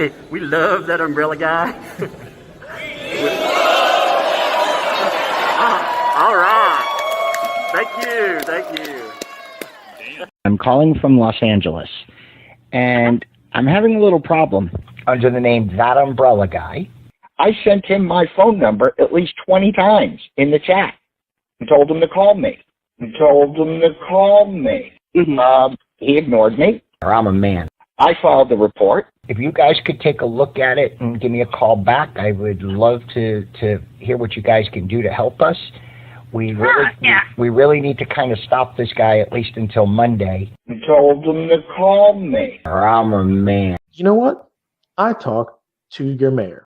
Hey, we love that umbrella guy. All right. Thank you. I'm calling from Los Angeles, and I'm having a little problem under the name ThATuMBRELLAgUY. I sent him my phone number at least 20 times in the chat and told him to call me. He ignored me, or I'm a man. I filed the report. If you guys could take a look at it and give me a call back, I would love to hear what you guys can do to help us. We really need to kind of stop this guy at least until Monday. I told him to call me, or I'm a man. You know what? I talk to your mayor.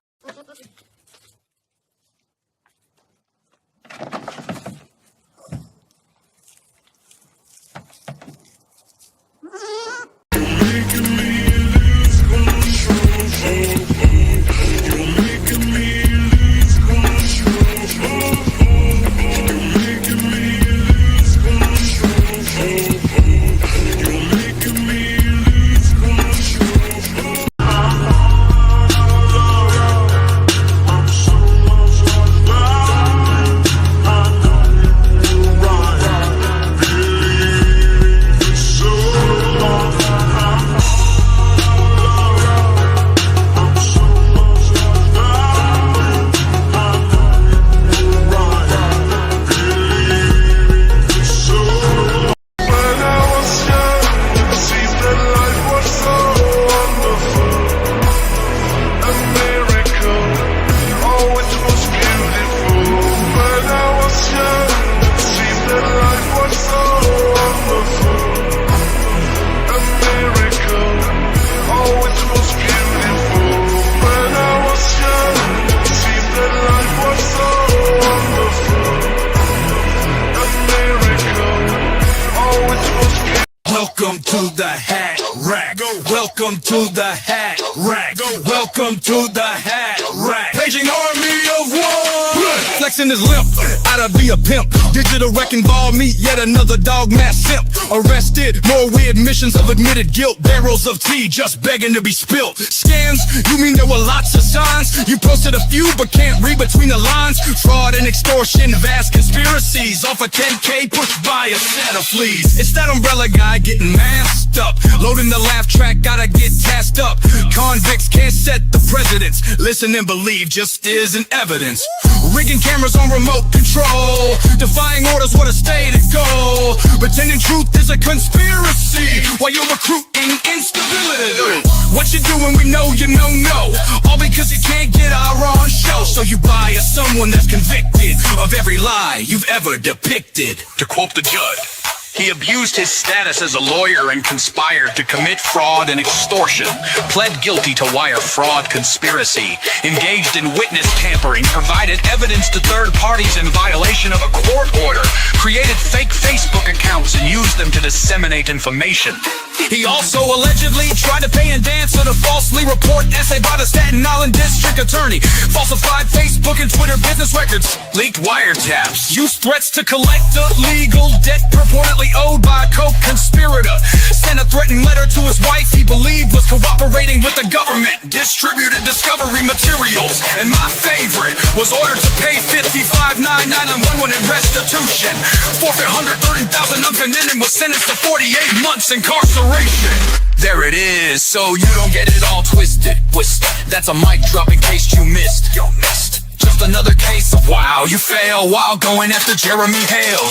Welcome to the hat rack. Welcome to the hat rack. Welcome to the hat rack. Paging army of one. Flexing his limp, I'd be a pimp. Digital wrecking ball, meet yet another dog mass simp. Arrested, more weird missions of admitted guilt. Barrels of tea just begging to be spilt. Scams, you mean there were lots of signs? You posted a few but can't read between the lines. Fraud and extortion, vast conspiracies. Off a 10K pushed by a set of fleas. It's that umbrella guy getting masked up. Loading the laugh track, gotta get tasked up. Convicts can't set the precedents. Listen and believe just isn't evidence. Rigging cameras on remote control. Defying orders, what a state of goal. Pretending truth is a conspiracy while you're recruiting instability. What you doing, we know you know no. All because you can't get our own show. So you buy someone that's convicted of every lie you've ever depicted. To quote the judge, he abused his status as a lawyer and conspired to commit fraud and extortion, pled guilty to wire fraud conspiracy, engaged in witness tampering, provided evidence to third parties in violation of a court order, created fake Facebook accounts and used them to disseminate information. He also allegedly tried to pay and dance to the falsely report essay by the Staten Island district attorney, falsified Facebook and Twitter business records, Leaked wiretaps, used threats to collect the legal debt purportedly owed by a co-conspirator, sent a threatening letter to his wife he believed was cooperating with the government, distributed discovery materials, and my favorite was ordered to pay $55.99 on one in restitution, forfeit $130,000 unconvicted and was sentenced to 48 months incarceration. there it is, so you don't get it all twisted. That's a mic drop in case you missed. Just another case of wow, you fail while going after Jeremy Hale.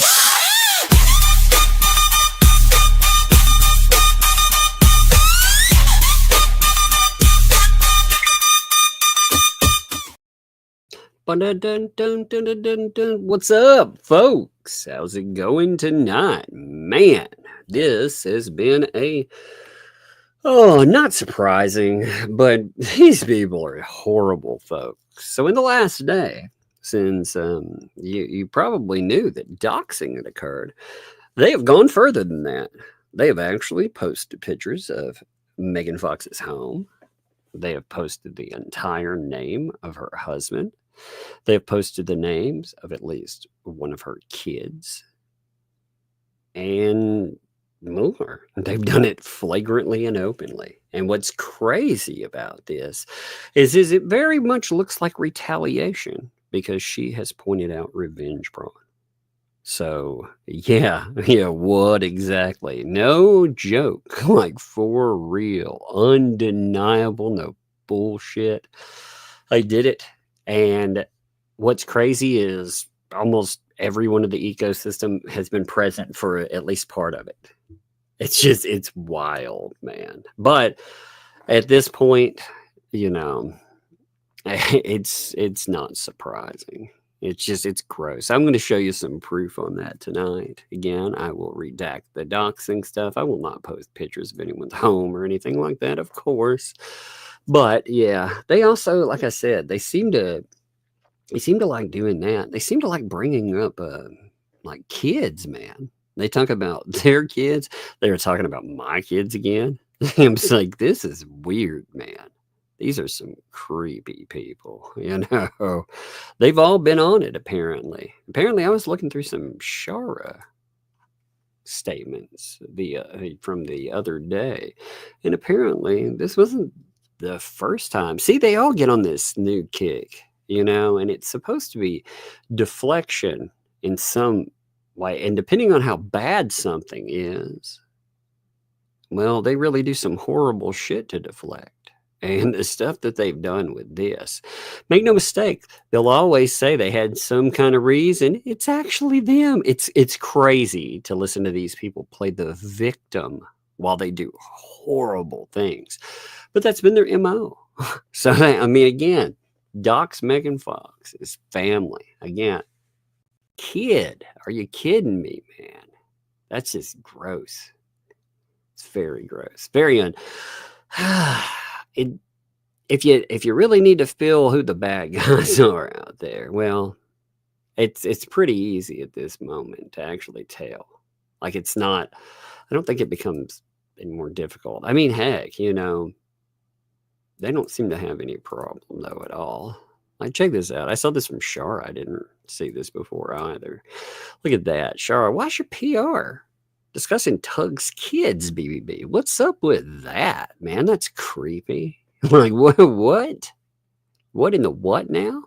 What's up, folks? How's it going tonight? Man, this has been not surprising, but these people are horrible folks. So in the last day, since you probably knew that doxing had occurred, they have gone further than that. They have actually posted pictures of Megan Fox's home. They have posted the entire name of her husband. They have posted the names of at least one of her kids. And more. They've done it flagrantly and openly. And what's crazy about this is it very much looks like retaliation because she has pointed out revenge porn. So, yeah, what exactly? No joke, like for real, undeniable, no bullshit. I did it. And what's crazy is almost everyone in the ecosystem has been present for at least part of it. It's wild, man. But at this point, it's not surprising. It's gross. I'm going to show you some proof on that tonight. Again, I will redact the doxing stuff. I will not post pictures of anyone's home or anything like that, of course. But yeah, they also, like I said, they seem to like doing that. They seem to like bringing up like kids, man. They talk about their kids. They were talking about my kids again. I'm just like, this is weird, man. These are some creepy people, They've all been on it, apparently. Apparently, I was looking through some Shara statements from the other day, and apparently this wasn't the first time. See, they all get on this new kick, and it's supposed to be deflection in some way, and depending on how bad something is, well, they really do some horrible shit to deflect. And the stuff that they've done with this, make no mistake, they'll always say they had some kind of reason. It's actually them. It's crazy to listen to these people play the victim while they do horrible things. But that's been their MO. So, I mean, again, Dox Megan Fox is family. Again, kid, are you kidding me, man? That's just gross. It's very gross. Very if you really need to feel who the bad guys are out there, well, it's pretty easy at this moment to actually tell. Like, it's not. I don't think it becomes any more difficult. I mean, heck, they don't seem to have any problem though at all. Like, check this out. I saw this from Shara. I didn't see this before either. Look at that, Shara. Why's your PR discussing Tug's kids, BBB? What's up with that, man? That's creepy. Like, what? What in the what now?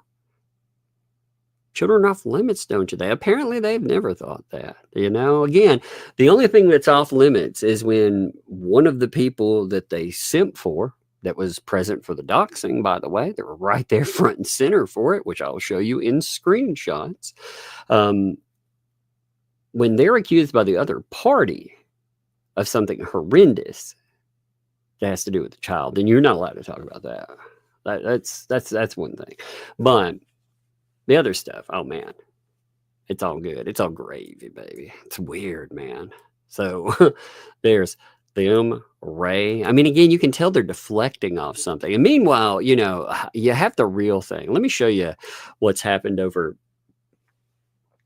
Children are off limits, don't you? Apparently they've never thought that. Again, the only thing that's off limits is when one of the people that they simp for, that was present for the doxing, by the way, they were right there front and center for it, which I'll show you in screenshots. When they're accused by the other party of something horrendous that has to do with the child, then you're not allowed to talk about that. That's one thing. But the other stuff, oh man, it's all good. It's all gravy, baby. It's weird, man. So there's them, Ray. I mean, again, you can tell they're deflecting off something. And meanwhile, you have the real thing. Let me show you what's happened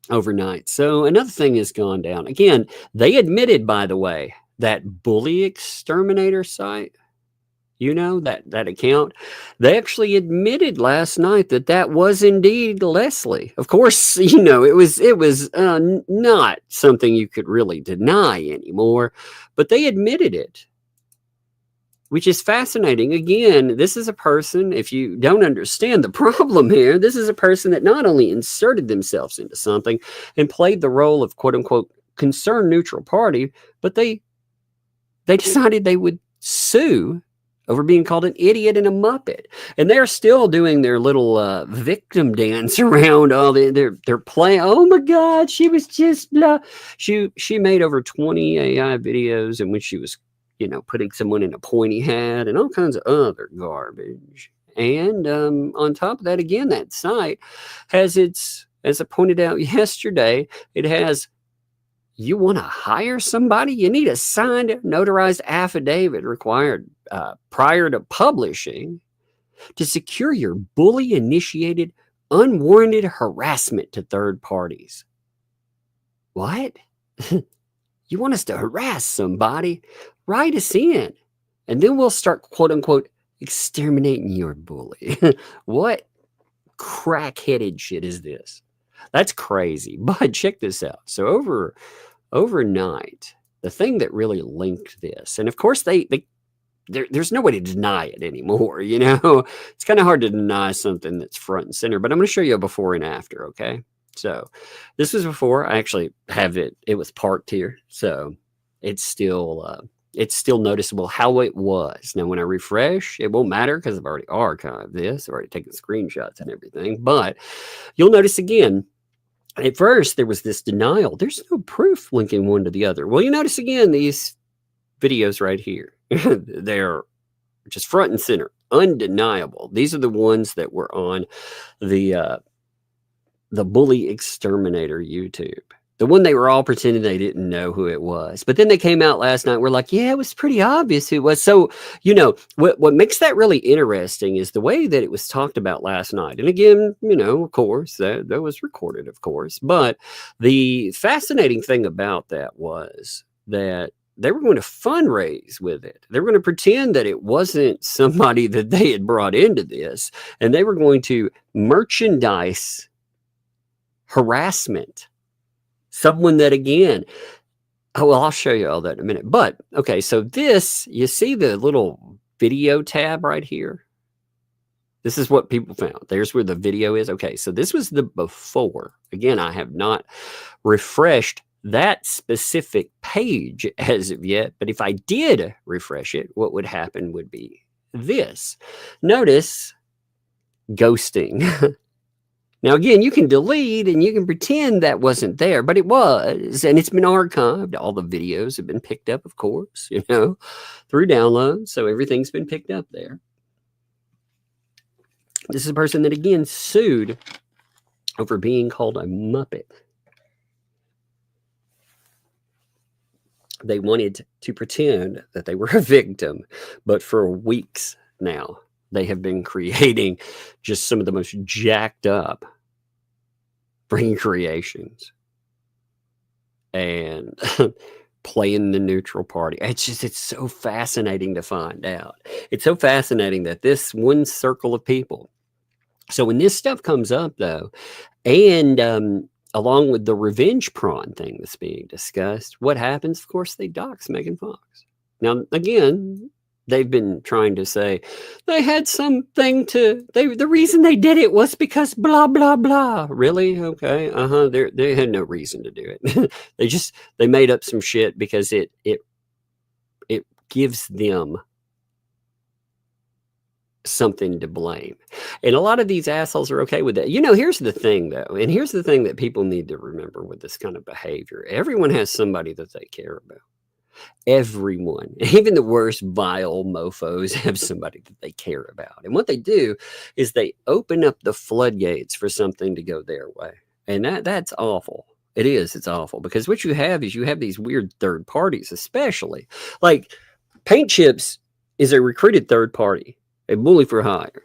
overnight. So another thing has gone down. Again, they admitted, by the way, that bully exterminator site, that account, they actually admitted last night that was indeed Leslie. Of course, it was not something you could really deny anymore, but they admitted it, which is fascinating. Again, this is a person, if you don't understand the problem here, this is a person that not only inserted themselves into something and played the role of quote unquote concerned neutral party, but they decided they would sue over being called an idiot and a muppet. And they're still doing their little victim dance around all they're playing. Oh my God, she was just blah. She made over 20 AI videos in which she was, putting someone in a pointy hat and all kinds of other garbage. And on top of that, again, that site has its, as I pointed out yesterday, it has, you want to hire somebody? You need a signed, notarized affidavit required prior to publishing to secure your bully-initiated, unwarranted harassment to third parties. What? You want us to harass somebody? Write us in, and then we'll start, quote-unquote, exterminating your bully. What crack-headed shit is this? That's crazy. But check this out. So overnight, the thing that really linked this. And of course, there's no way to deny it anymore. You know, it's kind of hard to deny something that's front and center, but I'm going to show you a before and after. Okay. So this was before. I actually have it. It was parked here. So it's still noticeable how it was. Now, when I refresh, it won't matter because I've already archived this. I've already taken screenshots and everything, but you'll notice again, at first there was this denial. There's no proof linking one to the other. Well, you notice again, these videos right here, they're just front and center, undeniable. These are the ones that were on the bully exterminator YouTube. The one they were all pretending they didn't know who it was. But then they came out last night. We're like, yeah, it was pretty obvious who it was. So, you know, what makes that really interesting is the way that it was talked about last night. And again, you know, of course, that was recorded, of course. But the fascinating thing about that was that they were going to fundraise with it. They were going to pretend that it wasn't somebody that they had brought into this. And they were going to merchandise harassment. Someone that, again, oh, well, I'll show you all that in a minute. But, okay, so this, you see the little video tab right here? This is what people found. There's where the video is. Okay, so this was the before. Again, I have not refreshed that specific page as of yet. But if I did refresh it, what would happen would be this. Notice ghosting. Now, again, you can delete and you can pretend that wasn't there, but it was, and it's been archived. All the videos have been picked up, of course, you know, through downloads. So everything's been picked up there. This is a person that, again, sued over being called a Muppet. They wanted to pretend that they were a victim, but for weeks now, they have been creating just some of the most jacked up brain creations and playing the neutral party. It's so fascinating to find out. It's so fascinating that this one circle of people. So when this stuff comes up, though, and along with the revenge prawn thing that's being discussed, what happens? Of course, they dox Megan Fox. Now, again, they've been trying to say they had something the reason they did it was because blah, blah, blah. Really? Okay. They had no reason to do it. they made up some shit because it gives them something to blame. And a lot of these assholes are okay with that. You know, here's the thing though. And here's the thing that people need to remember with this kind of behavior. Everyone has somebody that they care about. Everyone, even the worst vile mofos, have somebody that they care about. And what they do is they open up the floodgates for something to go their way. And that's awful. It is. It's awful because what you have is you have these weird third parties, especially like Paint Chips is a recruited third party, a bully for hire.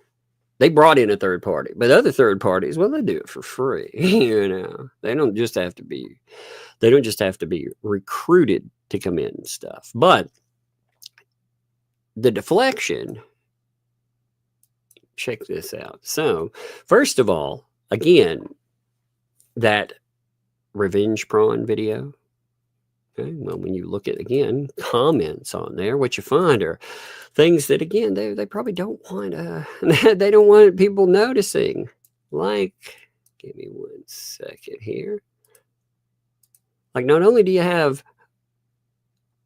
They brought in a third party, but other third parties, well, they do it for free. You know, they don't just have to be recruited to come in and stuff. But the deflection, check this out. So, first of all, again, that revenge prawn video. Okay, well, when you look at, again, comments on there, what you find are things that, again, they probably don't want they don't want people noticing. Like, give me 1 second here. Like, not only do you have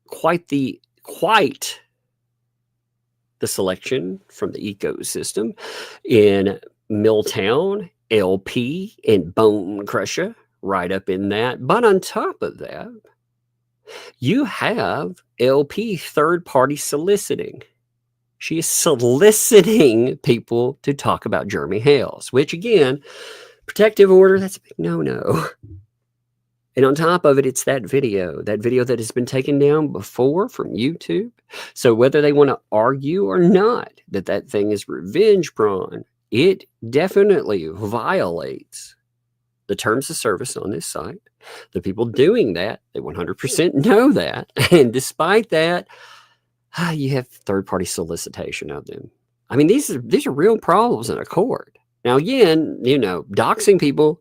quite the selection from the ecosystem in Milltown, LP, and Bone Crusher right up in that, but on top of that, you have LP third-party soliciting. She is soliciting people to talk about Jeremy Hales, which, again, protective order, that's a big no-no. And on top of it, it's that video that has been taken down before from YouTube. So whether they want to argue or not that thing is revenge prawn, it definitely violates the terms of service on this site. The people doing that, they 100% know that. And despite that, you have third-party solicitation of them. I mean, these are real problems in a court. Now, again, you know, doxing people,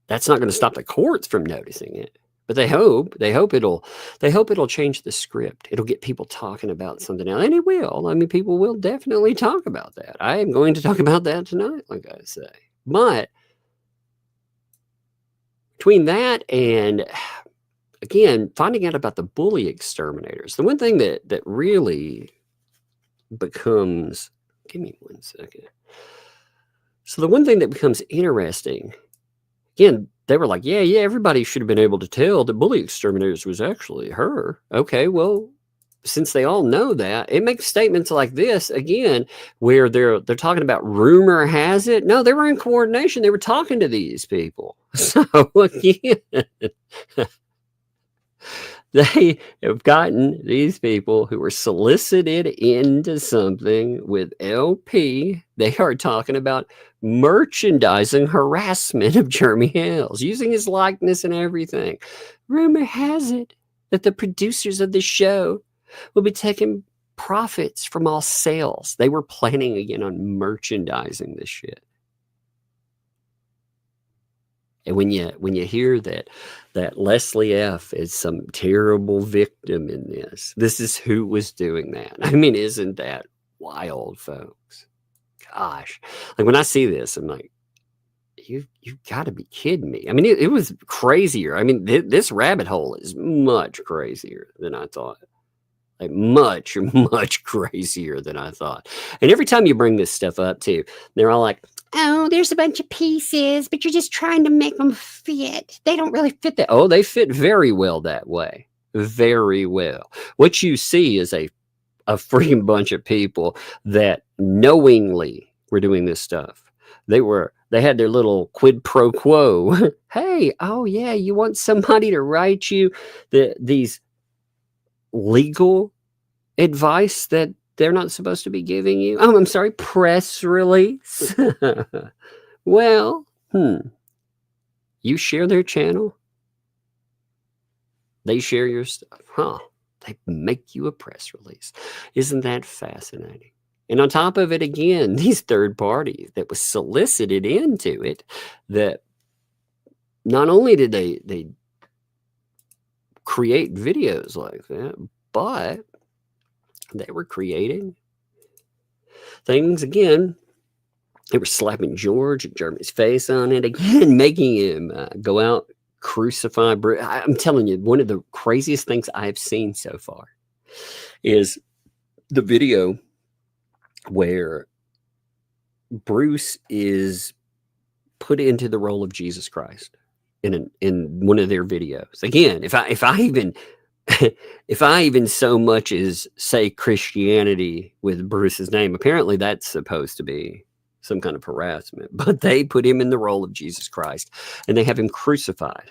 that's not going to stop the courts from noticing it. But they hope it'll change the script. It'll get people talking about something else, and it will. I mean, people will definitely talk about that. I am going to talk about that tonight, like I say. But between that and, again, finding out about the bully exterminators, the one thing that really becomes, give me one second. So the one thing that becomes interesting, again, they were like, yeah, everybody should have been able to tell that bully exterminators was actually her. Okay, well, since they all know that, it makes statements like this, again, where they're talking about rumor has it. No, they were in coordination. They were talking to these people. So, again, they have gotten these people who were solicited into something with LP. They are talking about merchandising harassment of Jeremy Hales, using his likeness and everything. Rumor has it that the producers of the show will be taking profits from all sales. They were planning again on merchandising this shit. And when you hear that Leslie F is some terrible victim in this is who was doing that. I mean, isn't that wild, folks? Gosh, like when I see this, I'm like, you've got to be kidding me. I mean, it was crazier. I mean, this rabbit hole is much crazier than I thought. Like much, much crazier than I thought. And every time you bring this stuff up too, they're all like, oh, there's a bunch of pieces, but you're just trying to make them fit. They don't really fit that. Oh, they fit very well that way. Very well. What you see is a freaking bunch of people that knowingly were doing this stuff. They had their little quid pro quo. Hey, oh yeah, you want somebody to write you these legal advice that they're not supposed to be giving you? Oh, I'm sorry, press release. Well, you share their channel, they share your stuff. They make you a press release. Isn't that fascinating? And on top of it, again, these third parties that was solicited into it, that not only did they create videos like that, but they were creating things again. They were slapping Jeremy's face on it again, making him go out, crucify Bruce. I'm telling you, one of the craziest things I've seen so far is the video where Bruce is put into the role of Jesus Christ in one of their videos. Again, if I even so much as say Christianity with Bruce's name, apparently that's supposed to be some kind of harassment, but they put him in the role of Jesus Christ and they have him crucified.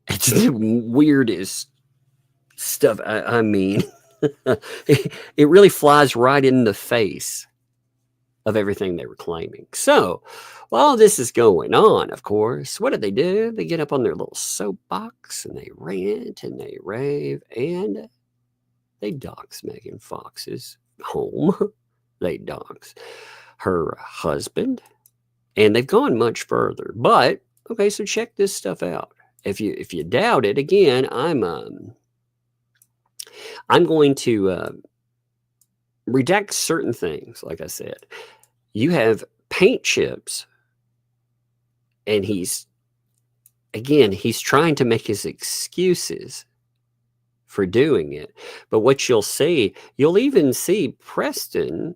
It's the weirdest stuff. I mean, it really flies right in the face of everything they were claiming. So while this is going on, of course, what do? They get up on their little soapbox and they rant and they rave and they dox Megan Fox's home. They dox her husband, and they've gone much further. But okay, so check this stuff out. If you doubt it, again, I'm going to redact certain things. Like I said, you have paint chips, and he's trying to make his excuses for doing it. But what you'll even see Preston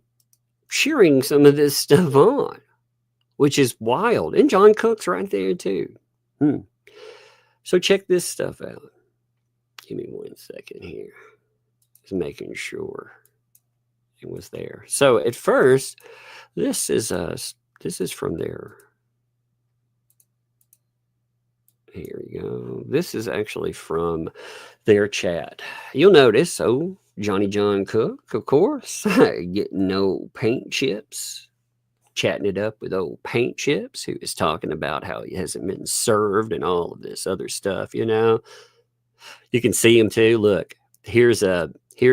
cheering some of this stuff on, which is wild. And John Cook's right there too. So check this stuff out. Give me 1 second here. Just making sure it was there. So at first, this is from their. Here we go. This is actually from their chat. You'll notice, Johnny John Cook, of course, getting old paint chips, chatting it up with old paint chips, who is talking about how he hasn't been served and all of this other stuff, you know. You can see him too. Look, here's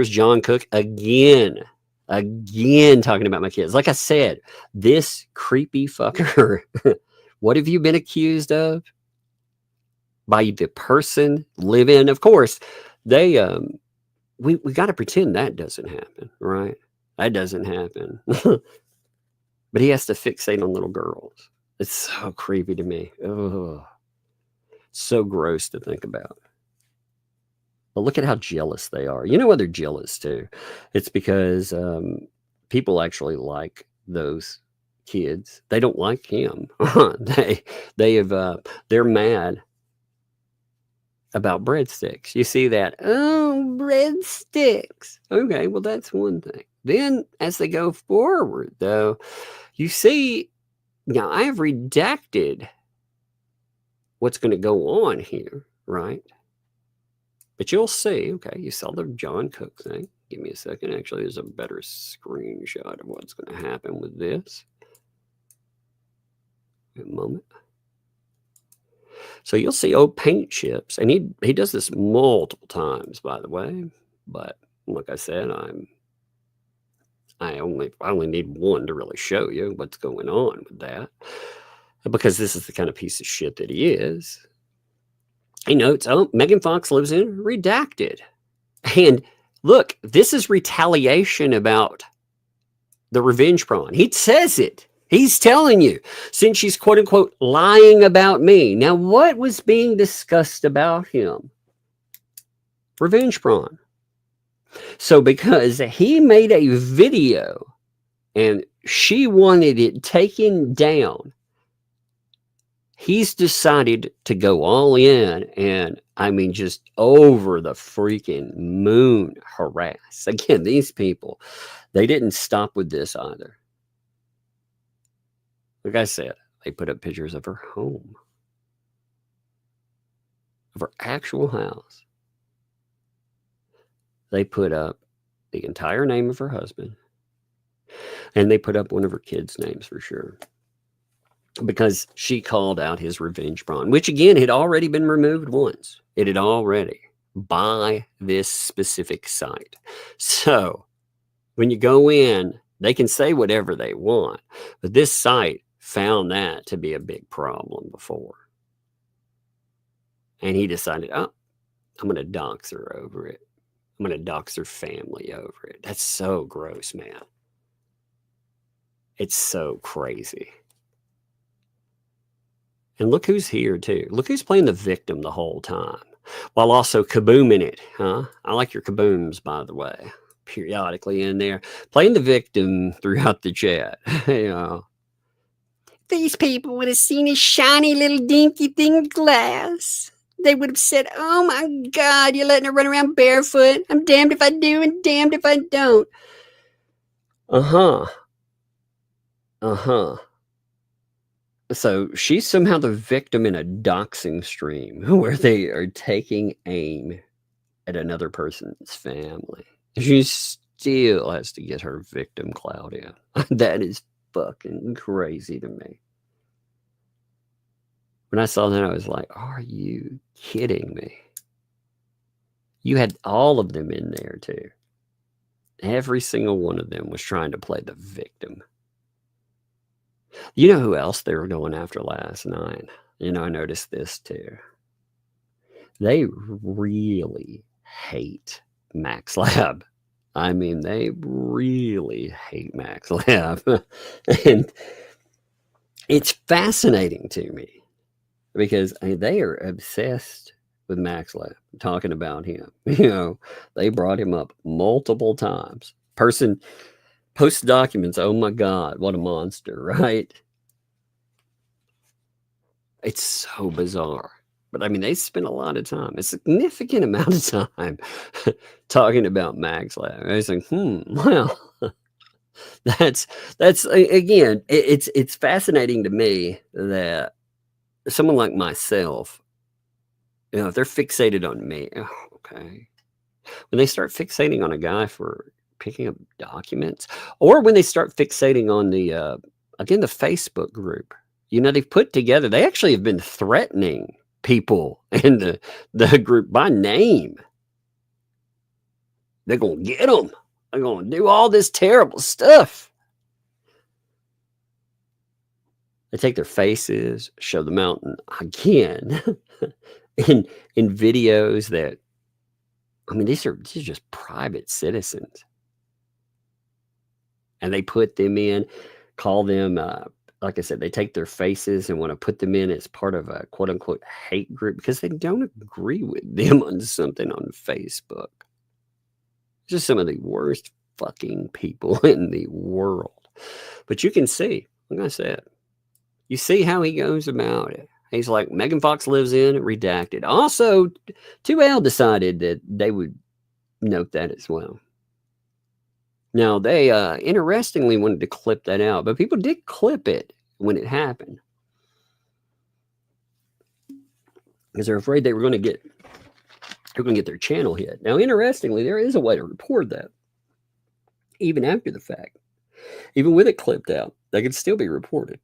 John Cook again talking about my kids. Like I said, this creepy fucker, what have you been accused of? by the person living. Of course, they we got to pretend that doesn't happen, right? That doesn't happen. But he has to fixate on little girls. It's so creepy to me. Oh, so gross to think about. But look at how jealous they are. You know why they're jealous too? It's because people actually like those kids. They don't like him. They're mad about breadsticks. You see that? Oh, breadsticks. Okay, well, that's one thing. Then as they go forward, though, you see, now I have redacted what's going to go on here, right? But you'll see, okay, you saw the John Cook thing. Give me a second. Actually, there's a better screenshot of what's going to happen with this. A moment. So you'll see old paint chips, and he does this multiple times, by the way. But like I said, I only need one to really show you what's going on with that, because this is the kind of piece of shit that he is. He notes, oh, Megan Fox lives in redacted, and look, this is retaliation about the revenge porn. He says it. He's telling you, since she's quote unquote lying about me. Now, what was being discussed about him? Revenge porn. So because he made a video and she wanted it taken down, he's decided to go all in and, I mean, just over the freaking moon harass. Again, these people, they didn't stop with this either. Like I said, they put up pictures of her home, of her actual house. They put up the entire name of her husband, and they put up one of her kids' names for sure, because she called out his revenge porn, which again had already been removed once. It had already by this specific site. So when you go in, they can say whatever they want, but this site found that to be a big problem before. And he decided, oh, I'm going to dox her over it. I'm going to dox her family over it. That's so gross, man. It's so crazy. And look who's here, too. Look who's playing the victim the whole time, while also kabooming it, huh? I like your kabooms, by the way, periodically in there. Playing the victim throughout the chat, you know. These people would have seen a shiny little dinky thing of glass. They would have said, oh my God, you're letting her run around barefoot. I'm damned if I do and damned if I don't. Uh-huh. So she's somehow the victim in a doxing stream where they are taking aim at another person's family. She still has to get her victim clout in. That is fucking crazy to me. When I saw that, I was like, are you kidding me? You had all of them in there too. Every single one of them was trying to play the victim. You know who else they were going after last night? You know, I noticed this too. They really hate Max Lab. I mean, they really hate Max Lab. And it's fascinating to me because they are obsessed with Max Lab, talking about him. You know, they brought him up multiple times. Person posts documents. Oh my God, what a monster, right? It's so bizarre. But I mean, they spent a lot of time, a significant amount of time talking about Max Lab. I was like, well, that's again, it's fascinating to me that someone like myself, you know, if they're fixated on me, okay. When they start fixating on a guy for picking up documents, or when they start fixating on the, again, the Facebook group, you know, they've put together, they actually have been threatening people in the group by name. They're going to get them. They're going to do all this terrible stuff. They take their faces, show them out, and again, in videos that, I mean, these are just private citizens. And they put them in, call them, like I said, they take their faces and want to put them in as part of a quote unquote hate group because they don't agree with them on something on Facebook. Just some of the worst fucking people in the world. But you can see, like I said, you see how he goes about it. He's like, Megan Fox lives in, redacted. Also, 2L decided that they would note that as well. Now, they interestingly wanted to clip that out, but people did clip it when it happened. Because they're afraid they were going to get their channel hit. Now, interestingly, there is a way to report that. Even after the fact. Even with it clipped out, they could still be reported.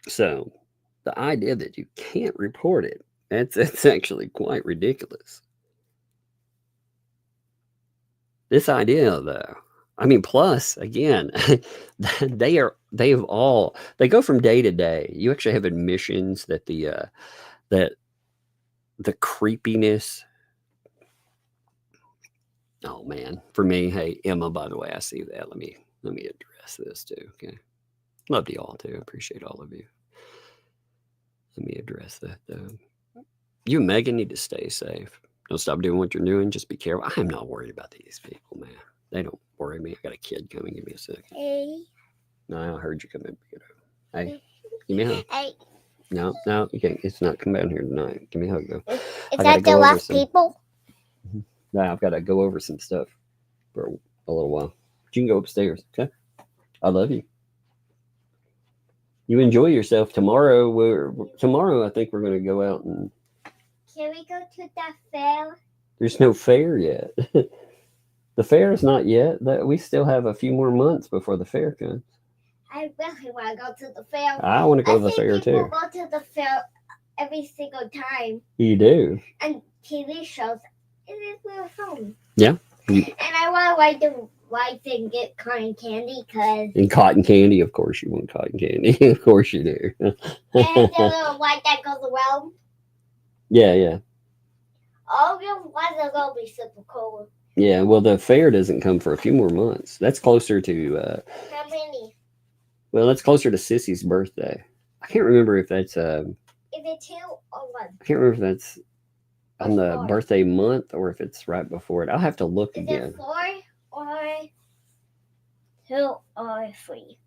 So, the idea that you can't report it, that's actually quite ridiculous. This idea, though, I mean, plus, again, they go from day to day. You actually have admissions that the creepiness. Oh man, for me, hey, Emma, by the way, I see that. Let me address this too. Okay. Love you all too. Appreciate all of you. Let me address that though. You and Megan need to stay safe. Don't stop doing what you're doing. Just be careful. I'm not worried about these people, man. They don't worry me. I got a kid coming. Give me a second. Hey. No, I heard you come in. Hey, give me a hug. Hey. No, you can't. It's not come down here tonight. Give me a hug, though. Is that the last people? No, I've got to go over some stuff for a little while. But you can go upstairs, okay? I love you. You enjoy yourself. Tomorrow, I think we're going to go out and... Can we go to the fair? There's no fair yet. The fair is not yet. We still have a few more months before the fair comes. I really want to go to the fair. I want to go to the fair too. I go to the fair every single time. You do? And TV shows. It is real fun. Yeah. And I want to ride the rides and get cotton candy because... And cotton candy, of course you want cotton candy. Of course you do. And the little ride that goes around. Yeah. All your rides are going to be super cool. Yeah, well, the fair doesn't come for a few more months. That's closer to... How many? Well, that's closer to Sissy's birthday. I can't remember if that's... Is it 2 or 1? I can't remember if that's on the birthday month or if it's right before it. I'll have to look again. Is it 4 or 2 or 3?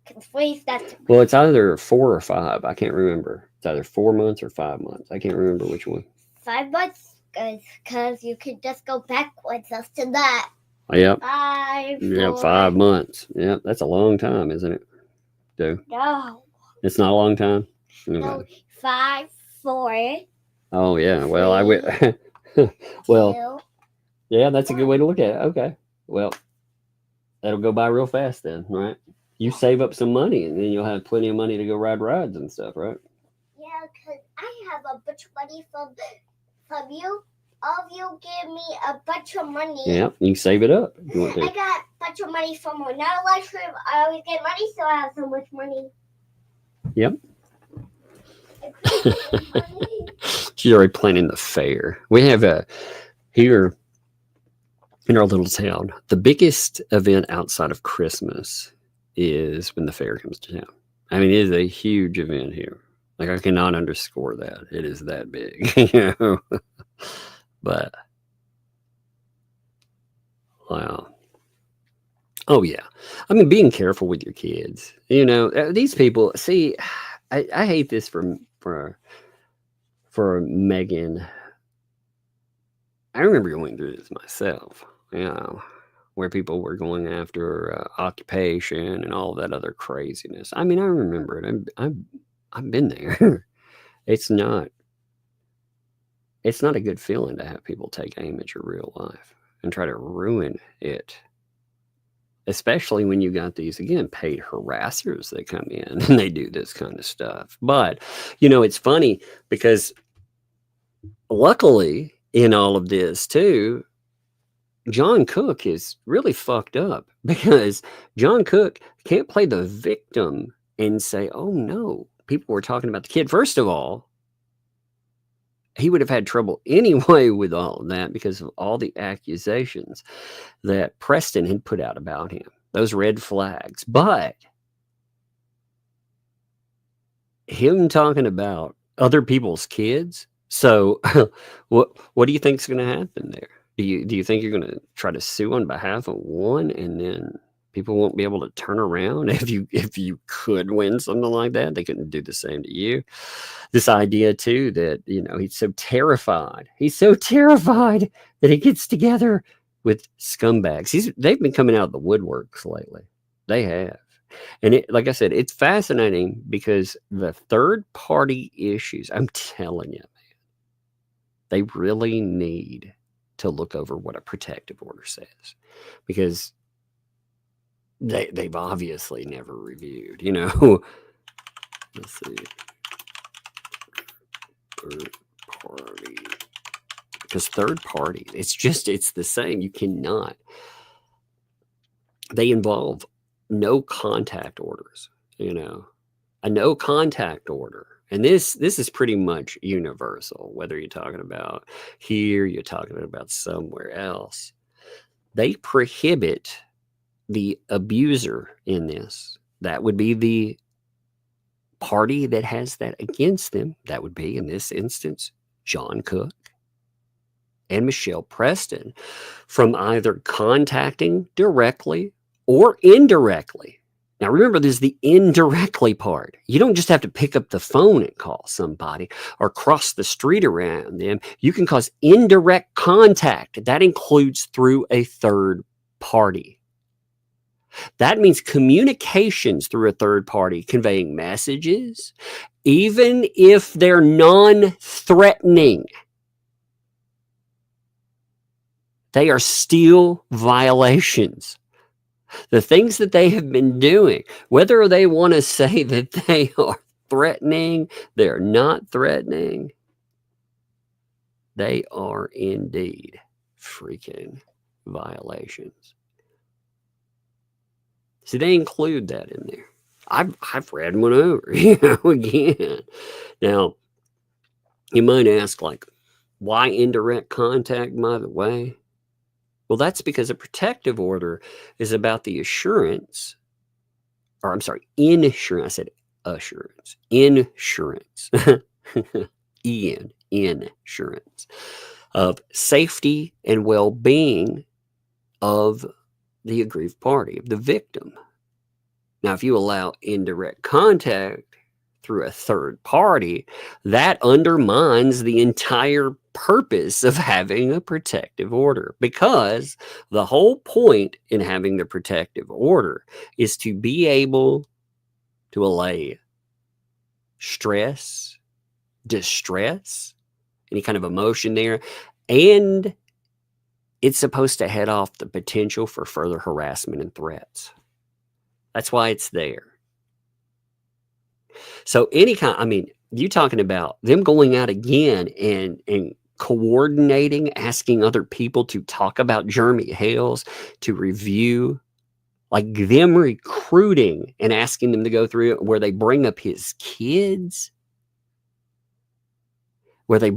Because 3 that's... Well, it's either 4 or 5. I can't remember. It's either 4 months or 5 months. I can't remember which one. 5 months? Because you could just go backwards after that. Yep. 5. Yep, 5 months. Yep, that's a long time, isn't it? No. It's not a long time? No, 5, 4. Oh, yeah. Well, I would... Well, yeah, that's a good way to look at it. Okay. Well, that'll go by real fast then, right? You save up some money, and then you'll have plenty of money to go ride rides and stuff, right? Yeah, because I have a bunch of money from you. All of you give me a bunch of money. Yeah, you can save it up if you want to. I got a bunch of money from another live stream. I always get money, so I have so much money. Yep. She's already planning the fair. We have here in our little town, the biggest event outside of Christmas is when the fair comes to town. I mean, it is a huge event here. Like, I cannot underscore that. It is that big, you know. But, wow. Oh, yeah. I mean, being careful with your kids. You know, these people, see, I hate this for Megan. I remember going through this myself, you know, where people were going after occupation and all that other craziness. I mean, I remember it. I've been there. It's not a good feeling to have people take aim at your real life and try to ruin it. Especially when you got these, again, paid harassers that come in and they do this kind of stuff. But, you know, it's funny because luckily in all of this too, John Cook is really fucked up because John Cook can't play the victim and say, oh no, people were talking about the kid. First of all, he would have had trouble anyway with all of that because of all the accusations that Preston had put out about him, those red flags. But him talking about other people's kids. So what do you think is going to happen there? Do you think you're going to try to sue on behalf of one, and then people won't be able to turn around? If you could win something like that, they couldn't do the same to you. This idea too that, you know, he's so terrified that he gets together with scumbags. They've been coming out of the woodworks lately. They have. And like I said, it's fascinating because the third party issues, I'm telling you, man, they really need to look over what a protective order says, because they've obviously never reviewed, you know. Let's see. Third party. Because third party, it's the same. You cannot. They involve no contact orders, you know, a no contact order. And this is pretty much universal, whether you're talking about here, you're talking about somewhere else. They prohibit the abuser in this. That would be the party that has that against them. That would be, in this instance, John Cook and Michelle Preston, from either contacting directly or indirectly. Now, remember, there's the indirectly part. You don't just have to pick up the phone and call somebody or cross the street around them. You can cause indirect contact. That includes through a third party. That means communications through a third party, conveying messages, even if they're non-threatening. They are still violations. The things that they have been doing, whether they want to say that they are threatening, they're not threatening, they are indeed freaking violations. See, they include that in there. I've read one over, you know, again. Now, you might ask, like, why indirect contact, by the way? Well, that's because a protective order is about the insurance. I said assurance. Insurance. Insurance of safety and well-being of the aggrieved party, of the victim. Now, if you allow indirect contact through a third party, that undermines the entire purpose of having a protective order, because the whole point in having the protective order is to be able to allay stress, distress, any kind of emotion there, and it's supposed to head off the potential for further harassment and threats. That's why it's there. So you talking about them going out again and coordinating, asking other people to talk about Jeremy Hales, to review, like them recruiting and asking them to go through it, where they bring up his kids, where they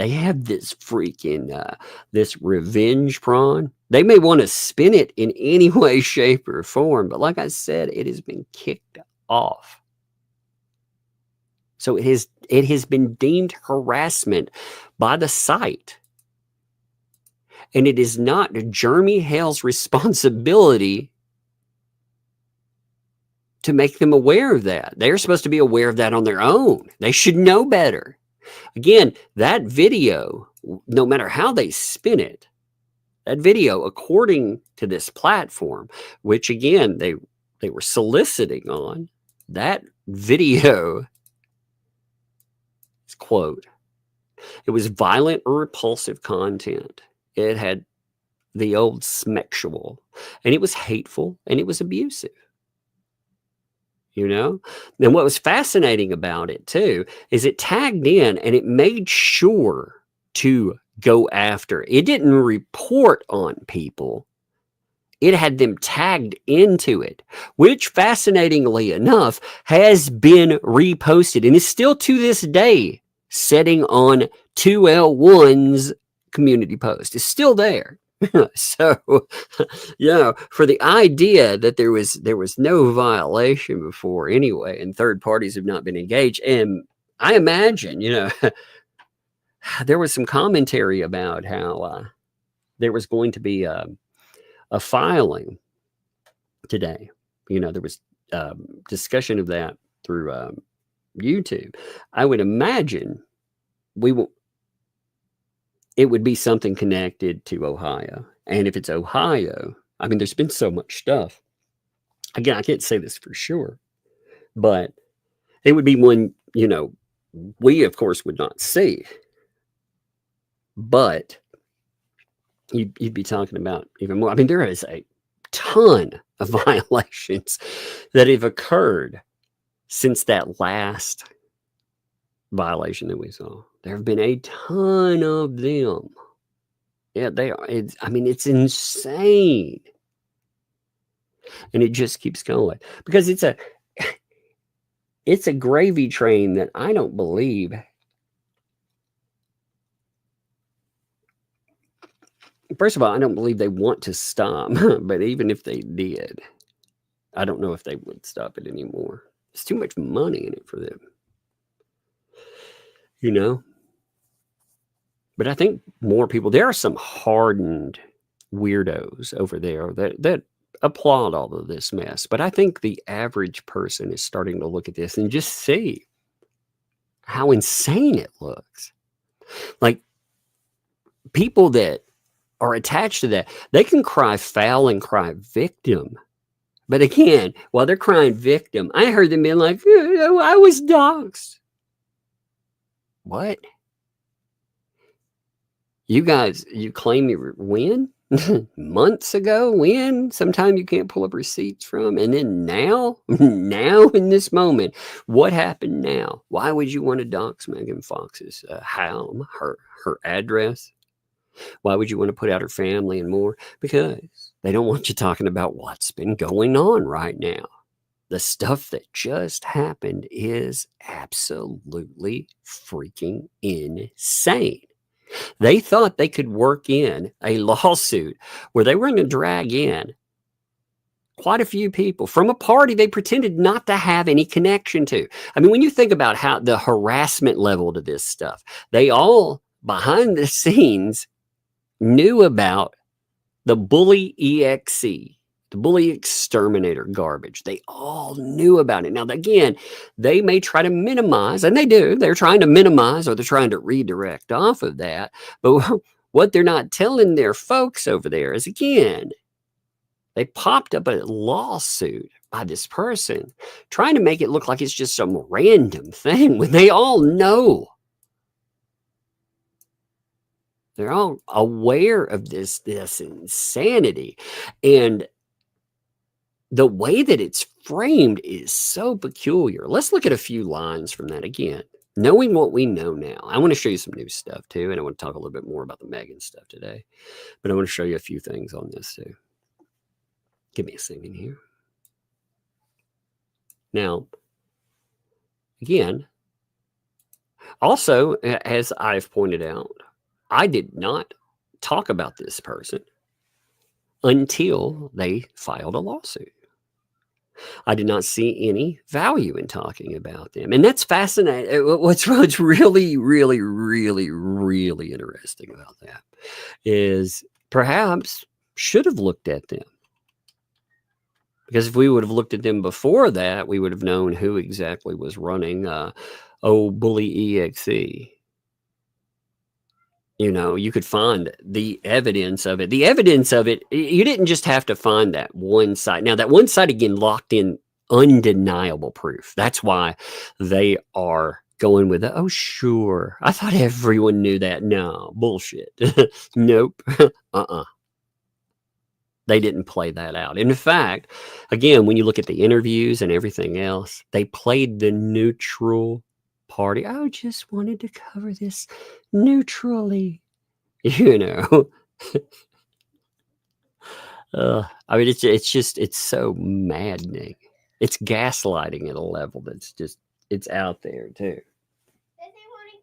have this freaking, this revenge prawn. They may want to spin it in any way, shape, or form, but like I said, it has been kicked off. So it has been deemed harassment by the site. And it is not Jeremy Hale's responsibility to make them aware of that. They're supposed to be aware of that on their own. They should know better. Again, that video, no matter how they spin it, that video, according to this platform, which again, they were soliciting on, that video, quote, it was violent or repulsive content. It had the old sexual, and it was hateful, and it was abusive. You know? And what was fascinating about it too is it tagged in and it made sure to go after. It didn't report on people. It had them tagged into it, which fascinatingly enough has been reposted and is still to this day setting on 2L1's community post is still there. So, for the idea that there was no violation before anyway, and third parties have not been engaged, and I imagine, there was some commentary about how there was going to be a filing today. There was discussion of that through YouTube. I would imagine it would be something connected to Ohio. And if it's Ohio, I mean, there's been so much stuff. Again, I can't say this for sure, but it would be one, we of course would not see. But you'd be talking about even more. I mean, there is a ton of violations that have occurred since that last violation that we saw. There have been a ton of them. Yeah, they are. It's insane. And it just keeps going because it's a gravy train that I don't believe. First of all, I don't believe they want to stop, but even if they did, I don't know if they would stop it anymore. There's too much money in it for them. But I think more people, there are some hardened weirdos over there that applaud all of this mess. But I think the average person is starting to look at this and just see how insane it looks. Like, people that are attached to that, they can cry foul and cry victim. But again, while they're crying victim, I heard them being like, I was doxxed. What? You guys, you claim you when? Months ago? When? Sometime you can't pull up receipts from. And then now in this moment, what happened now? Why would you want to dox Megan Fox's home, her address? Why would you want to put out her family and more? Because they don't want you talking about what's been going on right now. The stuff that just happened is absolutely freaking insane. They thought they could work in a lawsuit where they were going to drag in quite a few people from a party they pretended not to have any connection to. I mean, when you think about how the harassment level to this stuff, they all behind the scenes knew about the bully EXE, the bully exterminator garbage. They all knew about it. Now, again, they may try to minimize, and they do. They're trying to minimize, or they're trying to redirect off of that. But what they're not telling their folks over there is, again, they popped up a lawsuit by this person trying to make it look like it's just some random thing when they all know. They're all aware of this insanity. And the way that it's framed is so peculiar. Let's look at a few lines from that again. Knowing what we know now, I want to show you some new stuff too. And I want to talk a little bit more about the Megan stuff today. But I want to show you a few things on this too. Give me a second here. Now, again, also, as I've pointed out, I did not talk about this person until they filed a lawsuit. I did not see any value in talking about them. And that's fascinating. What's really, really, really, really interesting about that is perhaps should have looked at them. Because if we would have looked at them before that, we would have known who exactly was running Bully EXE. You could find the evidence of it. The evidence of it, you didn't just have to find that one site. Now, that one site, again, locked in undeniable proof. That's why they are going with it. Oh, sure. I thought everyone knew that. No, bullshit. Nope. They didn't play that out. In fact, again, when you look at the interviews and everything else, they played the neutral party. I just wanted to cover this neutrally, I mean, it's so maddening. It's gaslighting at a level that's just, it's out there too. They want to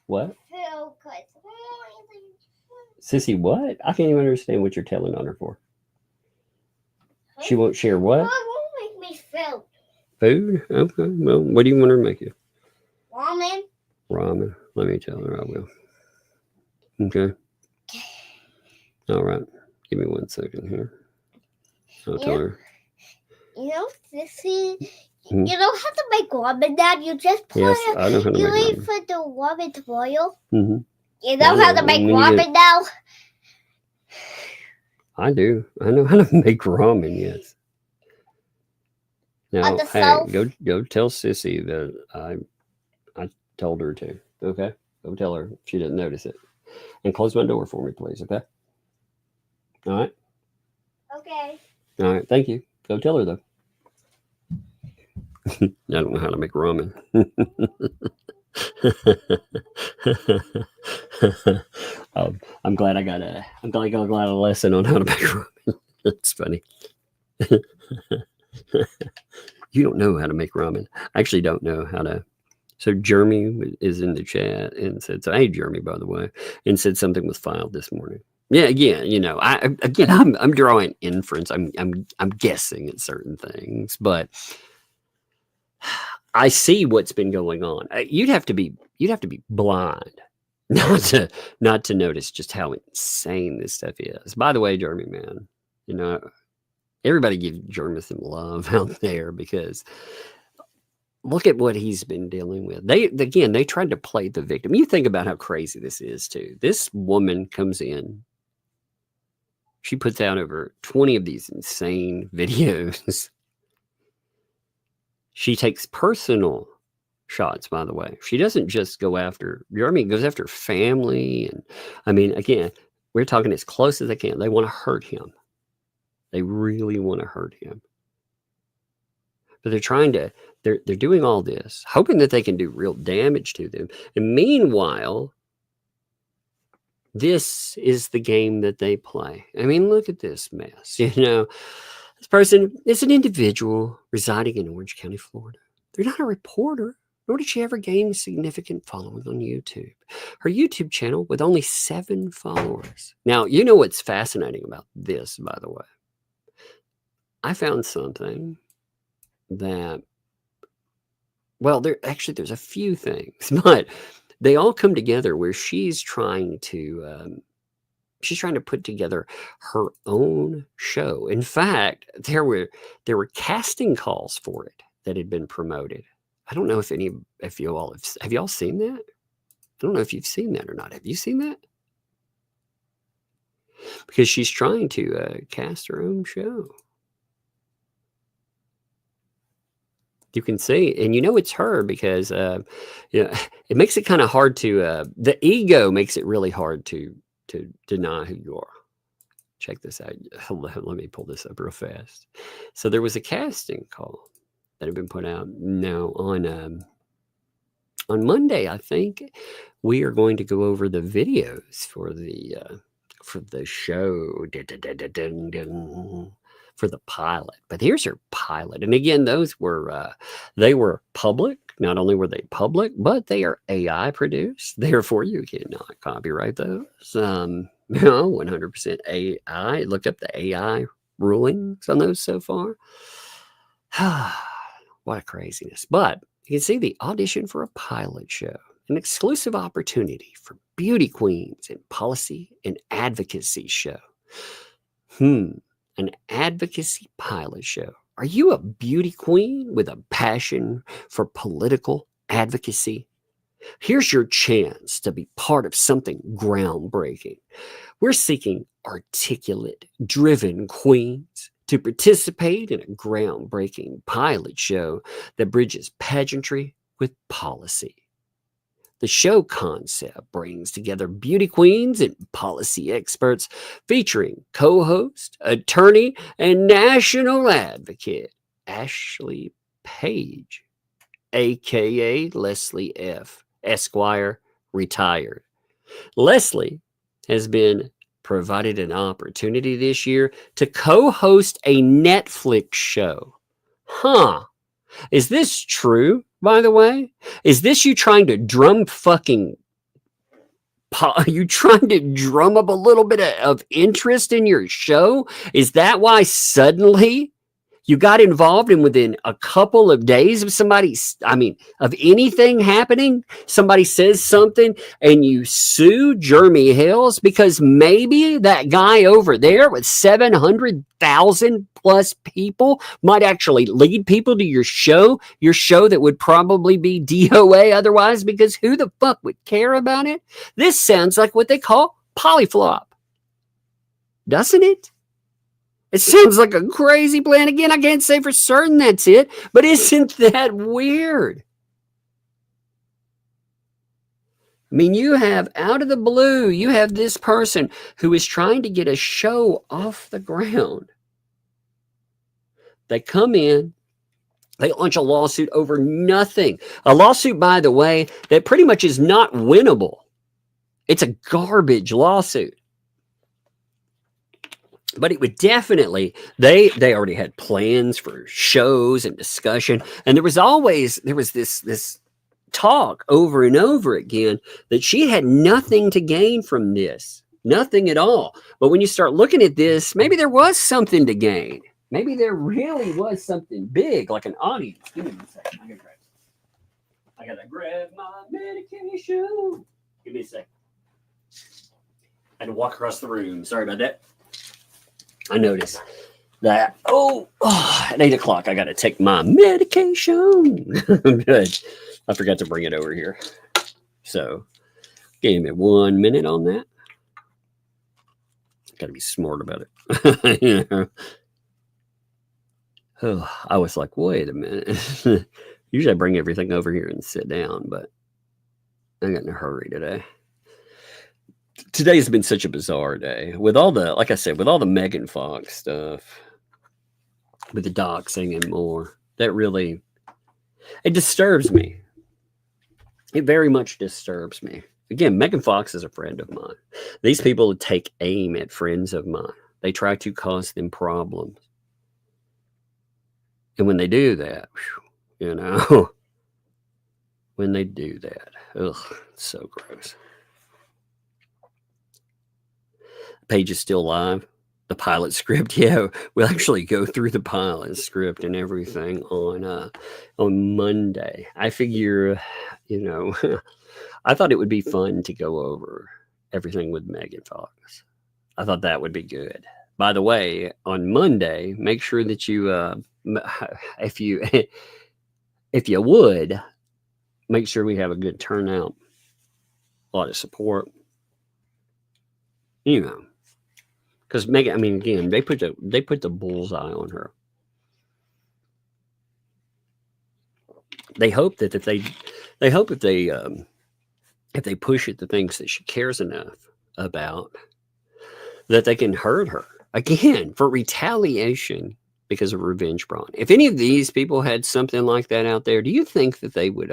What? Phil, cause Sissy, what? I can't even understand what you're telling on her for. She won't share what? Mom won't make me food. Food? Okay. Well, what do you want her to make you? Ramen. Ramen. Let me tell her I will. Okay. All right. Give me 1 second here. I'll tell her. You know, Sissy, you don't have to make ramen now. You just put Yes, I know how to you make wait ramen. for the ramen to boil. Mm-hmm. You know how to make ramen now? I do. I know how to make ramen, yes. Now, On the hey, stove? go tell Sissy that I told her to. Okay? Go tell her if she didn't notice it. And close my door for me, please, okay? All right? Okay. All right, thank you. Go tell her, though. I don't know how to make ramen. I'm glad I got a lesson on how to make ramen. That's funny. You don't know how to make ramen. I actually don't know how to. So Jeremy is in the chat and said, so hey Jeremy, by the way, and said something was filed this morning. Yeah, again, you know, I'm drawing inference. I'm guessing at certain things, but I see what's been going on. You'd have to be blind not to notice just how insane this stuff is. By the way, Jeremy, man, you know, everybody give Jeremy some love out there because look at what he's been dealing with. They tried to play the victim. You think about how crazy this is too. This woman comes in. She puts out over 20 of these insane videos. She takes personal shots, by the way. She doesn't just go after, goes after family. And I mean, again, we're talking as close as they can. They want to hurt him. They really want to hurt him. But they're doing all this, hoping that they can do real damage to them. And meanwhile, this is the game that they play. I mean, look at this mess. You know, this person is an individual residing in Orange County, Florida. They're not a reporter, nor did she ever gain a significant following on YouTube. Her YouTube channel with only 7 followers. Now, you know what's fascinating about this, by the way? I found something that, well, there's a few things, but they all come together where she's trying to put together her own show. In fact, there were casting calls for it that had been promoted. I don't know if you all have y'all seen that? I don't know if you've seen that or not. Have you seen that? Because she's trying to cast her own show. You can see, and you know it's her because you know, it makes it kind of hard to the ego makes it really hard to deny who you are. Check this out. Let me pull this up real fast. So there was a casting call that had been put out. Now on Monday, I think we are going to go over the videos for the show. For the pilot, but here's her pilot, and again, those were they were public. Not only were they public, but they are AI produced. Therefore, you cannot copyright those. 100% AI. Looked up the AI rulings on those so far. What a craziness! But you can see the audition for a pilot show, an exclusive opportunity for beauty queens and policy and advocacy show. An advocacy pilot show. Are you a beauty queen with a passion for political advocacy? Here's your chance to be part of something groundbreaking. We're seeking articulate, driven queens to participate in a groundbreaking pilot show that bridges pageantry with policy. The show concept brings together beauty queens and policy experts featuring co-host, attorney, and national advocate Ashley Page, aka Leslie F. Esquire, retired. Leslie has been provided an opportunity this year to co-host a Netflix show. Is this true, by the way? Is this you trying to drum fucking Are you trying to drum up a little bit of interest in your show? Is that why suddenly you got involved, and within a couple of days of of anything happening, somebody says something and you sue Jeremy Hales because maybe that guy over there with 700,000 plus people might actually lead people to your show that would probably be DOA otherwise, because who the fuck would care about it? This sounds like what they call polyflop, doesn't it? It sounds like a crazy plan. Again, I can't say for certain that's it, but isn't that weird? I mean, you have out of the blue, you have this person who is trying to get a show off the ground. They come in, they launch a lawsuit over nothing. A lawsuit, by the way, that pretty much is not winnable. It's a garbage lawsuit. But it would definitely, they already had plans for shows and discussion. And there was this talk over and over again that she had nothing to gain from this. Nothing at all. But when you start looking at this, maybe there was something to gain. Maybe there really was something big, like an audience. Give me a second. I gotta grab my medication. Give me a second. I had to walk across the room. Sorry about that. I noticed that, at 8 o'clock, I got to take my medication. Good. I forgot to bring it over here. So, give me 1 minute on that. Got to be smart about it. You know? I was like, wait a minute. Usually I bring everything over here and sit down, but I got in a hurry today. Today's been such a bizarre day with all the, like I said, with all the Megan Fox stuff, with the doxing and more. That really, it disturbs me. It very much disturbs me. Again, Megan Fox is a friend of mine. These people take aim at friends of mine. They try to cause them problems. And when they do that, you know, when they do that, it's so gross. Page is still live. The pilot script, yeah, we'll actually go through the pilot script and everything on Monday. I figure, you know, I thought it would be fun to go over everything with Megan Fox. I thought that would be good. By the way, on Monday, make sure that you, if you would, make sure we have a good turnout, a lot of support, you know. Because Megan, I mean, again, they put the bullseye on her. They hope that if they push it to things that she cares enough about, that they can hurt her again for retaliation because of revenge porn. If any of these people had something like that out there, do you think that they would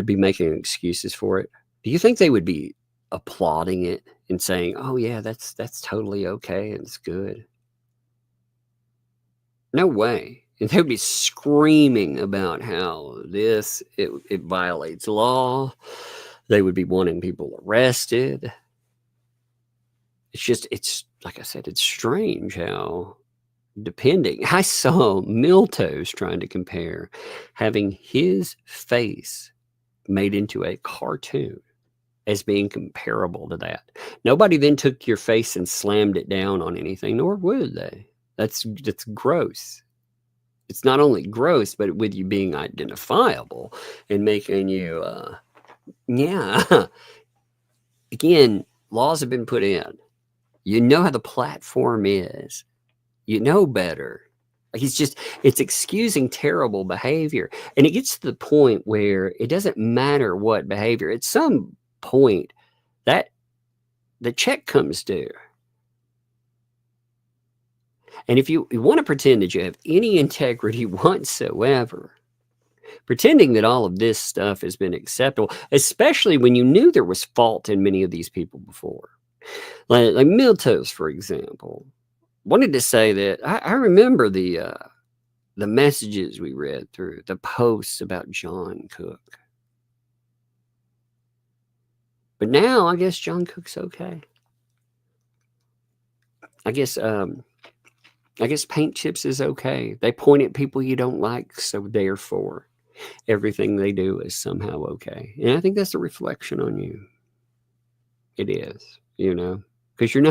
be making excuses for it? Do you think they would be applauding it and saying, "Oh yeah, that's totally okay and it's good"? No way. And they would be screaming about how it violates law. They would be wanting people arrested. It's like I said, it's strange how depending. I saw Miltos trying to compare having his face made into a cartoon as being comparable to that. Nobody then took your face and slammed it down on anything, nor would they. That's gross. It's not only gross, but with you being identifiable and making you, again, laws have been put in. You know how the platform is. You know better. Like it's excusing terrible behavior. And it gets to the point where it doesn't matter what behavior. At some point, that the check comes due. And if you want to pretend that you have any integrity whatsoever, pretending that all of this stuff has been acceptable, especially when you knew there was fault in many of these people before. Like Miltos, for example, wanted to say that I remember the messages we read through, the posts about John Cook. But now I guess John Cook's okay. I guess paint chips is okay. They point at people you don't like, so therefore everything they do is somehow okay. And I think that's a reflection on you. It is, because you're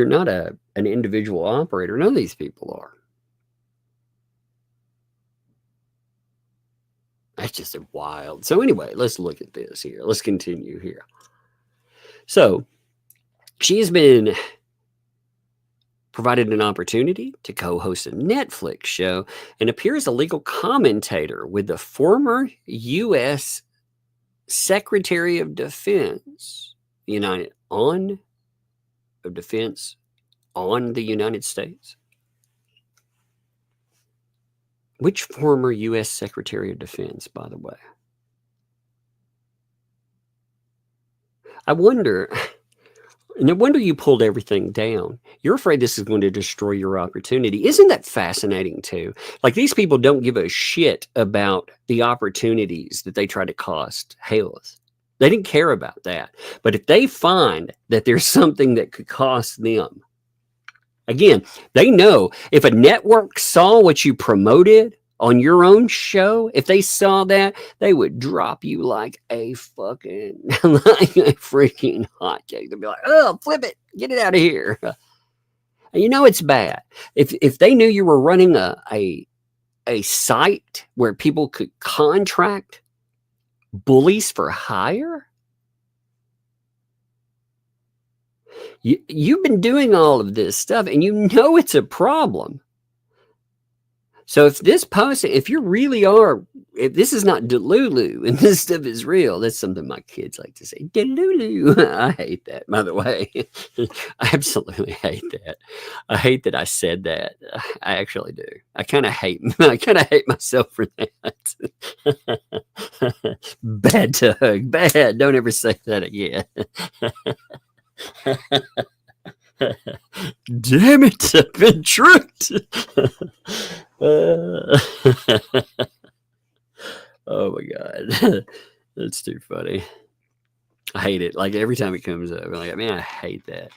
not an individual operator. None of these people are. That's just wild. So anyway, let's look at this here. Let's continue here. So she's been provided an opportunity to co-host a Netflix show and appear as a legal commentator with the former U.S. Secretary of Defense, on the United States. Which former U.S. Secretary of Defense, by the way? I wonder. No wonder you pulled everything down. You're afraid this is going to destroy your opportunity. Isn't that fascinating too? Like, these people don't give a shit about the opportunities that they try to cost Hales. They didn't care about that. But if they find that there's something that could cost them, again, they know if a network saw what you promoted on your own show, if they saw that, they would drop you like a fucking, like a freaking hotcake. They'd be like, oh, flip it, get it out of here. And it's bad. If they knew you were running a site where people could contract bullies for hire, you've been doing all of this stuff and it's a problem. So if this post, if this is not Delulu and this stuff is real, that's something my kids like to say, Delulu. I hate that, by the way. I absolutely hate that. I hate that I said that. I actually do. I kind of hate myself for that. Bad Doug, bad. Don't ever say that again. Damn it, I've been tricked. Oh my God. That's too funny. I hate it. Like, every time it comes up, I'm like, man, I hate that.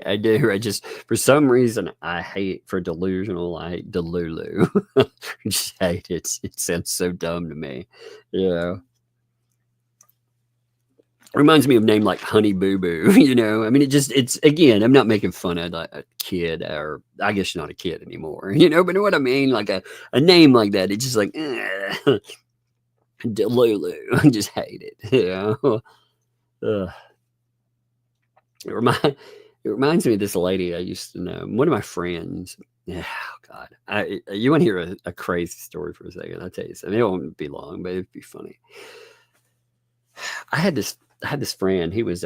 I do. I just, for some reason, I hate for delusional. I hate Delulu. I just hate it. It sounds so dumb to me. Reminds me of a name like Honey Boo Boo, I mean, it's again, I'm not making fun of a kid, or I guess not a kid anymore, but what I mean, like a name like that, it's just like, Delulu. I just hate it, It reminds me of this lady I used to know, one of my friends. Oh God. You want to hear a crazy story for a second? I'll tell you something. It won't be long, but it'd be funny. I had this friend. He was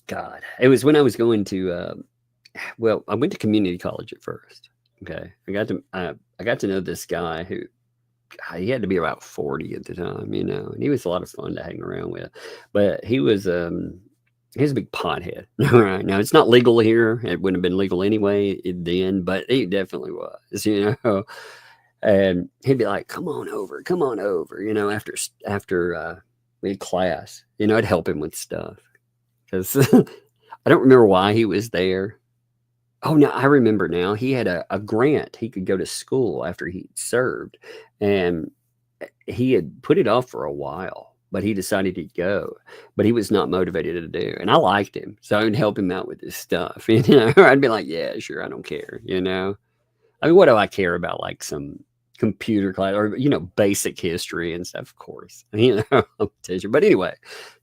God. It was when I was going to I went to community college at first. Okay. I got to know this guy who, he had to be about 40 at the time, and he was a lot of fun to hang around with. But he was a big pothead. All right. Now, it's not legal here. It wouldn't have been legal anyway then, but he definitely was, and he'd be like, come on over, after we had class, I'd help him with stuff, because I don't remember why he was there. Oh, no, I remember now. He had a grant. He could go to school after he served, and he had put it off for a while, but he decided he'd go, but he was not motivated to do. And I liked him, so I would help him out with this stuff. I'd be like, yeah, sure, I don't care. I mean, what do I care about, like some computer class or basic history and stuff? Of course, but anyway,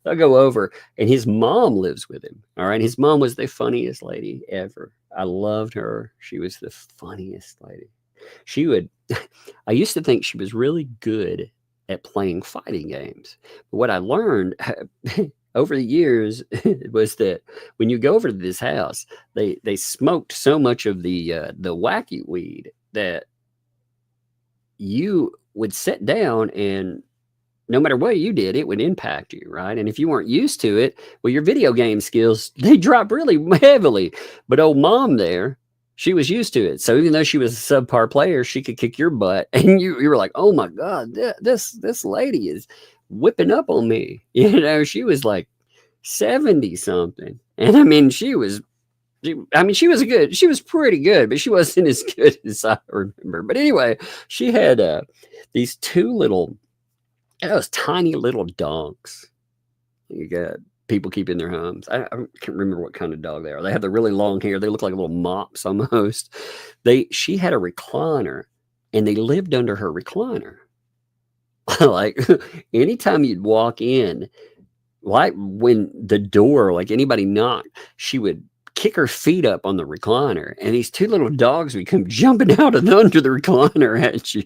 I'll go over, and his mom lives with him. All right, his mom was the funniest lady ever. I loved her. She was the funniest lady. I used to think she was really good at playing fighting games, but what I learned over the years was that when you go over to this house, they smoked so much of the wacky weed that you would sit down, and no matter what you did, it would impact you, right? And if you weren't used to it, well, your video game skills, they drop really heavily. But old mom there, she was used to it. So even though she was a subpar player, she could kick your butt. And you were like, oh my God, this lady is whipping up on me. You know, she was like 70 something. And I mean, she was pretty good, but she wasn't as good as I remember. But anyway, she had these those tiny little dogs. You got people keep in their homes. I can't remember what kind of dog they are. They have the really long hair. They look like little mops almost. She had a recliner, and they lived under her recliner. Like anytime you'd walk in, like when the door, like anybody knocked, she would kick her feet up on the recliner, and these two little dogs would come jumping out of under the recliner at you.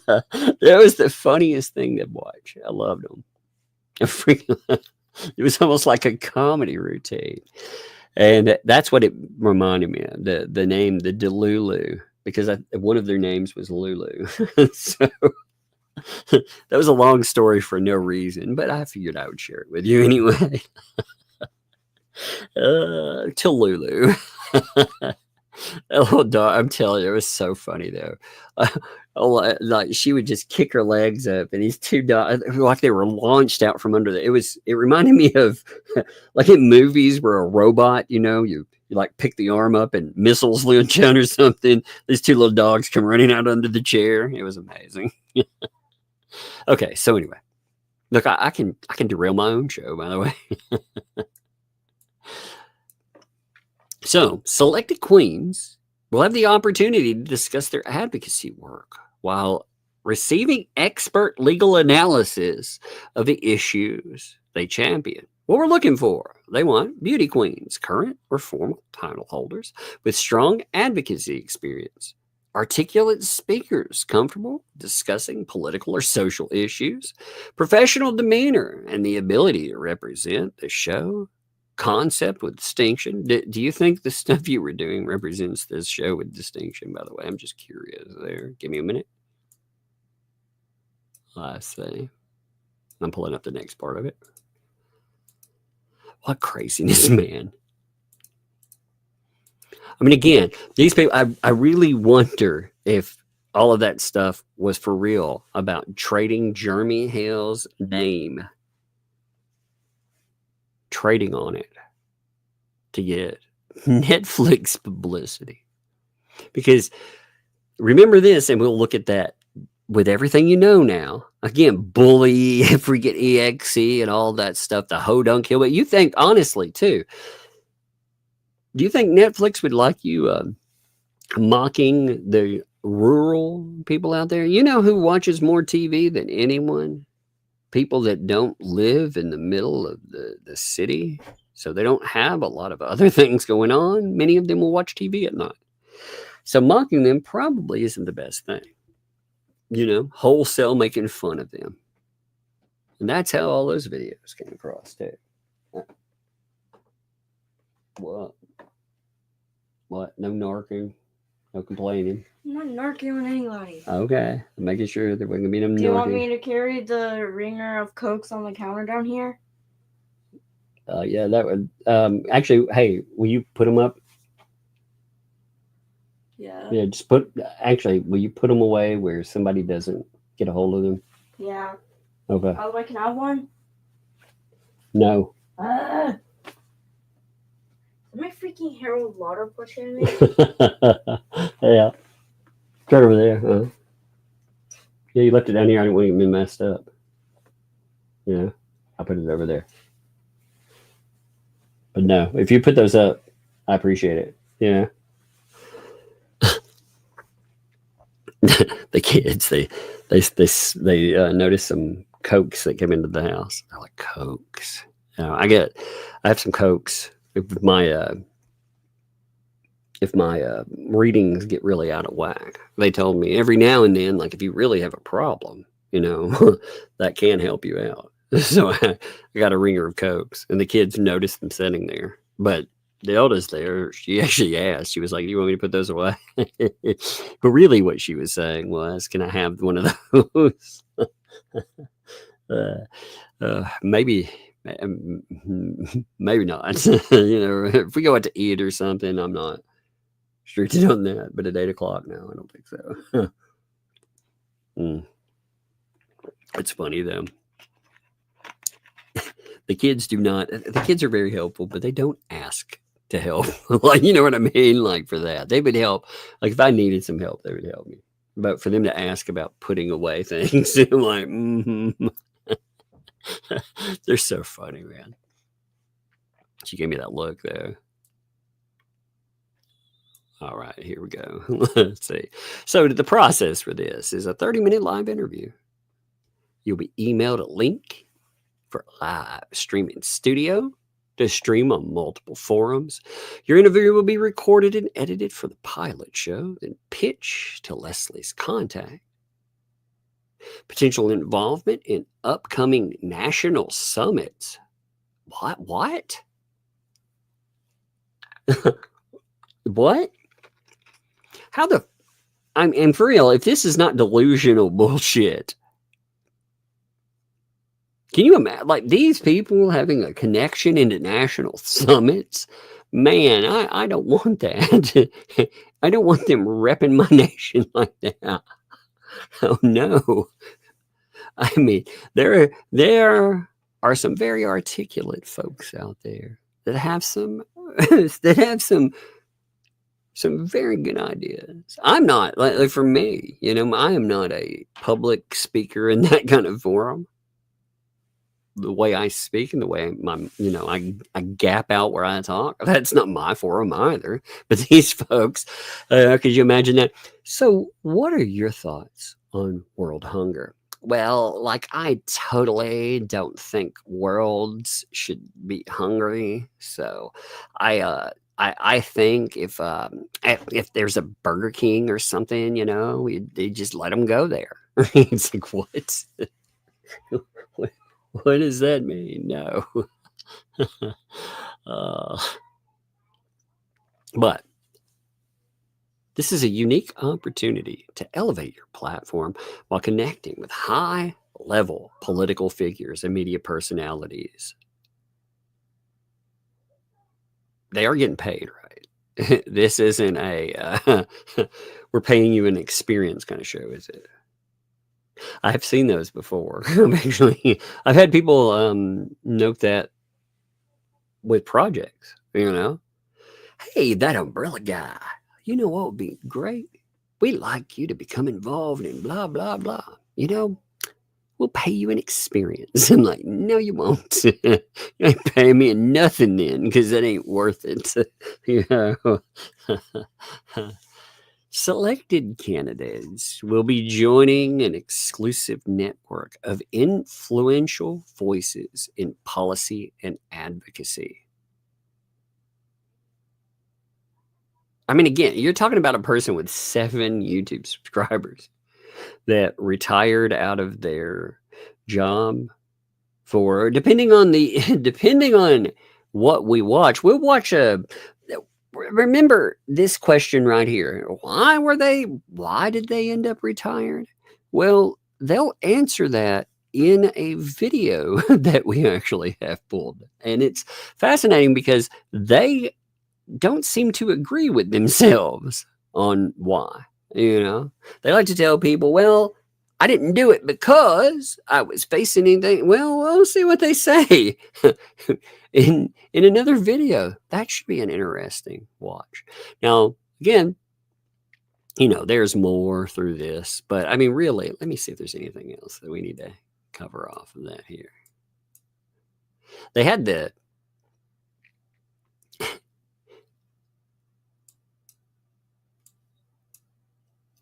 That was the funniest thing to watch. I loved them. It was almost like a comedy routine, and that's what it reminded me of. The name, the Delulu, because one of their names was Lulu. So that was a long story for no reason, but I figured I would share it with you anyway. Till Lulu. That little dog, I'm telling you, it was so funny though. Like she would just kick her legs up, and these two dogs, like they were launched out from under it reminded me of like in movies where a robot, you like pick the arm up and missiles launch out or something. These two little dogs come running out under the chair. It was amazing. Okay, so anyway, look, I can derail my own show, by the way. So, selected queens will have the opportunity to discuss their advocacy work while receiving expert legal analysis of the issues they champion. What we're looking for, they want beauty queens, current or former title holders with strong advocacy experience, articulate speakers comfortable discussing political or social issues, professional demeanor, and the ability to represent the show concept with distinction. Do you think the stuff you were doing represents this show with distinction, by the way? I'm just curious there. Give me a minute. I see. I'm pulling up the next part of it. What craziness, man. I mean, again, these people, I really wonder if all of that stuff was for real about trading Jeremy Hale's name, trading on it to get Netflix publicity. Because remember this, and we'll look at that with everything you know now. Again, bully, forget EXE and all that stuff, the hoe don't kill. But you think, honestly, too, do you think Netflix would like you mocking the rural people out there? You know who watches more TV than anyone? People that don't live in the middle of the city, so they don't have a lot of other things going on. Many of them will watch TV at night. So mocking them probably isn't the best thing. Wholesale making fun of them. And that's how all those videos came across too. What? No narking? No complaining? I'm not narking on anybody. Okay. I'm making sure there wasn't going to be no narking. Do you want me to carry the ringer of Cokes on the counter down here? Yeah, that would... actually, hey, will you put them up? Yeah. Yeah, actually, will you put them away where somebody doesn't get a hold of them? Yeah. Okay. Oh, I can have one? No. Am I freaking Harold Water pushing me? Yeah. It's right over there, huh? Yeah, you left it down here. I didn't want it to be messed up. Yeah. I'll put it over there. But no, if you put those up, I appreciate it. Yeah. The kids, they noticed some Cokes that came into the house. They're like, Cokes. I have some Cokes. If my readings get really out of whack, they told me every now and then, like if you really have a problem, that can help you out. So I got a ringer of Cokes, and the kids noticed them sitting there. But the eldest there, she actually asked, she was like, "Do you want me to put those away?" But really what she was saying was, can I have one of those? Maybe not. If we go out to eat or something, I'm not restricted on that. But at 8 o'clock now, I don't think so. It's funny though. The kids do not. The kids are very helpful, but they don't ask to help. Like, you know what I mean? Like for that, they would help. Like if I needed some help, they would help me. But for them to ask about putting away things, I'm like, they're so funny, man. She gave me that look though. All right, here we go. Let's see. So the process for this is a 30-minute live interview. You'll be emailed a link for a live streaming studio to stream on multiple forums. Your interview will be recorded and edited for the pilot show, then pitched to Leslie's contact. Potential involvement in upcoming national summits. What? What? How the... and for real, if this is not delusional bullshit, can you imagine, like, these people having a connection into national summits? Man, I don't want that. I don't want them repping my nation like that. Oh, no. I mean, there are some very articulate folks out there that have some very good ideas. I'm not, like for me, you know, I am not a public speaker in that kind of forum. The way I speak and the way I gap out where I talk, that's not my forum either. But these folks, could you imagine that? So what are your thoughts on world hunger? Well, like, I totally don't think worlds should be hungry. So I think if there's a Burger King or something, you know, they just let them go there. It's like, what? What does that mean? No. But this is a unique opportunity to elevate your platform while connecting with high-level political figures and media personalities. They are getting paid, right? This isn't a we're paying you an experience kind of show, is it? I've seen those before. I've had people note that with projects, you know. Hey, that umbrella guy, you know what would be great? We'd like you to become involved in blah, blah, blah. You know, we'll pay you an experience. I'm like, no, you won't. You ain't paying me nothing then, because that ain't worth it. You know. Selected candidates will be joining an exclusive network of influential voices in policy and advocacy. I mean, again, you're talking about a person with 7 YouTube subscribers that retired out of their job for, depending on what we watch, we'll watch remember this question right here. Why did they end up retired? Well, they'll answer that in a video that we actually have pulled. And it's fascinating because they don't seem to agree with themselves on why. You know, they like to tell people, well, I didn't do it because I was facing anything. Well, we'll see what they say in another video. That should be an interesting watch. Now, again, you know, there's more through this, but I mean, really, let me see if there's anything else that we need to cover off of that here. They had the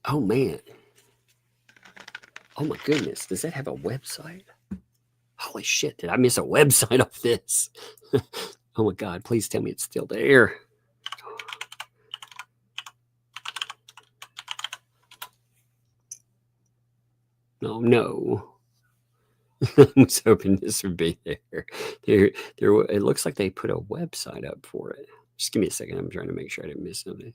oh man. Oh my goodness, does that have a website? Holy shit, did I miss a website off this? Oh my God, please tell me it's still there. Oh no. I was hoping this would be there. It looks like they put a website up for it. Just give me a second, I'm trying to make sure I didn't miss something.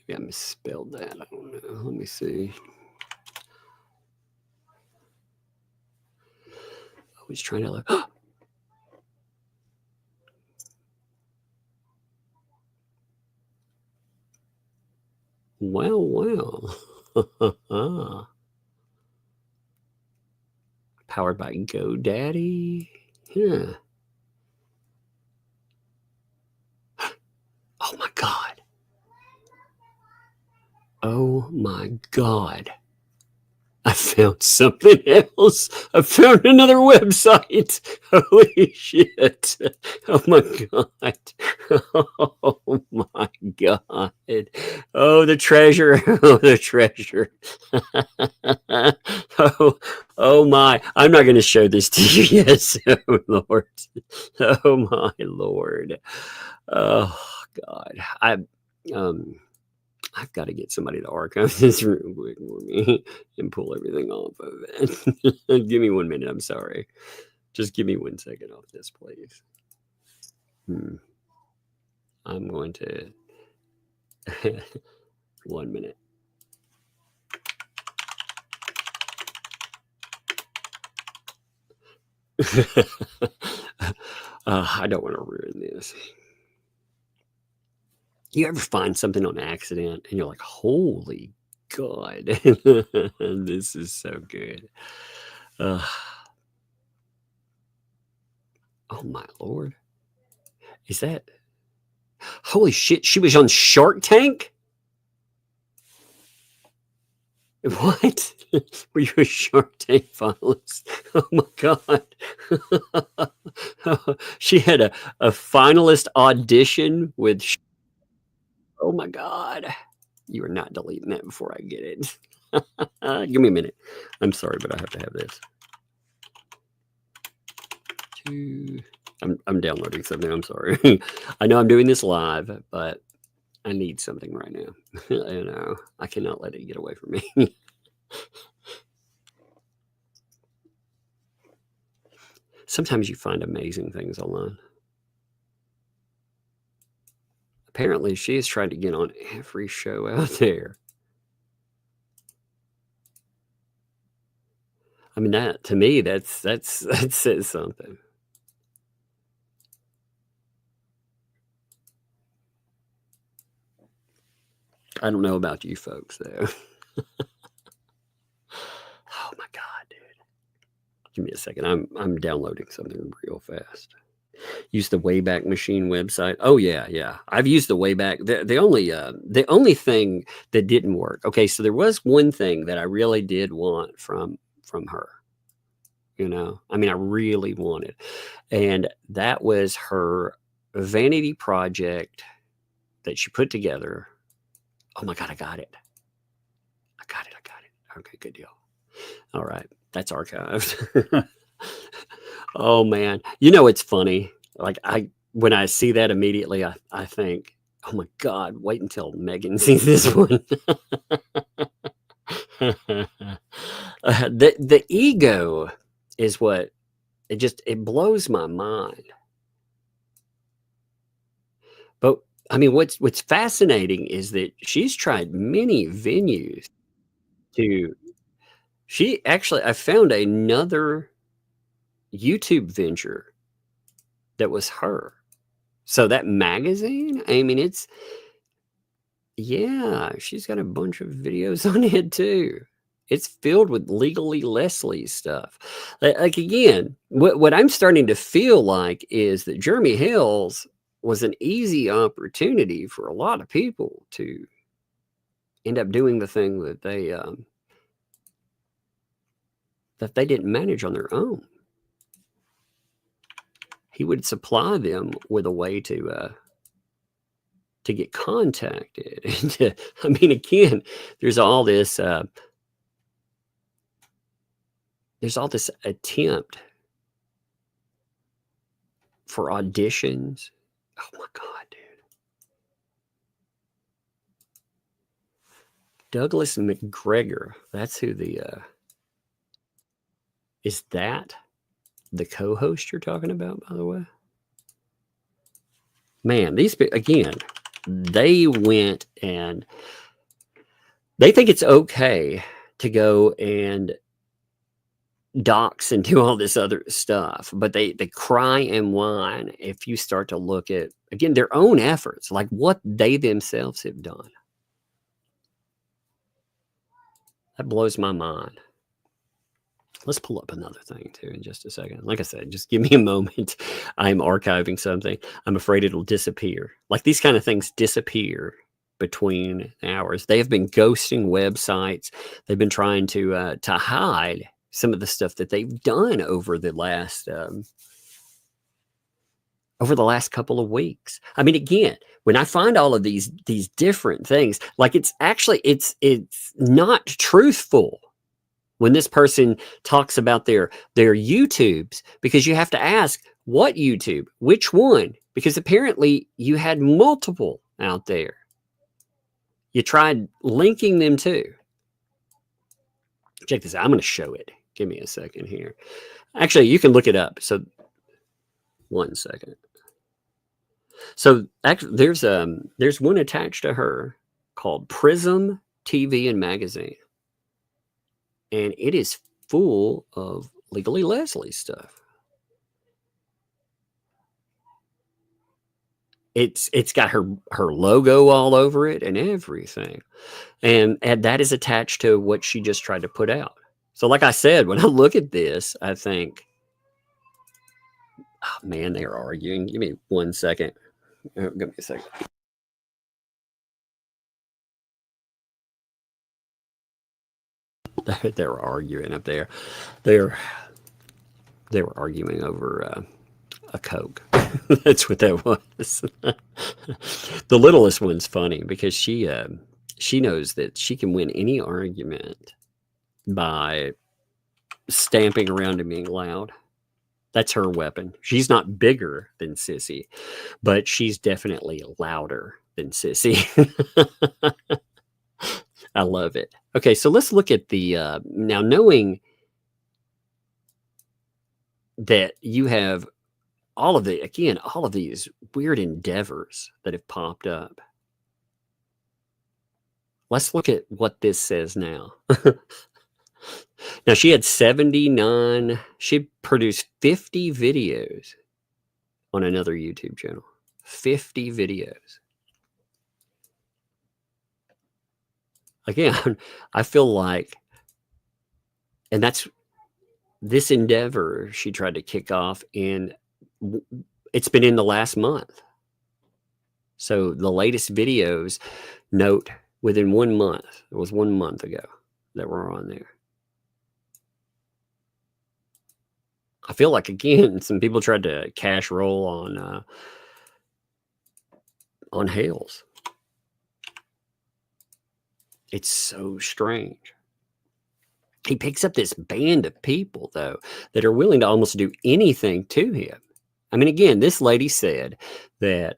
Maybe I misspelled that. I don't know. Let me see. I was trying to look. Well. Powered by GoDaddy. Huh. Oh my God. Oh my God. I found something else. I found another website. Holy shit. Oh my God. Oh my God. Oh, the treasure. Oh, the treasure. Oh my. I'm not going to show this to you. Yes. Oh Lord. Oh my Lord. Oh God. I've got to get somebody to archive this real quick for me and pull everything off of it. Give me 1 minute. I'm sorry. Just give me 1 second off this, please. I'm going to 1 minute. I don't want to ruin this. You ever find something on accident and you're like, holy God, this is so good. Oh my Lord. Is that, holy shit, she was on Shark Tank? What? Were you a Shark Tank finalist? Oh my God. She had a finalist audition with, oh my God. You are not deleting that before I get it. Give me a minute. I'm sorry, but I have to have this. I'm downloading something. I'm sorry. I know I'm doing this live, but I need something right now. You know, I cannot let it get away from me. Sometimes you find amazing things online. Apparently, she is trying to get on every show out there. I mean, that to me, that says something. I don't know about you folks, though. Oh my God, dude! Give me a second. I'm downloading something real fast. Use the Wayback Machine website. Oh yeah. I've used the Wayback. The only thing that didn't work. Okay, so there was one thing that I really did want from her. You know, I mean, I really wanted, and that was her vanity project that she put together. Oh my God, I got it. Okay, good deal. All right, that's archived. Oh man, you know it's funny. Like when I see that immediately, I think, oh my God, wait until Megan sees this one. The ego is what it blows my mind. But I mean, what's fascinating is that she's tried many venues to. I found another YouTube venture that was her. So that magazine, I mean, she's got a bunch of videos on it too. It's filled with Legally Leslie stuff. Like again, what I'm starting to feel like is that Jeremy Hales was an easy opportunity for a lot of people to end up doing the thing that they didn't manage on their own. He would supply them with a way to get contacted. And I mean, again, there's all this attempt for auditions. Oh my God, dude. Douglas McGregor. That's who is that the co-host you're talking about, by the way? Man, these again, they went and they think it's okay to go and dox and do all this other stuff, but they cry and whine if you start to look at, again, their own efforts, like what they themselves have done. That blows my mind. Let's pull up another thing too in just a second. Like I said, just give me a moment. I'm archiving something. I'm afraid it'll disappear. Like these kind of things disappear between hours. They have been ghosting websites. They've been trying to hide some of the stuff that they've done over the last couple of weeks. I mean, again, when I find all of these different things, like it's not truthful when this person talks about their YouTubes, because you have to ask what YouTube, which one, because apparently you had multiple out there. You tried linking them too. Check this out. I'm going to show it. Give me a second here. Actually, you can look it up. So 1 second. So actually, there's one attached to her called Prism TV and Magazine. And it is full of Legally Leslie stuff. It's got her logo all over it and everything. And that is attached to what she just tried to put out. So like I said, when I look at this, I think, oh man, they're arguing. Give me 1 second. Give me a second. They're arguing up there. They were arguing over a Coke. That's what that was. The littlest one's funny because she knows that she can win any argument by stamping around and being loud. That's her weapon. She's not bigger than Sissy, but she's definitely louder than Sissy. I love it. Okay, so let's look at the now, knowing that you have all of these weird endeavors that have popped up. Let's look at what this says now. Now, she had 79, she produced 50 videos on another YouTube channel. 50 videos. Again, I feel like, and that's this endeavor she tried to kick off it's been in the last month. So the latest videos, note, within 1 month, it was 1 month ago that were on there. I feel like, again, some people tried to cash roll on Hales. It's so strange. He picks up this band of people, though, that are willing to almost do anything to him. I mean, again, this lady said that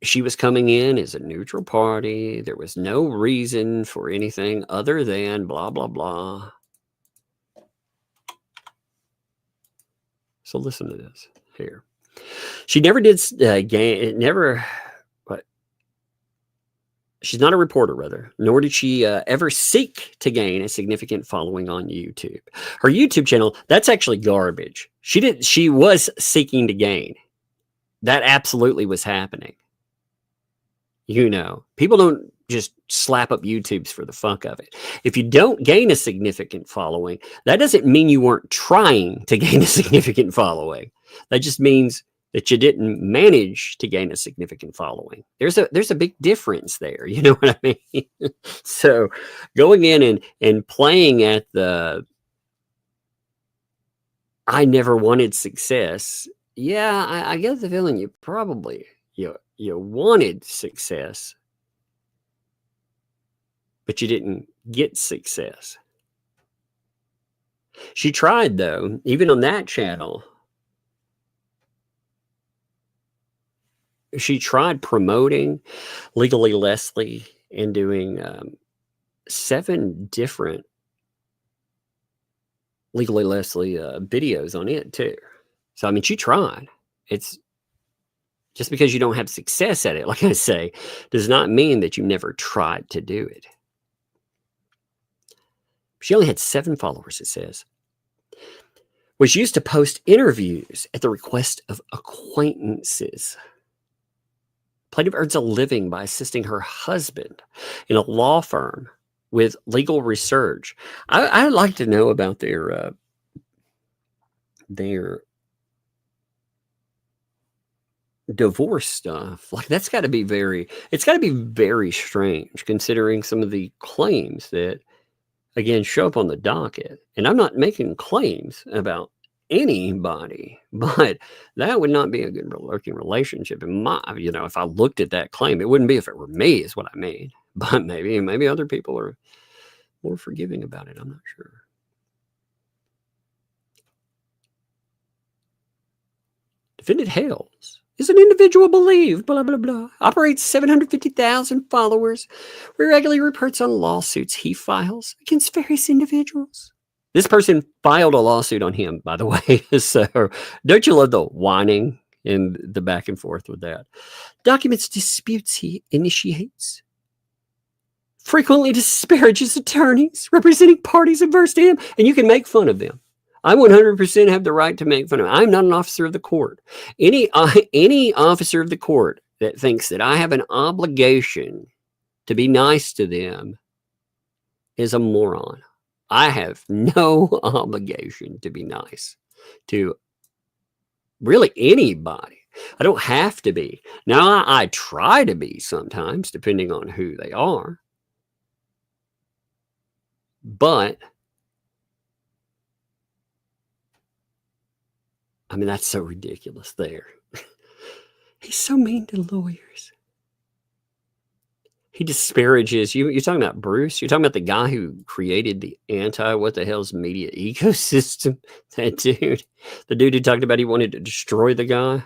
she was coming in as a neutral party. There was no reason for anything other than blah, blah, blah. So listen to this here. She never did she's not a reporter, rather, nor did she ever seek to gain a significant following on YouTube. Her YouTube channel, that's actually garbage. She was seeking to gain. That absolutely was happening. You know, people don't just slap up YouTubes for the fuck of it. If you don't gain a significant following, that doesn't mean you weren't trying to gain a significant following. That just means that you didn't manage to gain a significant following. There's a big difference there. You know what I mean? So going in and playing at the I never wanted success. Yeah, I get the feeling you probably you wanted success, but you didn't get success. She tried, though, even on that channel. She tried promoting Legally Leslie and doing 7 different Legally Leslie videos on it, too. So, I mean, she tried. It's just because you don't have success at it, like I say, does not mean that you never tried to do it. She only had 7 followers, it says. Was used to post interviews at the request of acquaintances. Plaintiff earns a living by assisting her husband in a law firm with legal research. I'd like to know about their divorce stuff. Like, that's got to be it's got to be very strange, considering some of the claims that, again, show up on the docket. And I'm not making claims about anybody, but that would not be a good working relationship. In my, if I looked at that claim, it wouldn't be if it were me, is what I mean. But maybe other people are more forgiving about it. I'm not sure. Defendant Hales is an individual believed, blah, blah, blah, operates 750,000 followers, regularly reports on lawsuits he files against various individuals. This person filed a lawsuit on him, by the way. So don't you love the whining and the back and forth with that? Documents disputes he initiates. Frequently disparages attorneys representing parties adverse to him, and you can make fun of them. I 100% have the right to make fun of them. I'm not an officer of the court. Any officer of the court that thinks that I have an obligation to be nice to them is a moron. I have no obligation to be nice to really anybody. I don't have to be. Now, I try to be sometimes, depending on who they are. But I mean, that's so ridiculous there. He's so mean to lawyers. He disparages you. You're talking about Bruce. You're talking about the guy who created the what-the-hell's media ecosystem. That dude. The dude who talked about he wanted to destroy the guy.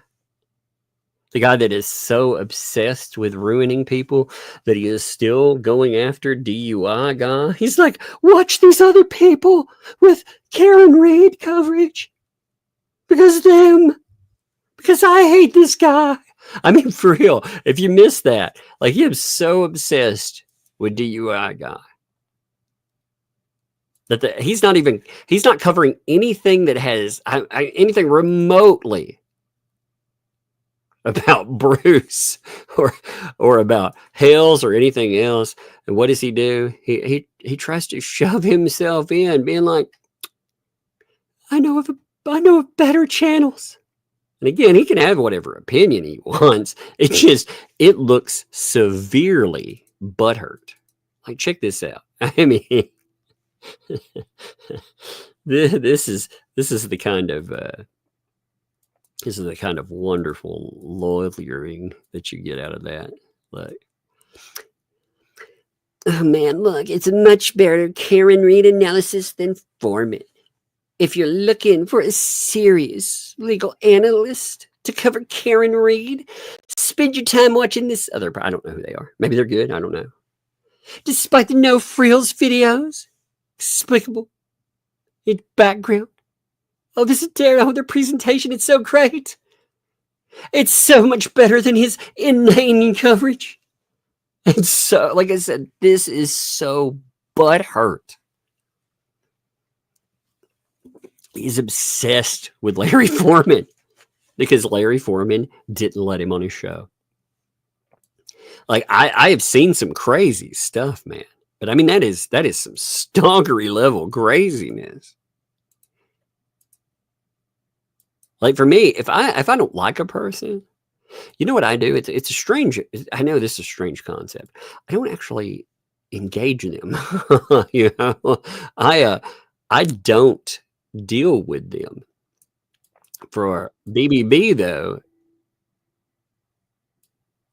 The guy that is so obsessed with ruining people that he is still going after DUI guy. He's like, watch these other people with Karen Reed coverage. Because I hate this guy. I mean, for real, if you missed that, like, he is so obsessed with DUI guy that he's not covering anything that has anything remotely about Bruce or about Hales or anything else. And what does he do? He tries to shove himself in, being like, I know of better channels. And again, he can have whatever opinion he wants. It looks severely butthurt. Like, check this out. I mean, this is the kind of wonderful lawyering that you get out of that. Like, oh man, look, it's a much better Karen Reed analysis than Foreman. If you're looking for a serious legal analyst to cover Karen Reed, spend your time watching this other. I don't know who they are. Maybe they're good. I don't know. Despite the no frills videos, explicable in background. Oh, this is terrible. Their presentation, it's so great. It's so much better than his inane coverage. And so, like I said, this is so butthurt. He's obsessed with Larry Foreman because Larry Foreman didn't let him on his show. Like, I have seen some crazy stuff, man. But I mean, that is some stalkery level craziness. Like, for me, if I don't like a person, you know what I do? It's a strange. I know this is a strange concept. I don't actually engage them. You know, I don't deal with them. For BBB, though,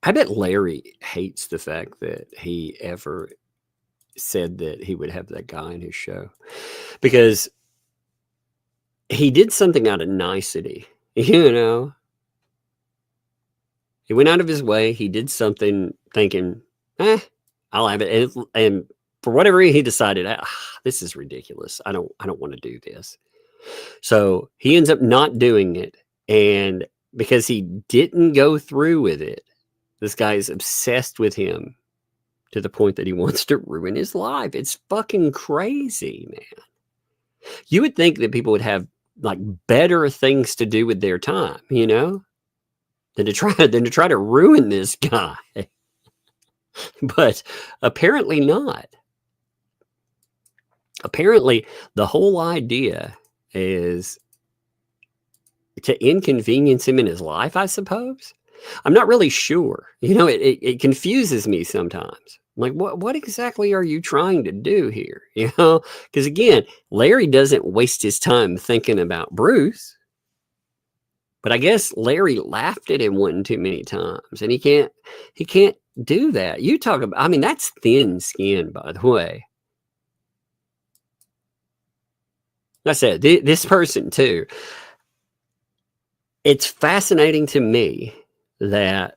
I bet Larry hates the fact that he ever said that he would have that guy in his show, because he did something out of nicety, you know. He went out of his way. He did something thinking, I'll have it. And for whatever reason, he decided, this is ridiculous. I don't want to do this. So he ends up not doing it. And because he didn't go through with it, this guy is obsessed with him to the point that he wants to ruin his life. It's fucking crazy, man. You would think that people would have like better things to do with their time, you know, than to try to ruin this guy. But apparently not. Apparently, the whole idea is to inconvenience him in his life, I suppose. I'm not really sure. It confuses me sometimes. I'm like, what exactly are you trying to do here? Because again, Larry doesn't waste his time thinking about Bruce. But I guess Larry laughed at him one too many times, and he can't do that. You talk about, I mean, that's thin skin, by the way. Like I said, this person too. It's fascinating to me that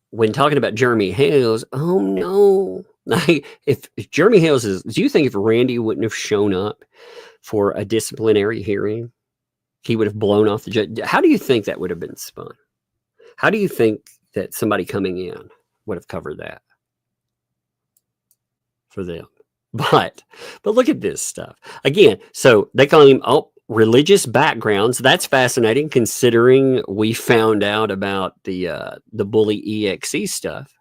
when talking about Jeremy Hales, oh no, like if Jeremy Hales do you think if Randy wouldn't have shown up for a disciplinary hearing, he would have blown off the judge? How do you think that would have been spun? How do you think that somebody coming in would have covered that for them? But look at this stuff. Again, so they call him, religious backgrounds. That's fascinating considering we found out about the bully EXE stuff.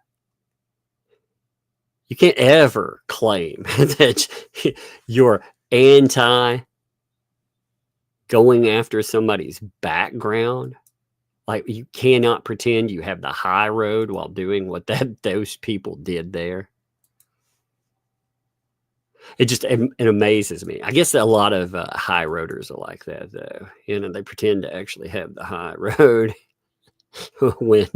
You can't ever claim that you're anti going after somebody's background. Like, you cannot pretend you have the high road while doing what those people did there. It amazes me. I guess a lot of high roaders are like that, though. They pretend to actually have the high road when,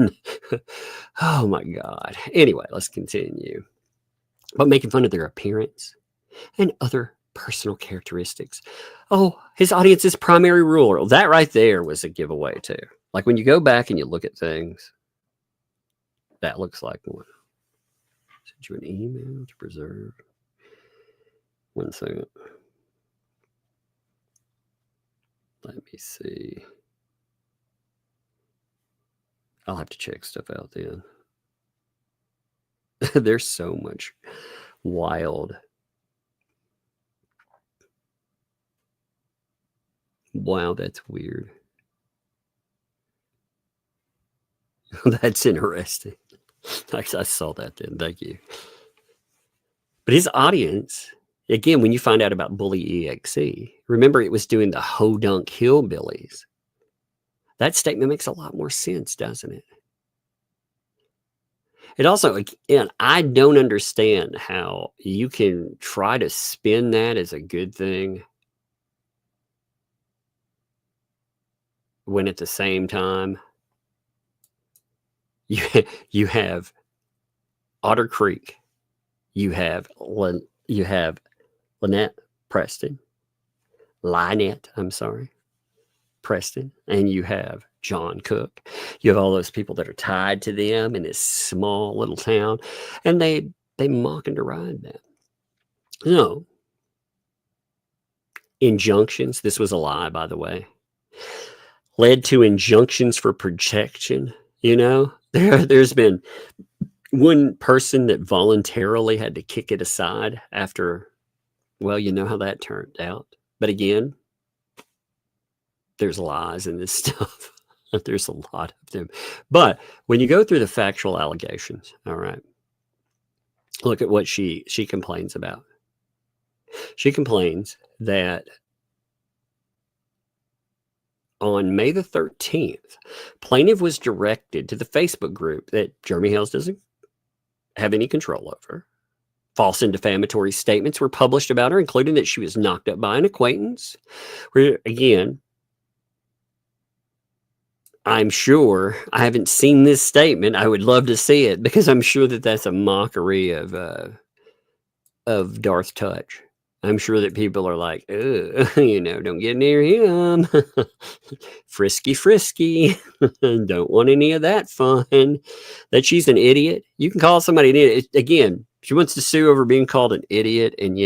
oh my God. Anyway, let's continue. But making fun of their appearance and other personal characteristics. Oh, his audience's primary rule. That right there was a giveaway too. Like when you go back and you look at things, that looks like one. Send you an email to preserve. 1 second. Let me see. I'll have to check stuff out then. There's so much wild. Wow, that's weird. That's interesting. I saw that then. Thank you. But his audience, again, when you find out about Bully EXE, remember it was doing the Hodunk Hillbillies. That statement makes a lot more sense, doesn't it? It also, again, I don't understand how you can try to spin that as a good thing when at the same time you have Otter Creek, you have Lynette Preston, and you have John Cook. You have all those people that are tied to them in this small little town, and they mock and deride them. No. Injunctions, this was a lie, by the way, led to injunctions for protection. There's been one person that voluntarily had to kick it aside after, well, you know how that turned out. But again, there's lies in this stuff. There's a lot of them. But when you go through the factual allegations, all right, look at what she complains about. She complains that on May the 13th, plaintiff was directed to the Facebook group that Jeremy Hales doesn't have any control over. False and defamatory statements were published about her, including that she was knocked up by an acquaintance. Where, again, I'm sure, I haven't seen this statement. I would love to see it because I'm sure that that's a mockery of Darth Touch. I'm sure that people are like, don't get near him. Frisky. Don't want any of that fun. That she's an idiot. You can call somebody an idiot. Again, she wants to sue over being called an idiot, and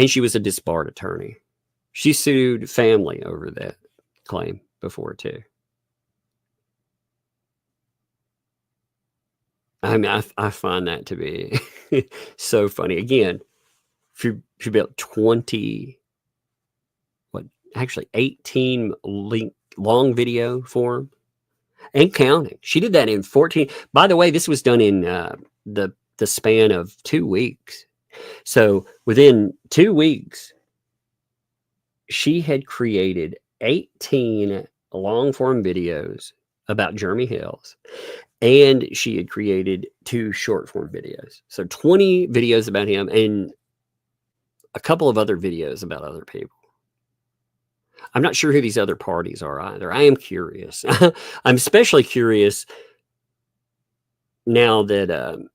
she was a disbarred attorney. She sued family over that claim before too. I mean, I find that to be so funny. Again, she built 18 long video form and counting. She did that in 14. By the way, this was done in the span of 2 weeks. So within 2 weeks, she had created 18 long form videos about Jeremy Hales, and she had created 2 short form videos. So 20 videos about him and a couple of other videos about other people. I'm not sure who these other parties are either. I am curious. I'm especially curious now that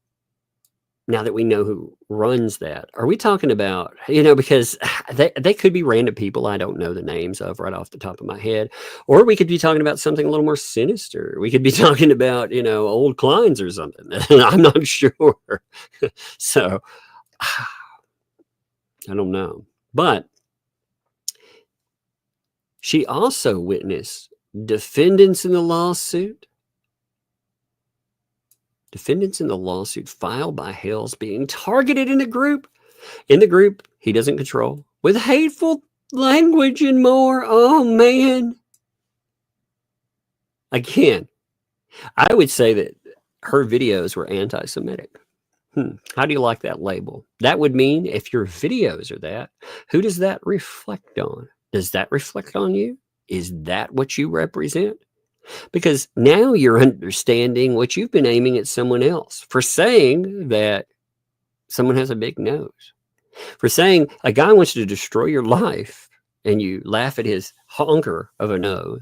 we know who runs that. Are we talking about, because they could be random people I don't know the names of right off the top of my head, or we could be talking about something a little more sinister. We could be talking about, old Kleins or something. I'm not sure. So I don't know. But she also witnessed defendants in the lawsuit filed by Hales being targeted in the group he doesn't control with hateful language and more. Oh man. Again, I would say that her videos were anti-Semitic. How do you like that label? That would mean if your videos are that, who does that reflect on? Does that reflect on you? Is that what you represent? Because now you're understanding what you've been aiming at someone else for saying that someone has a big nose, for saying a guy wants to destroy your life and you laugh at his honker of a nose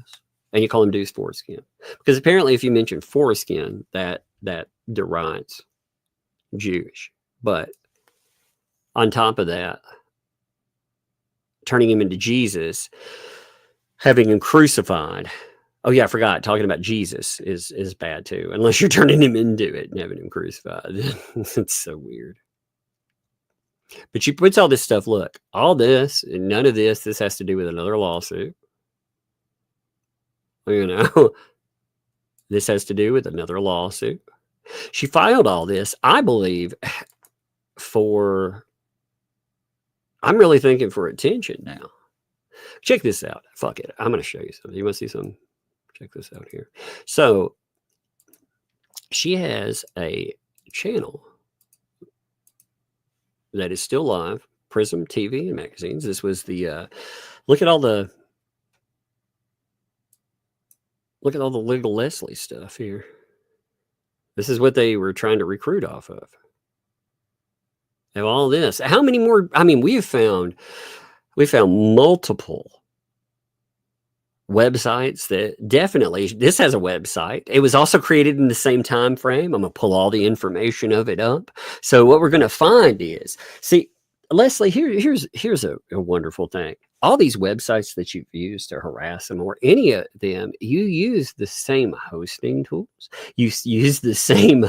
and you call him Deuce Foreskin. Because apparently if you mention foreskin, that derides Jewish. But on top of that, turning him into Jesus, having him crucified. Oh yeah, I forgot. Talking about Jesus is bad too, unless you're turning him into it and having him crucified. It's so weird. But she puts all this stuff. Look, all this and none of this. This has to do with another lawsuit. This has to do with another lawsuit. She filed all this, I believe, I'm really thinking for attention now. Check this out. Fuck it. I'm going to show you something. You want to see something? Check this out here. So she has a channel that is still live, Prism TV and magazines. This was the, look at all the Legal Leslie stuff here. This is what they were trying to recruit off of. And all this. How many more? I mean, we found multiple websites that definitely, this has a website. It was also created in the same time frame. I'm going to pull all the information of it up. So what we're going to find is, see, Leslie, here's a wonderful thing. All these websites that you've used to harass them or any of them, you use the same hosting tools. You use the same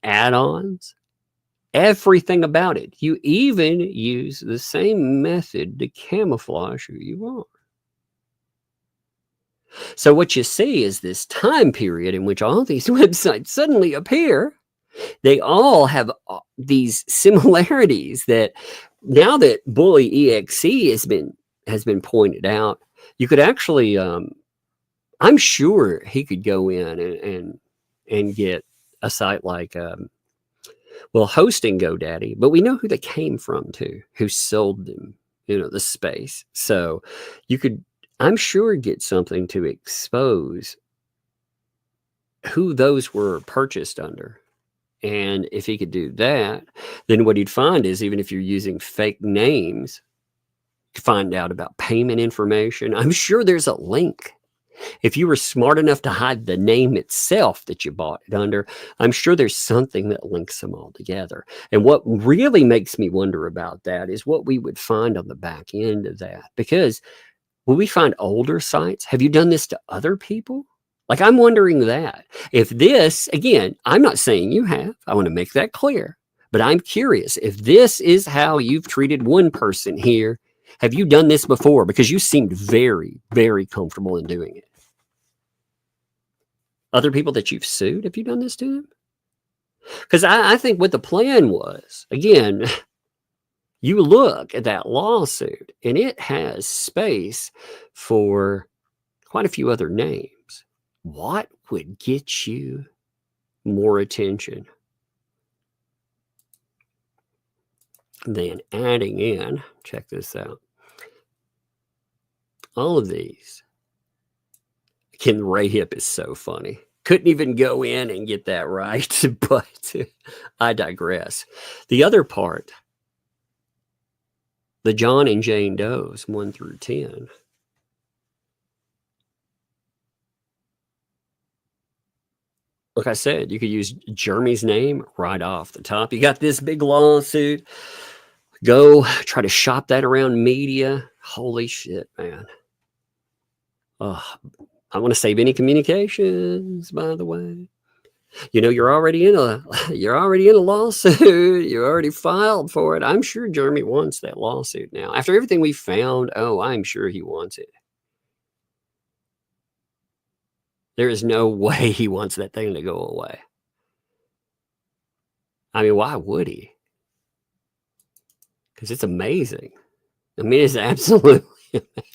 add-ons. Everything about it. You even use the same method to camouflage who you are. So what you see is this time period in which all these websites suddenly appear. They all have these similarities that now that Bully EXE has been pointed out, you could actually, I'm sure he could go in and get a site like, hosting GoDaddy, but we know who they came from too, who sold them, the space. So you could, I'm sure, get something to expose who those were purchased under. And if he could do that, then what he'd find is even if you're using fake names, you find out about payment information. I'm sure there's a link. If you were smart enough to hide the name itself that you bought it under, I'm sure there's something that links them all together. And what really makes me wonder about that is what we would find on the back end of that. Because will we find older sites? Have you done this to other people? Like, I'm wondering that. If this, again, I'm not saying you have. I want to make that clear. But I'm curious, if this is how you've treated one person here, have you done this before? Because you seemed very, very comfortable in doing it. Other people that you've sued, have you done this to them? Because I think what the plan was, again, you look at that lawsuit and it has space for quite a few other names. What would get you more attention? then adding in, check this out, all of these. Again, Ray Hip is so funny. Couldn't even go in and get that right, but I digress. The other part, the John and Jane Does, 1 through 10. Like I said, you could use Jeremy's name right off the top. You got this big lawsuit. Go try to shop that around media. Holy shit, man. I want to save any communications, by the way. You know, you're already in a lawsuit. You already filed for it. I'm sure Jeremy wants that lawsuit now. After everything we found, I'm sure he wants it. There is no way he wants that thing to go away. I mean, why would he? Because it's amazing. I mean, it's absolutely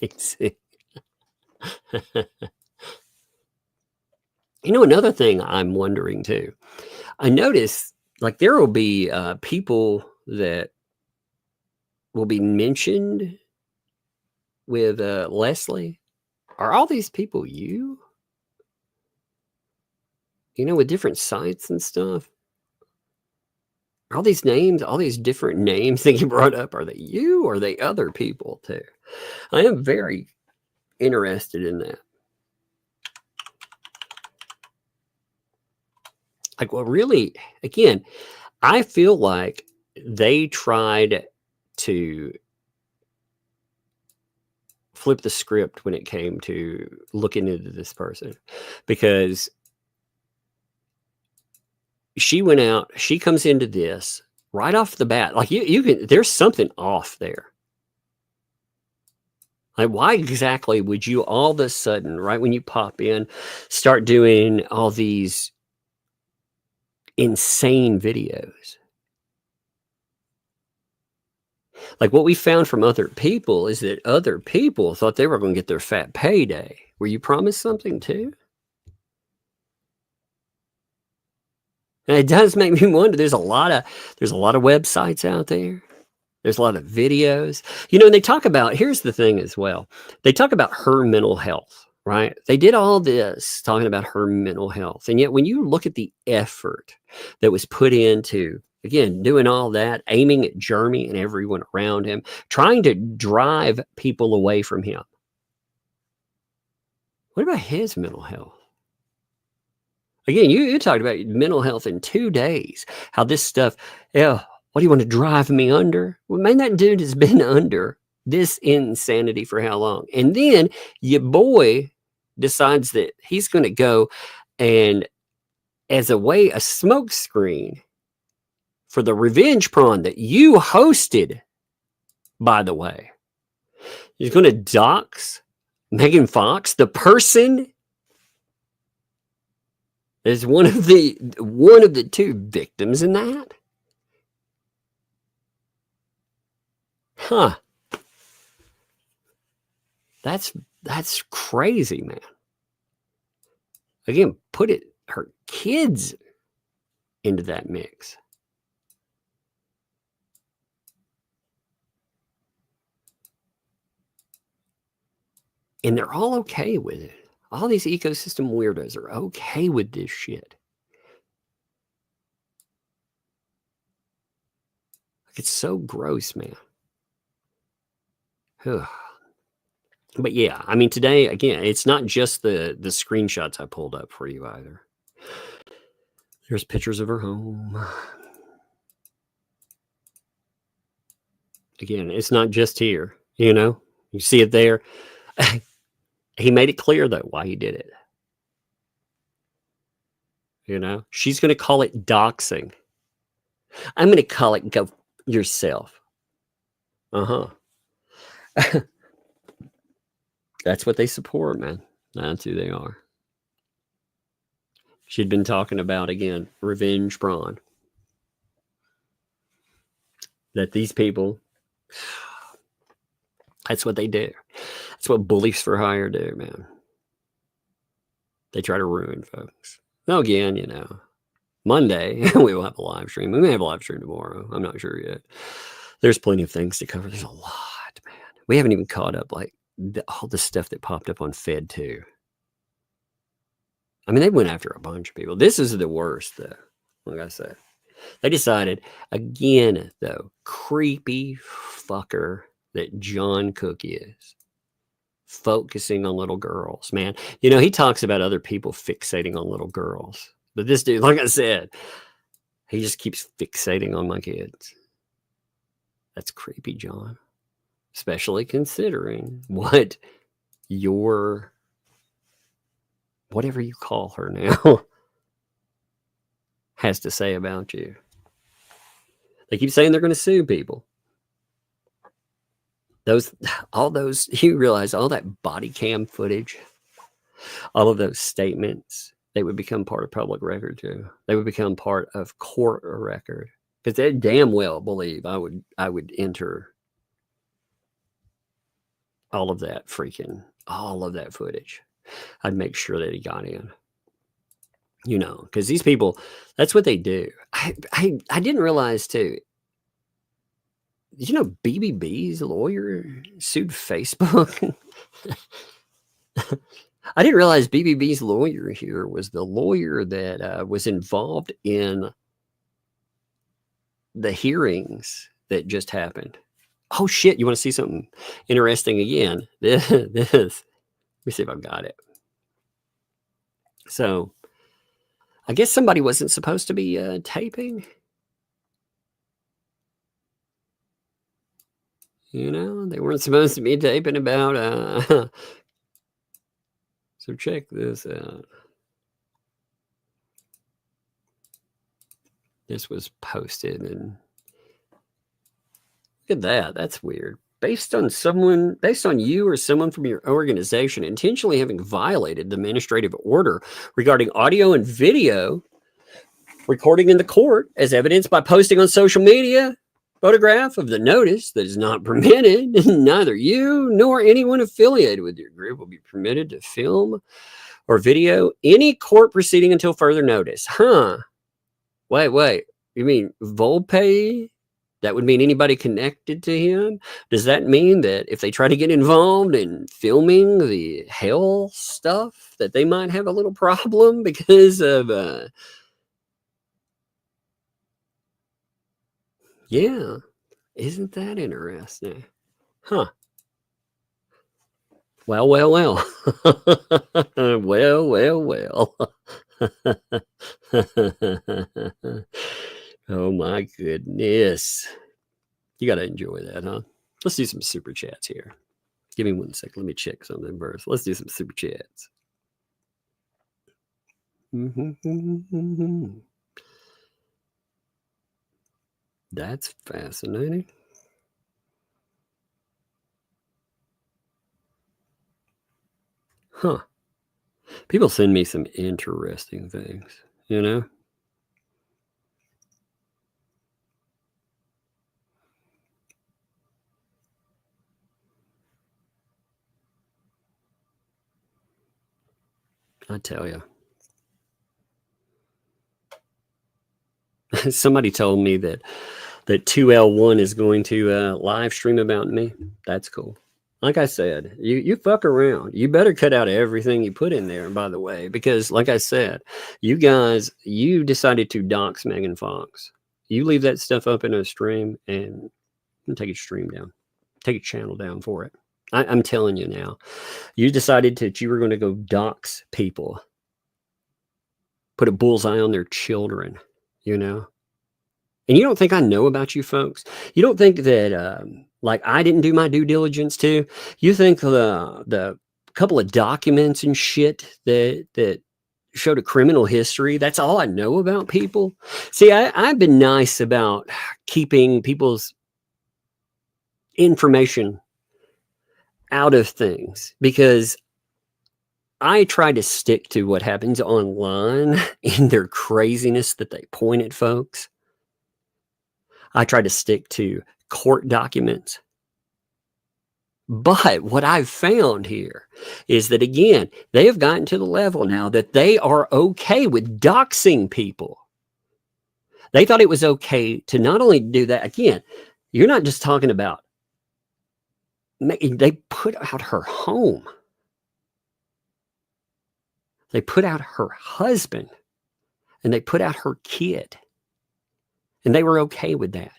amazing. You know, another thing I'm wondering too, I notice like there will be people that will be mentioned with Leslie. Are all these people you? You know, with different sites and stuff? Are all these names, all these different names that you brought up, are they you or are they other people too? I am very interested in that. Like, well, really, again, I feel like they tried to flip the script when it came to looking into this person, because she went out, she comes into this right off the bat. Like you can, there's something off there. Like, why exactly would you all of a sudden, right when you pop in, start doing all these insane videos? Like, what we found from other people is that other people thought they were going to get their fat payday. Were you promised something too? And it does make me wonder. There's a lot of websites out there. There's a lot of videos. You know, and they talk about, here's the thing as well. They talk about her mental health, right? They did all this talking about her mental health. And yet when you look at the effort that was put into, again, doing all that, aiming at Jeremy and everyone around him, trying to drive people away from him. What about his mental health? Again, you talked about mental health in 2 days. How this stuff, what do you want to drive me under? Well, man, that dude has been under this insanity for how long? And then your boy decides that he's going to go and, as a smoke screen for the revenge prawn that you hosted, by the way, he's going to dox Megan Fox, the person is one of the two victims in that. Huh. That's crazy, man. Again, put her kids into that mix. And they're all okay with it. All these ecosystem weirdos are okay with this shit. It's so gross, man. But yeah, I mean, today, again, it's not just the screenshots I pulled up for you either. There's pictures of her home. Again, it's not just here, you know? You see it there. He made it clear, though, why he did it. You know? She's going to call it doxing. I'm going to call it go yourself. That's what they support, man. That's who they are. She'd been talking about, again, revenge prawn. That these people, that's what they do. That's what bullies for hire do, man. They try to ruin folks. Now, again, you know, Monday, we will have a live stream. We may have a live stream tomorrow. I'm not sure yet. There's plenty of things to cover. There's a lot, man. We haven't even caught up like all the stuff that popped up on Fed 2. I mean, they went after a bunch of people. This is the worst, though. Like I said, they decided again, though, creepy fucker that John Cook is, focusing on little girls, man. You know, he talks about other people fixating on little girls, but this dude, like I said, he just keeps fixating on my kids. That's creepy, John. Especially considering what your, whatever you call her now, has to say about you. They keep saying they're going to sue people. All those, you realize all that body cam footage, all of those statements, they would become part of public record too. They would become part of court record. Because they damn well believe I would enter all of that footage. I'd make sure that he got in. You know, because these people, that's what they do. I didn't realize too. Did you know BBB's lawyer sued Facebook? I didn't realize BBB's lawyer here was the lawyer that was involved in the hearings that just happened. Oh shit, you want to see something interesting again? This. Let me see if I've got it. So, I guess somebody wasn't supposed to be taping. You know, they weren't supposed to be taping about so check this out. This was posted, and look at that. That's weird. Based on you or someone from your organization intentionally having violated the administrative order regarding audio and video recording in the court as evidenced by posting on social media photograph of the notice that is not permitted. Neither you nor anyone affiliated with your group will be permitted to film or video any court proceeding until further notice. Huh? Wait. You mean Volpe? That would mean anybody connected to him? Does that mean that if they try to get involved in filming the Hale stuff, that they might have a little problem because of, yeah, isn't that interesting? Huh. Well. well. Oh my goodness. You got to enjoy that, huh? Let's do some super chats here. Give me 1 second. Let me check something first. Let's do some super chats. That's fascinating. Huh. People send me some interesting things, you know? I tell you. Somebody told me that 2L1 is going to live stream about me. That's cool. Like I said, you fuck around. You better cut out everything you put in there, by the way, because like I said, you guys, you decided to dox Megan Fox. You leave that stuff up in a stream and take your stream down. Take your channel down for it. I'm telling you now. You decided that you were going to go dox people. Put a bullseye on their children, you know? And you don't think I know about you folks? You don't think that, like, I didn't do my due diligence too? You think the couple of documents and shit that showed a criminal history, that's all I know about people? See, I've been nice about keeping people's information out of things because I try to stick to what happens online in their craziness that they point at folks. I try to stick to court documents. But what I've found here is that, again, they have gotten to the level now that they are okay with doxing people. They thought it was okay to not only do that, again, You're not just talking about, they put out her home. They put out her husband, and they put out her kid, and they were okay with that.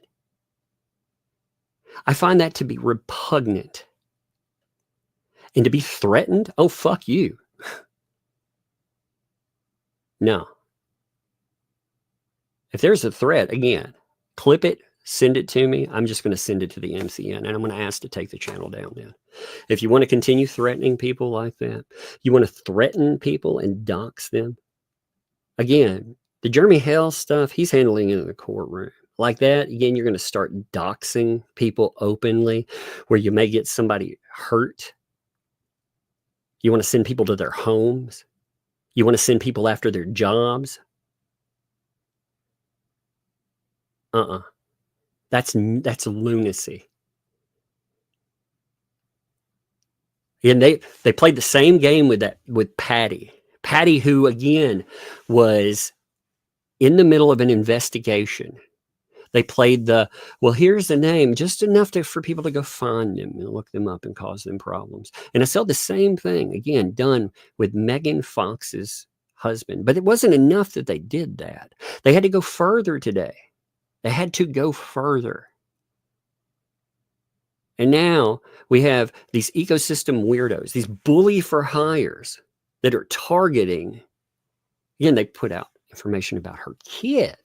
I find that to be repugnant. And to be threatened, oh, fuck you. No. If there's a threat, again, clip it, send it to me. I'm just going to send it to the MCN, and I'm going to ask to take the channel down then. If you want to continue threatening people like that, you want to threaten people and dox them. Again, the Jeremy Hale stuff, he's handling it in the courtroom. Like that, again, you're going to start doxing people openly where you may get somebody hurt. You want to send people to their homes. You want to send people after their jobs. That's lunacy. And they played the same game with Patty. Patty, who again was in the middle of an investigation. They played well, here's the name, just enough for people to go find them and look them up and cause them problems. And I saw the same thing, again, done with Megan Fox's husband. But it wasn't enough that they did that. They had to go further today. They had to go further. And now we have these ecosystem weirdos, these bully for hires that are targeting. Again, they put out information about her kid.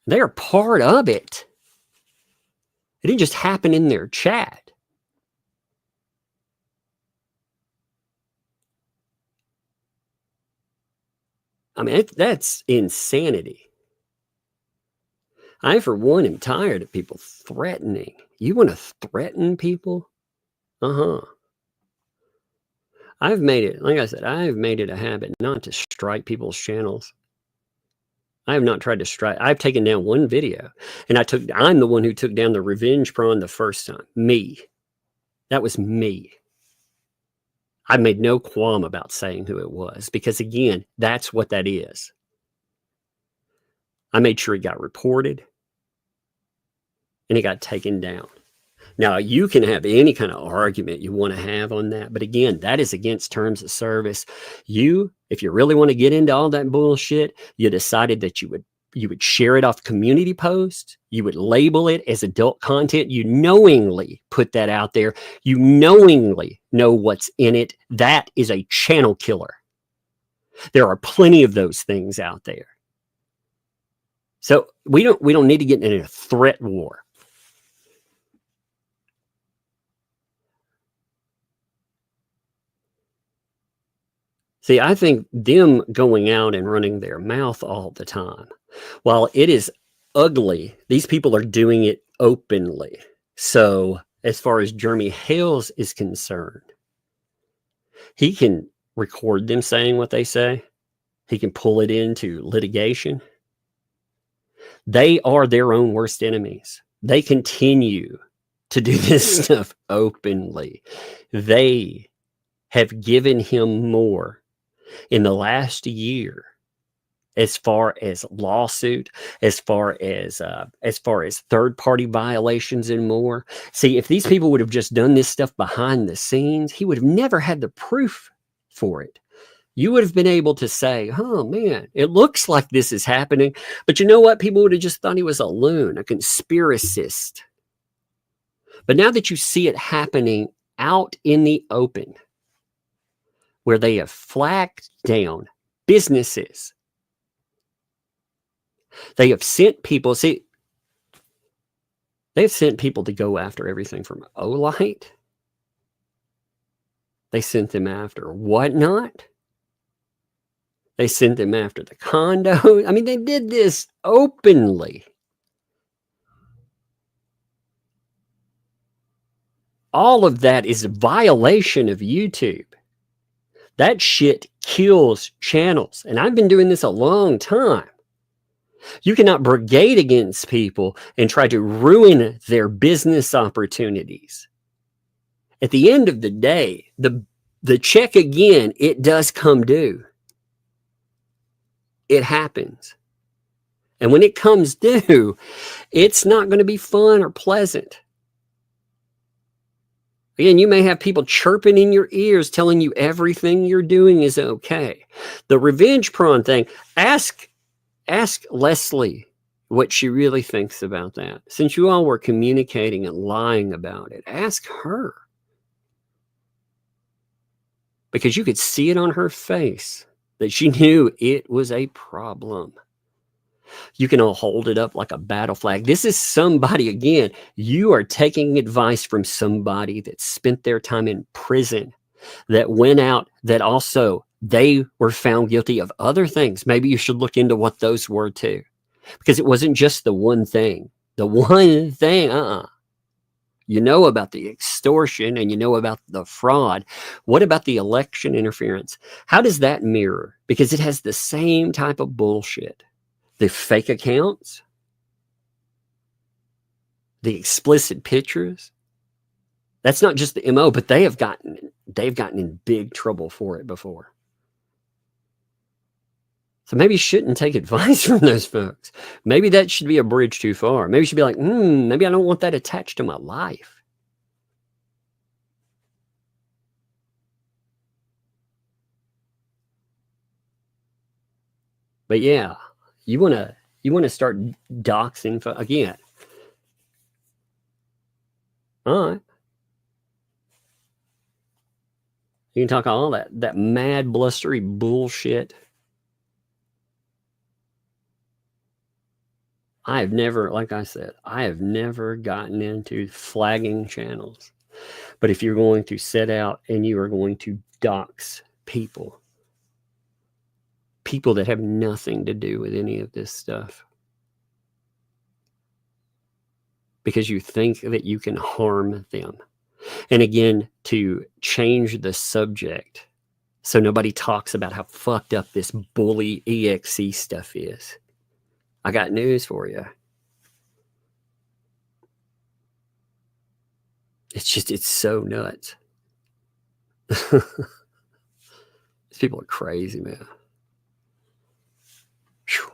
They are part of it. It didn't just happen in their chat. I mean, that's insanity. I, for one, am tired of people threatening. You want to threaten people? I've made it, like I said, I've made it a habit not to strike people's channels. I have not tried to strike. I've taken down one video, and I'm the one who took down the revenge prawn the first time. Me. That was me. I made no qualm about saying who it was, because again, that's what that is. I made sure it got reported and it got taken down. Now, you can have any kind of argument you want to have on that, but again, that is against terms of service. If you really want to get into all that bullshit, you decided that you would share it off community posts, you would label it as adult content, you knowingly put that out there, you knowingly know what's in it. That is a channel killer. There are plenty of those things out there. So we don't need to get into a threat war. See, I think them going out and running their mouth all the time, while it is ugly, these people are doing it openly. So as far as Jeremy Hales is concerned, he can record them saying what they say. He can pull it into litigation. They are their own worst enemies. They continue to do this stuff openly. They have given him more in the last year, as far as lawsuit, as far as third-party violations and more. See, if these people would have just done this stuff behind the scenes, he would have never had the proof for it. You would have been able to say, oh man, it looks like this is happening. But you know what? People would have just thought he was a loon, a conspiracist. But now that you see it happening out in the open, where they have flagged down businesses, they have sent people, they've sent people to go after everything from Olight. They sent them after whatnot. They sent them after the condo. I mean, they did this openly. All of that is a violation of YouTube. That shit kills channels. And I've been doing this a long time. You cannot brigade against people and try to ruin their business opportunities. At the end of the day, the check again, it does come due. It happens. And when it comes due, it's not going to be fun or pleasant. Again, you may have people chirping in your ears telling you everything you're doing is okay. The revenge prawn thing, ask Leslie what she really thinks about that. Since you all were communicating and lying about it, ask her. Because you could see it on her face that she knew it was a problem. You can all hold it up like a battle flag. This is somebody, again, you are taking advice from somebody that spent their time in prison, that went out, that also they were found guilty of other things. Maybe you should look into what those were too, because it wasn't just the one thing. The one thing, You know about the extortion and you know about the fraud. What about the election interference? How does that mirror? Because it has the same type of bullshit. The fake accounts, the explicit pictures. That's not just the MO, but they've gotten in big trouble for it before. So maybe you shouldn't take advice from those folks. Maybe that should be a bridge too far. Maybe you should be like, maybe I don't want that attached to my life. But yeah, you want to start doxing again. All right. You can talk all that mad, blustery bullshit. I have never, like I said, I have never gotten into flagging channels. But if you're going to set out and you are going to dox people that have nothing to do with any of this stuff, because you think that you can harm them. And again, to change the subject so nobody talks about how fucked up this bully EXE stuff is. I got news for you. It's so nuts. These people are crazy, man. Whew.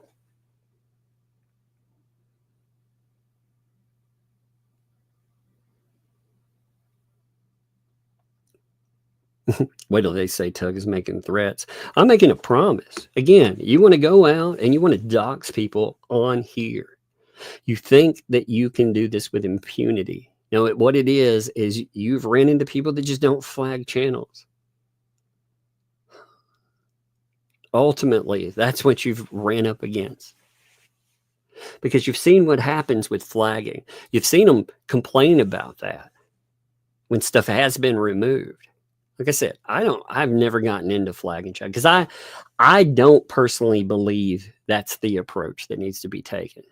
Wait till they say Tug is making threats. I'm making a promise. Again, you want to go out and you want to dox people on here. You think that you can do this with impunity. No, what it is you've ran into people that just don't flag channels. Ultimately, that's what you've ran up against. Because you've seen what happens with flagging. You've seen them complain about that when stuff has been removed. Like I said, I've never gotten into flagging check because I don't personally believe that's the approach that needs to be taken.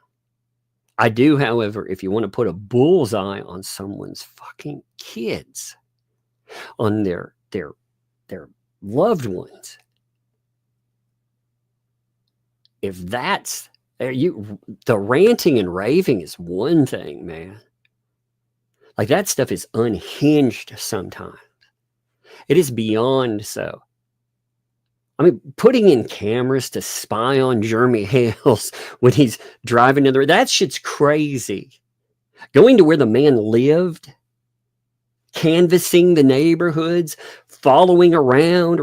I do, however, if you want to put a bullseye on someone's fucking kids, on their loved ones, if that's the ranting and raving is one thing, man. Like that stuff is unhinged sometimes. It is beyond so. I mean, putting in cameras to spy on Jeremy Hales when he's driving to that shit's crazy. Going to where the man lived, canvassing the neighborhoods, following around,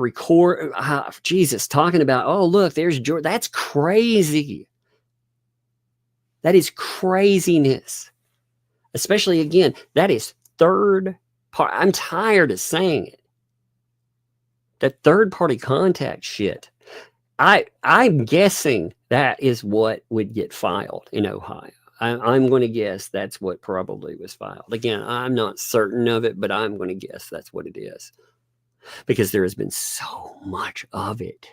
Jesus, talking about, oh, look, there's George. That's crazy. That is craziness. Especially, again, that is third party. I'm tired of saying it. That third-party contact shit. I'm guessing that is what would get filed in Ohio. I'm going to guess that's what probably was filed. Again, I'm not certain of it, but I'm going to guess that's what it is. Because there has been so much of it.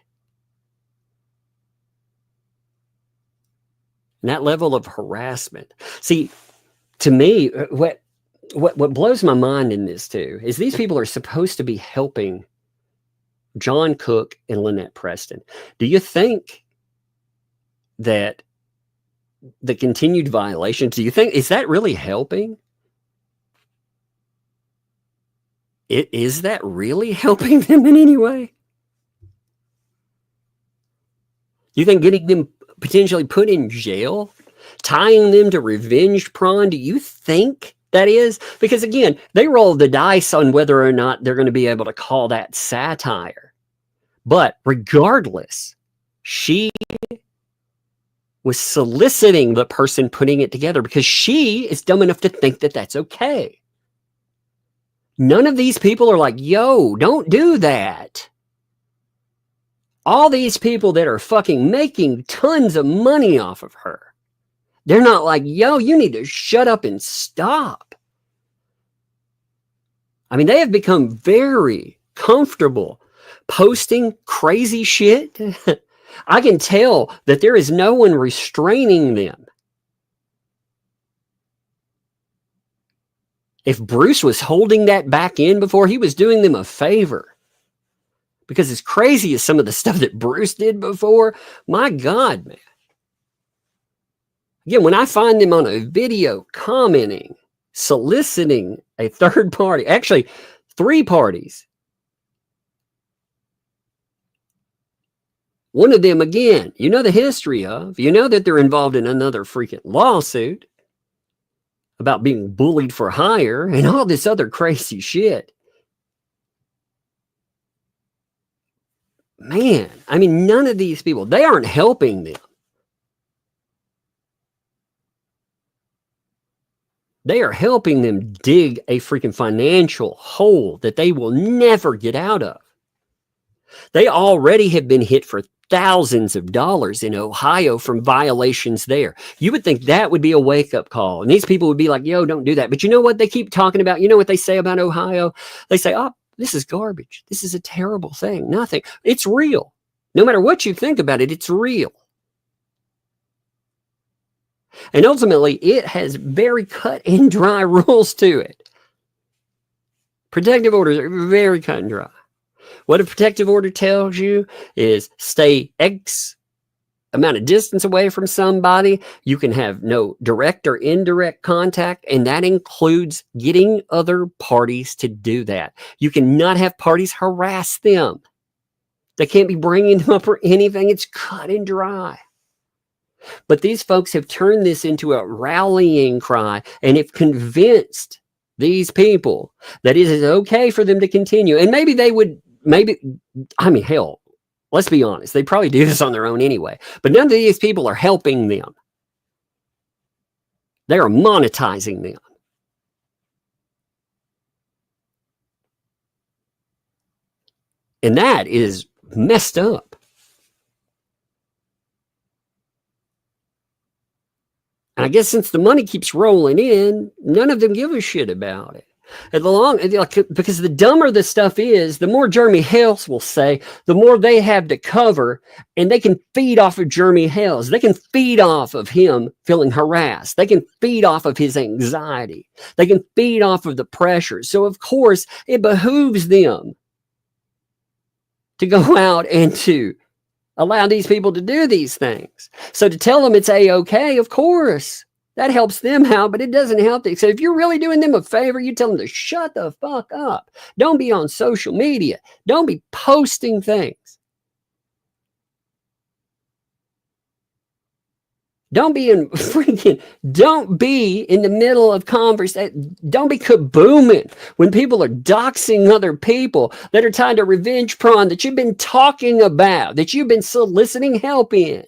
And that level of harassment. See, to me, what blows my mind in this too is these people are supposed to be helping John Cook and Lynette Preston. Do you think that the continued violations, is that really helping? Is that really helping them in any way? Do you think getting them potentially put in jail, tying them to revenge porn? Do you think that is? Because again, they roll the dice on whether or not they're going to be able to call that satire. But regardless, she was soliciting the person putting it together because she is dumb enough to think that that's okay. None of these people are like, yo, don't do that. All these people that are fucking making tons of money off of her, they're not like, yo, you need to shut up and stop. I mean, they have become very comfortable posting crazy shit. I can tell that there is no one restraining them. If Bruce was holding that back in before, he was doing them a favor. Because as crazy as some of the stuff that Bruce did before, my God, man. Again, when I find them on a video commenting, soliciting a third party, actually 3 parties. One of them, again, you know the history of, you know that they're involved in another freaking lawsuit about being bullied for hire and all this other crazy shit. Man, I mean, none of these people, they aren't helping them. They are helping them dig a freaking financial hole that they will never get out of. They already have been hit for thousands of dollars in Ohio from violations there. You would think that would be a wake-up call. And these people would be like, yo, don't do that. But you know what they keep talking about? You know what they say about Ohio? They say, oh, this is garbage. This is a terrible thing. Nothing. It's real. No matter what you think about it, it's real. And ultimately, it has very cut and dry rules to it. Protective orders are very cut and dry. What a protective order tells you is stay X amount of distance away from somebody. You can have no direct or indirect contact, and that includes getting other parties to do that. You cannot have parties harass them. They can't be bringing them up or anything. It's cut and dry. But these folks have turned this into a rallying cry and have convinced these people that it is okay for them to continue. And maybe they would, I mean, hell, let's be honest. They probably do this on their own anyway. But none of these people are helping them. They are monetizing them. And that is messed up. And I guess since the money keeps rolling in, none of them give a shit about it. Because the dumber the stuff is, the more Jeremy Hales will say, the more they have to cover, and they can feed off of Jeremy Hales. They can feed off of him feeling harassed. They can feed off of his anxiety. They can feed off of the pressure. So, of course, it behooves them to go out and to allow these people to do these things. So to tell them it's A-okay, of course, that helps them out, but it doesn't help them. So if you're really doing them a favor, you tell them to shut the fuck up. Don't be on social media. Don't be posting things. Don't be in the middle of conversation. Don't be kabooming when people are doxing other people that are tied to revenge porn that you've been talking about, that you've been soliciting help in.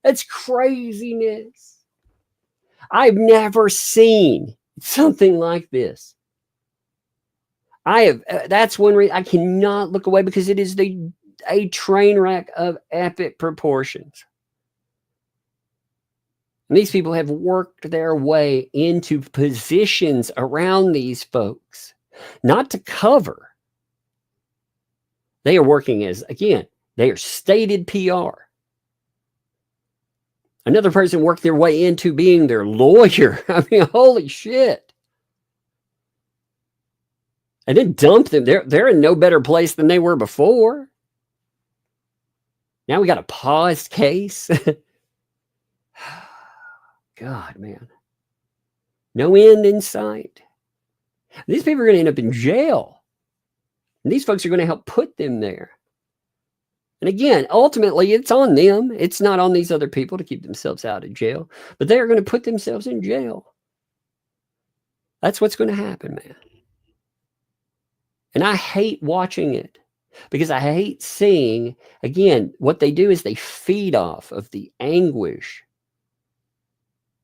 That's craziness. I've never seen something like this. That's one reason I cannot look away, because it is a train wreck of epic proportions. And these people have worked their way into positions around these folks, not to cover. They are working as, again, they are stated PR. Another person worked their way into being their lawyer. I mean, holy shit. And then dump them. They're in no better place than they were before. Now we got a paused case. God, man. No end in sight. These people are going to end up in jail. And these folks are going to help put them there. And again, ultimately, it's on them. It's not on these other people to keep themselves out of jail, but they are going to put themselves in jail. That's what's going to happen, man. And I hate watching it because I hate seeing, again, what they do is they feed off of the anguish.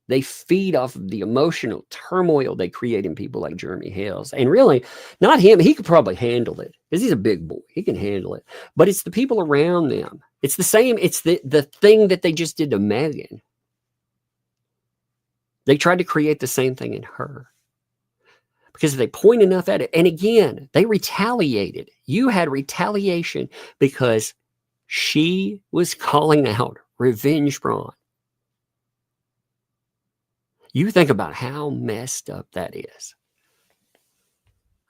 They feed off of the emotional turmoil they create in people like Jeremy Hales. And really, not him. He could probably handle it because he's a big boy. He can handle it. But it's the people around them. It's the same. It's the thing that they just did to Megan. They tried to create the same thing in her. Because if they point enough at it, and again, they retaliated. You had retaliation because she was calling out revenge porn. You think about how messed up that is.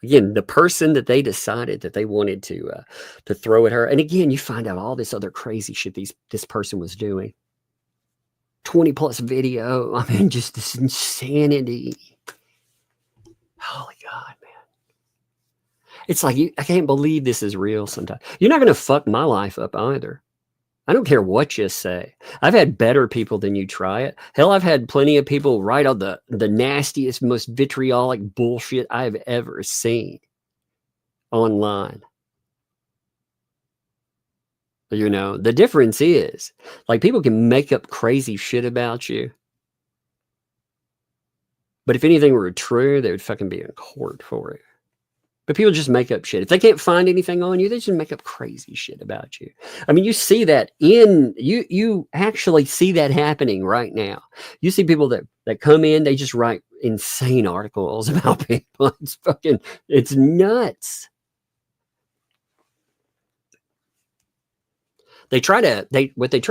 Again, the person that they decided that they wanted to throw at her, and again, you find out all this other crazy shit this person was doing. 20+ video. I mean, just this insanity. Holy God, man. It's like, I can't believe this is real sometimes. You're not going to fuck my life up either. I don't care what you say. I've had better people than you try it. Hell, I've had plenty of people write out the nastiest, most vitriolic bullshit I've ever seen online. You know, the difference is, like, people can make up crazy shit about you. But if anything were true, they would fucking be in court for it. But people just make up shit. If they can't find anything on you, they just make up crazy shit about you. I mean, you see that you actually see that happening right now. You see people that come in, they just write insane articles about people. It's nuts. What they try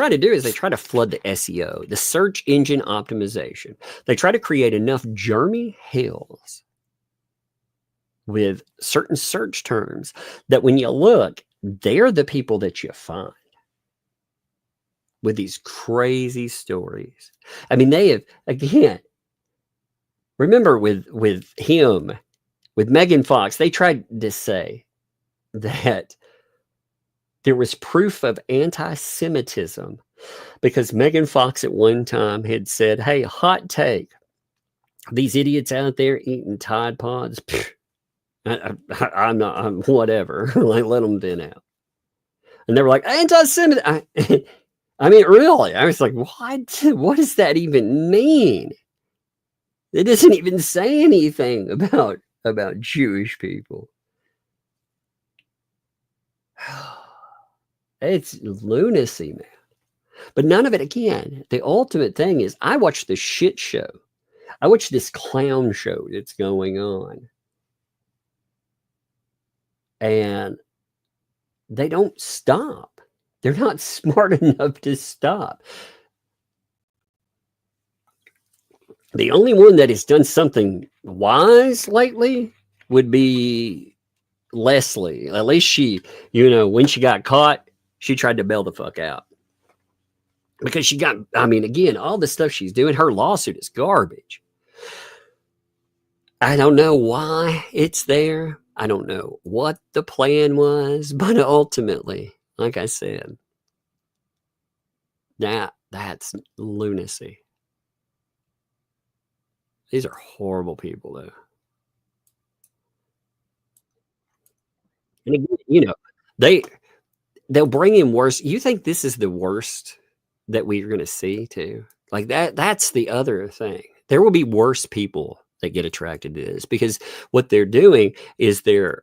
to do is they try to flood the SEO, the search engine optimization. They try to create enough Jeremy Hales with certain search terms that when you look, they're the people that you find with these crazy stories. I mean, they have, again, remember with him, with Megan Fox, they tried to say that there was proof of anti-Semitism because Megan Fox at one time had said, hey, hot take, these idiots out there eating Tide Pods, I'm whatever, like, let them vent out. And they were like, anti-Semitic. I mean, really? I was like, what does that even mean? It doesn't even say anything about Jewish people. It's lunacy, man. But none of it, again, the ultimate thing is I watch the shit show. I watch this clown show that's going on. And they don't stop. They're not smart enough to stop. The only one that has done something wise lately would be Leslie. At least she, when she got caught, she tried to bail the fuck out. Because she got, I mean, again, all the stuff she's doing, her lawsuit is garbage. I don't know why it's there. I don't know what the plan was, but ultimately, like I said, that's lunacy. These are horrible people, though. And again, they'll bring in worse. You think this is the worst that we're going to see too? Like that's the other thing. There will be worse people that get attracted to this because what they're doing is they're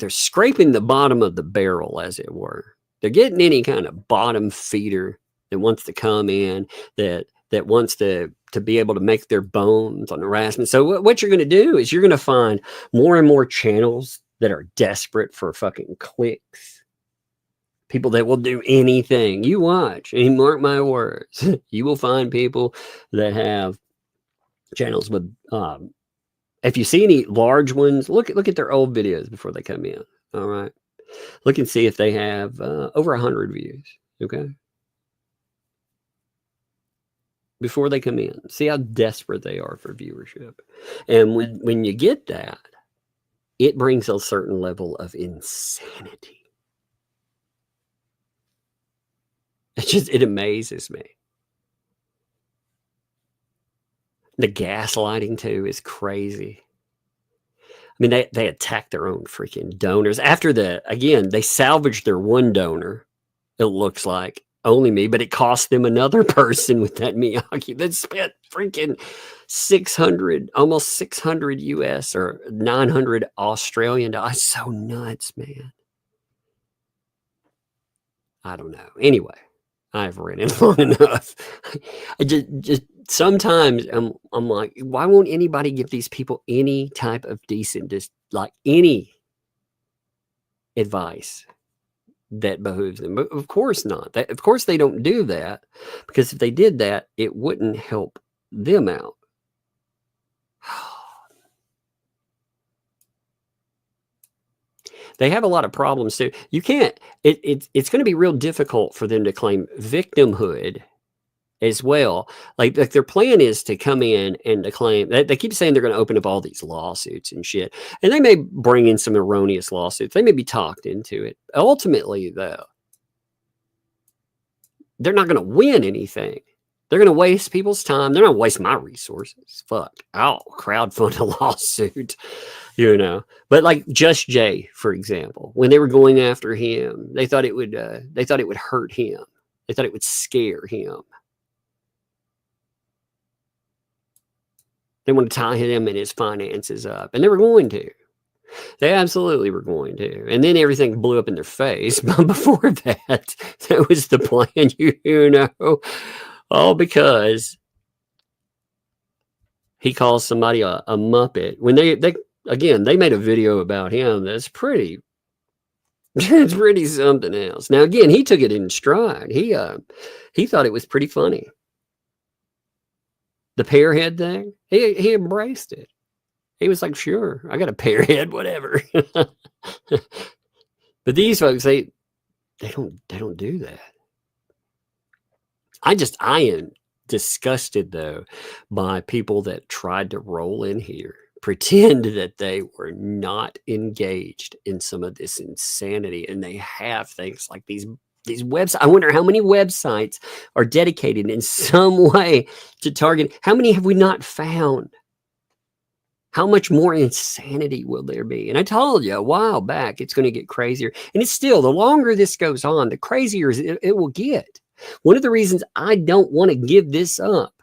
scraping the bottom of the barrel, as it were. They're getting any kind of bottom feeder that wants to come in, that wants to be able to make their bones on harassment. So what you're going to do is you're going to find more and more channels that are desperate for fucking clicks. People that will do anything. You watch and mark my words. You will find people that have channels with if you see any large ones, look at their old videos before they come in. All right, look and see if they have over 100 views. Okay, before they come in, see how desperate they are for viewership. And when you get that, it brings a certain level of insanity. It amazes me. The gaslighting too is crazy. I mean, they attack their own freaking donors. After they salvaged their one donor, it looks like, only me, but it cost them another person with that Miyagi that spent freaking 600, almost 600 US or 900 Australian dollars. So nuts, man. I don't know. Anyway, I've read it long enough. I just sometimes I'm like, why won't anybody give these people any type of decent, just like any advice that behooves them? But of course not. Of course they don't do that, because if they did that, it wouldn't help them out. They have a lot of problems too. You can't. It's going to be real difficult for them to claim victimhood as well. Like their plan is to come in and to claim. They keep saying they're going to open up all these lawsuits and shit, and they may bring in some erroneous lawsuits. They may be talked into it. Ultimately, though, they're not going to win anything. They're going to waste people's time. They're not going to waste my resources. Fuck, I'll crowdfund a lawsuit, you know. But like Just Jay, for example, when they were going after him, they thought it would hurt him. They thought it would scare him. They want to tie him and his finances up, and they were going to. They absolutely were going to. And then everything blew up in their face. But before that, that was the plan, you know. All because he calls somebody a Muppet. When they made a video about him that's pretty, it's pretty something else. Now, again, he took it in stride. He thought it was pretty funny. The pear head thing, he embraced it. He was like, sure, I got a pear head, whatever. But these folks, they don't do that. I am disgusted, though, by people that tried to roll in here, pretend that they were not engaged in some of this insanity, and they have things like these websites. I wonder how many websites are dedicated in some way to target. How many have we not found? How much more insanity will there be? And I told you a while back, it's going to get crazier. And it's still, the longer this goes on, the crazier it will get. One of the reasons I don't want to give this up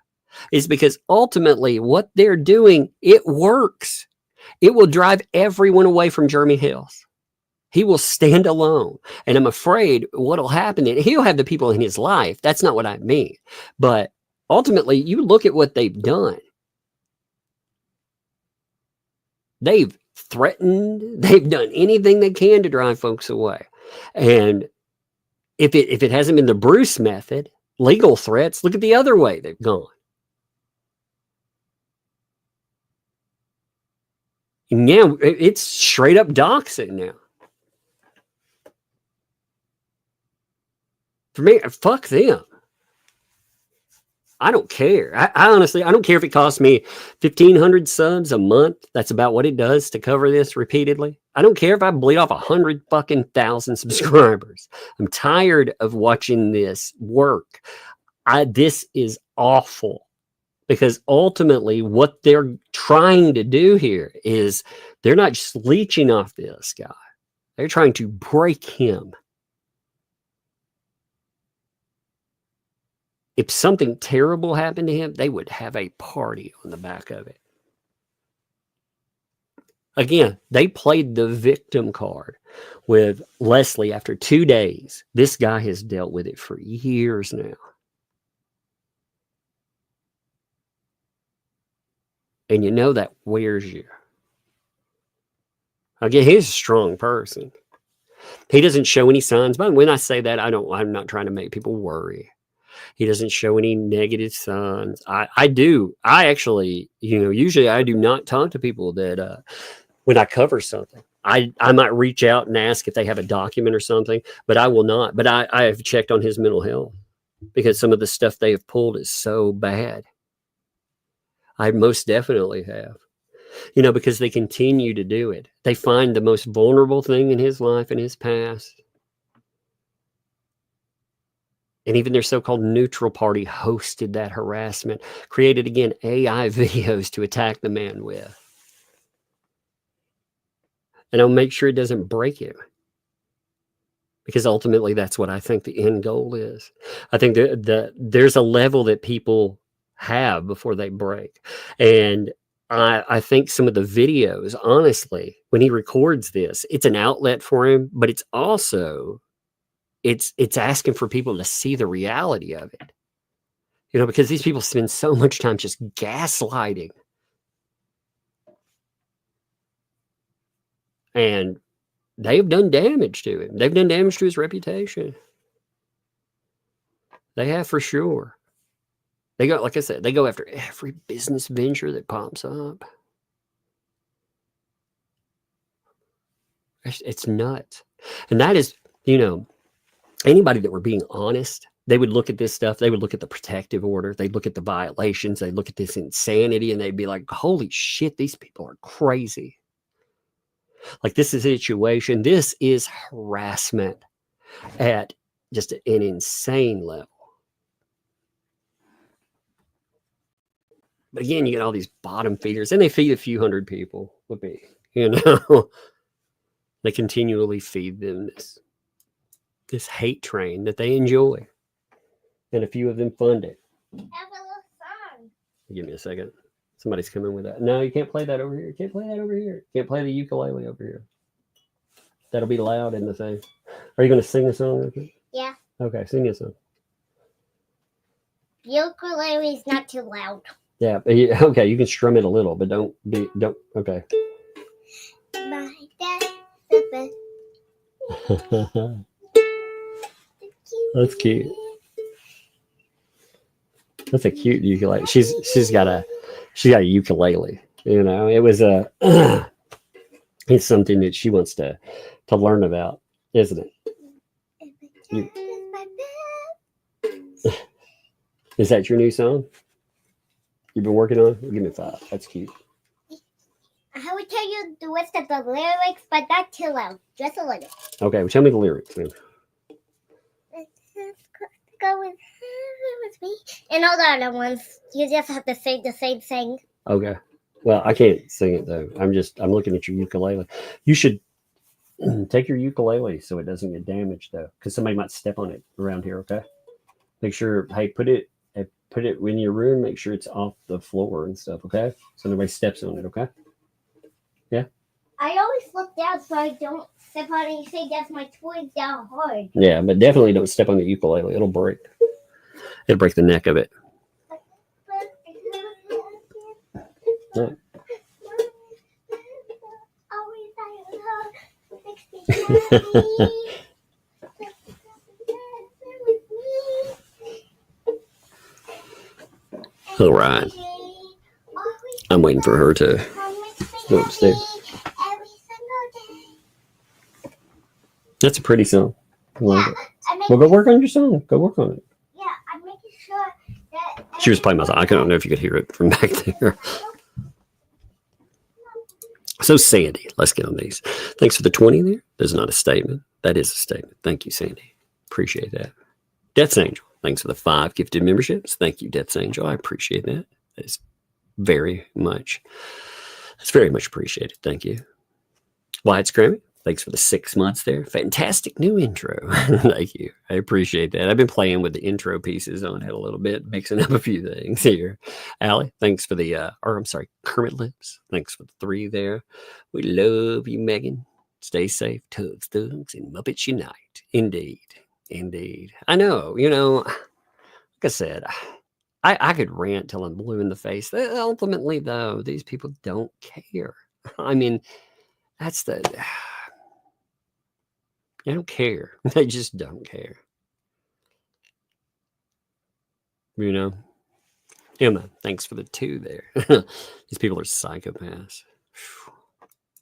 is because ultimately what they're doing, it works. It will drive everyone away from Jeremy Hales. He will stand alone. And I'm afraid what'll happen, and he'll have the people in his life. That's not what I mean. But ultimately, you look at what they've done. They've threatened, they've done anything they can to drive folks away. And if it hasn't been the Bruce method, legal threats, look at the other way they've gone. And yeah, it's straight up doxing now. For me, fuck them. I don't care. I honestly, I don't care if it costs me 1,500 subs a month. That's about what it does to cover this repeatedly. I don't care if I bleed off 100,000 subscribers. I'm tired of watching this work. This is awful, because ultimately what they're trying to do here is they're not just leeching off this guy. They're trying to break him. If something terrible happened to him, they would have a party on the back of it. Again, they played the victim card with Leslie after 2 days. This guy has dealt with it for years now. And you know that wears you. Again, he's a strong person. He doesn't show any signs. But when I say that, I'm not trying to make people worry. He doesn't show any negative signs. I do. I actually, usually I do not talk to people that when I cover something. I might reach out and ask if they have a document or something, but I will not. But I have checked on his mental health, because some of the stuff they have pulled is so bad. I most definitely have. Because they continue to do it. They find the most vulnerable thing in his life and his past. And even their so-called neutral party hosted that harassment, created, again, AI videos to attack the man with. And I'll make sure it doesn't break him. Because ultimately, that's what I think the end goal is. I think there's a level that people have before they break. And I think some of the videos, honestly, when he records this, it's an outlet for him, but it's also, it's asking for people to see the reality of it. You know, because these people spend so much time just gaslighting. And they've done damage to him. They've done damage to his reputation. They have, for sure. They go, like I said, they go after every business venture that pops up. It's nuts. And that is, you know, anybody that were being honest, they would look at this stuff. They would look at the protective order. They'd look at the violations. They'd look at this insanity, and they'd be like, holy shit, these people are crazy. Like, this is a situation. This is harassment at just an insane level. But again, you get all these bottom feeders, and they feed a few hundred people. Would be, you know, they continually feed them this hate train that they enjoy, and a few of them fund it. Have a little song. Give me a second. Somebody's coming with that. No, you can't play that over here. You can't play that over here. You can't play the ukulele over here. That'll be loud in the thing. Are you going to sing a song? Okay? Yeah. Okay, sing a song. Ukulele is not too loud. Yeah, okay, you can strum it a little, but don't, okay. My dad, the That's cute. That's a cute ukulele. She's got a ukulele. You know, it was it's something that she wants to learn about, isn't it? Is that your new song you've been working on? Give me 5. That's cute. I will tell you the rest of the lyrics, but not too loud. Just a little. Okay, well, tell me the lyrics, man. Go with me. And all the other ones, you just have to say the same thing. Okay. Well, I can't sing it though. I'm looking at your ukulele. You should take your ukulele so it doesn't get damaged though, because somebody might step on it around here. Okay. Make sure, hey, put it in your room. Make sure it's off the floor and stuff. Okay. So nobody steps on it. Okay. Yeah. I always look down so I don't step on it. You say that's my toys down hard. Yeah, but definitely don't step on the ukulele. It'll break. It'll break the neck of it. Yeah. All right. I'm waiting for her to go upstairs. That's a pretty song. I like it. Well, go work on your song. Go work on it. Yeah, I'm making sure that... She was playing my song. I don't know if you could hear it from back there. So, Sandy, let's get on these. Thanks for the 20 there. There's not a statement. That is a statement. Thank you, Sandy. Appreciate that. Death's Angel, thanks for the 5 gifted memberships. Thank you, Death's Angel. I appreciate that. That's very much appreciated. Thank you. Wyatt Scrammy, thanks for the 6 months there. Fantastic new intro. Thank you. I appreciate that. I've been playing with the intro pieces on it a little bit, mixing up a few things here. Allie, thanks for the, Kermit Lips. Thanks for the 3 there. We love you, Megan. Stay safe, Tugs, Thugs, and Muppets Unite. Indeed. Indeed. I know, like I said, I could rant till I'm blue in the face. Ultimately, though, these people don't care. I mean, that's they don't care. They just don't care. Emma, thanks for the 2 there. These people are psychopaths.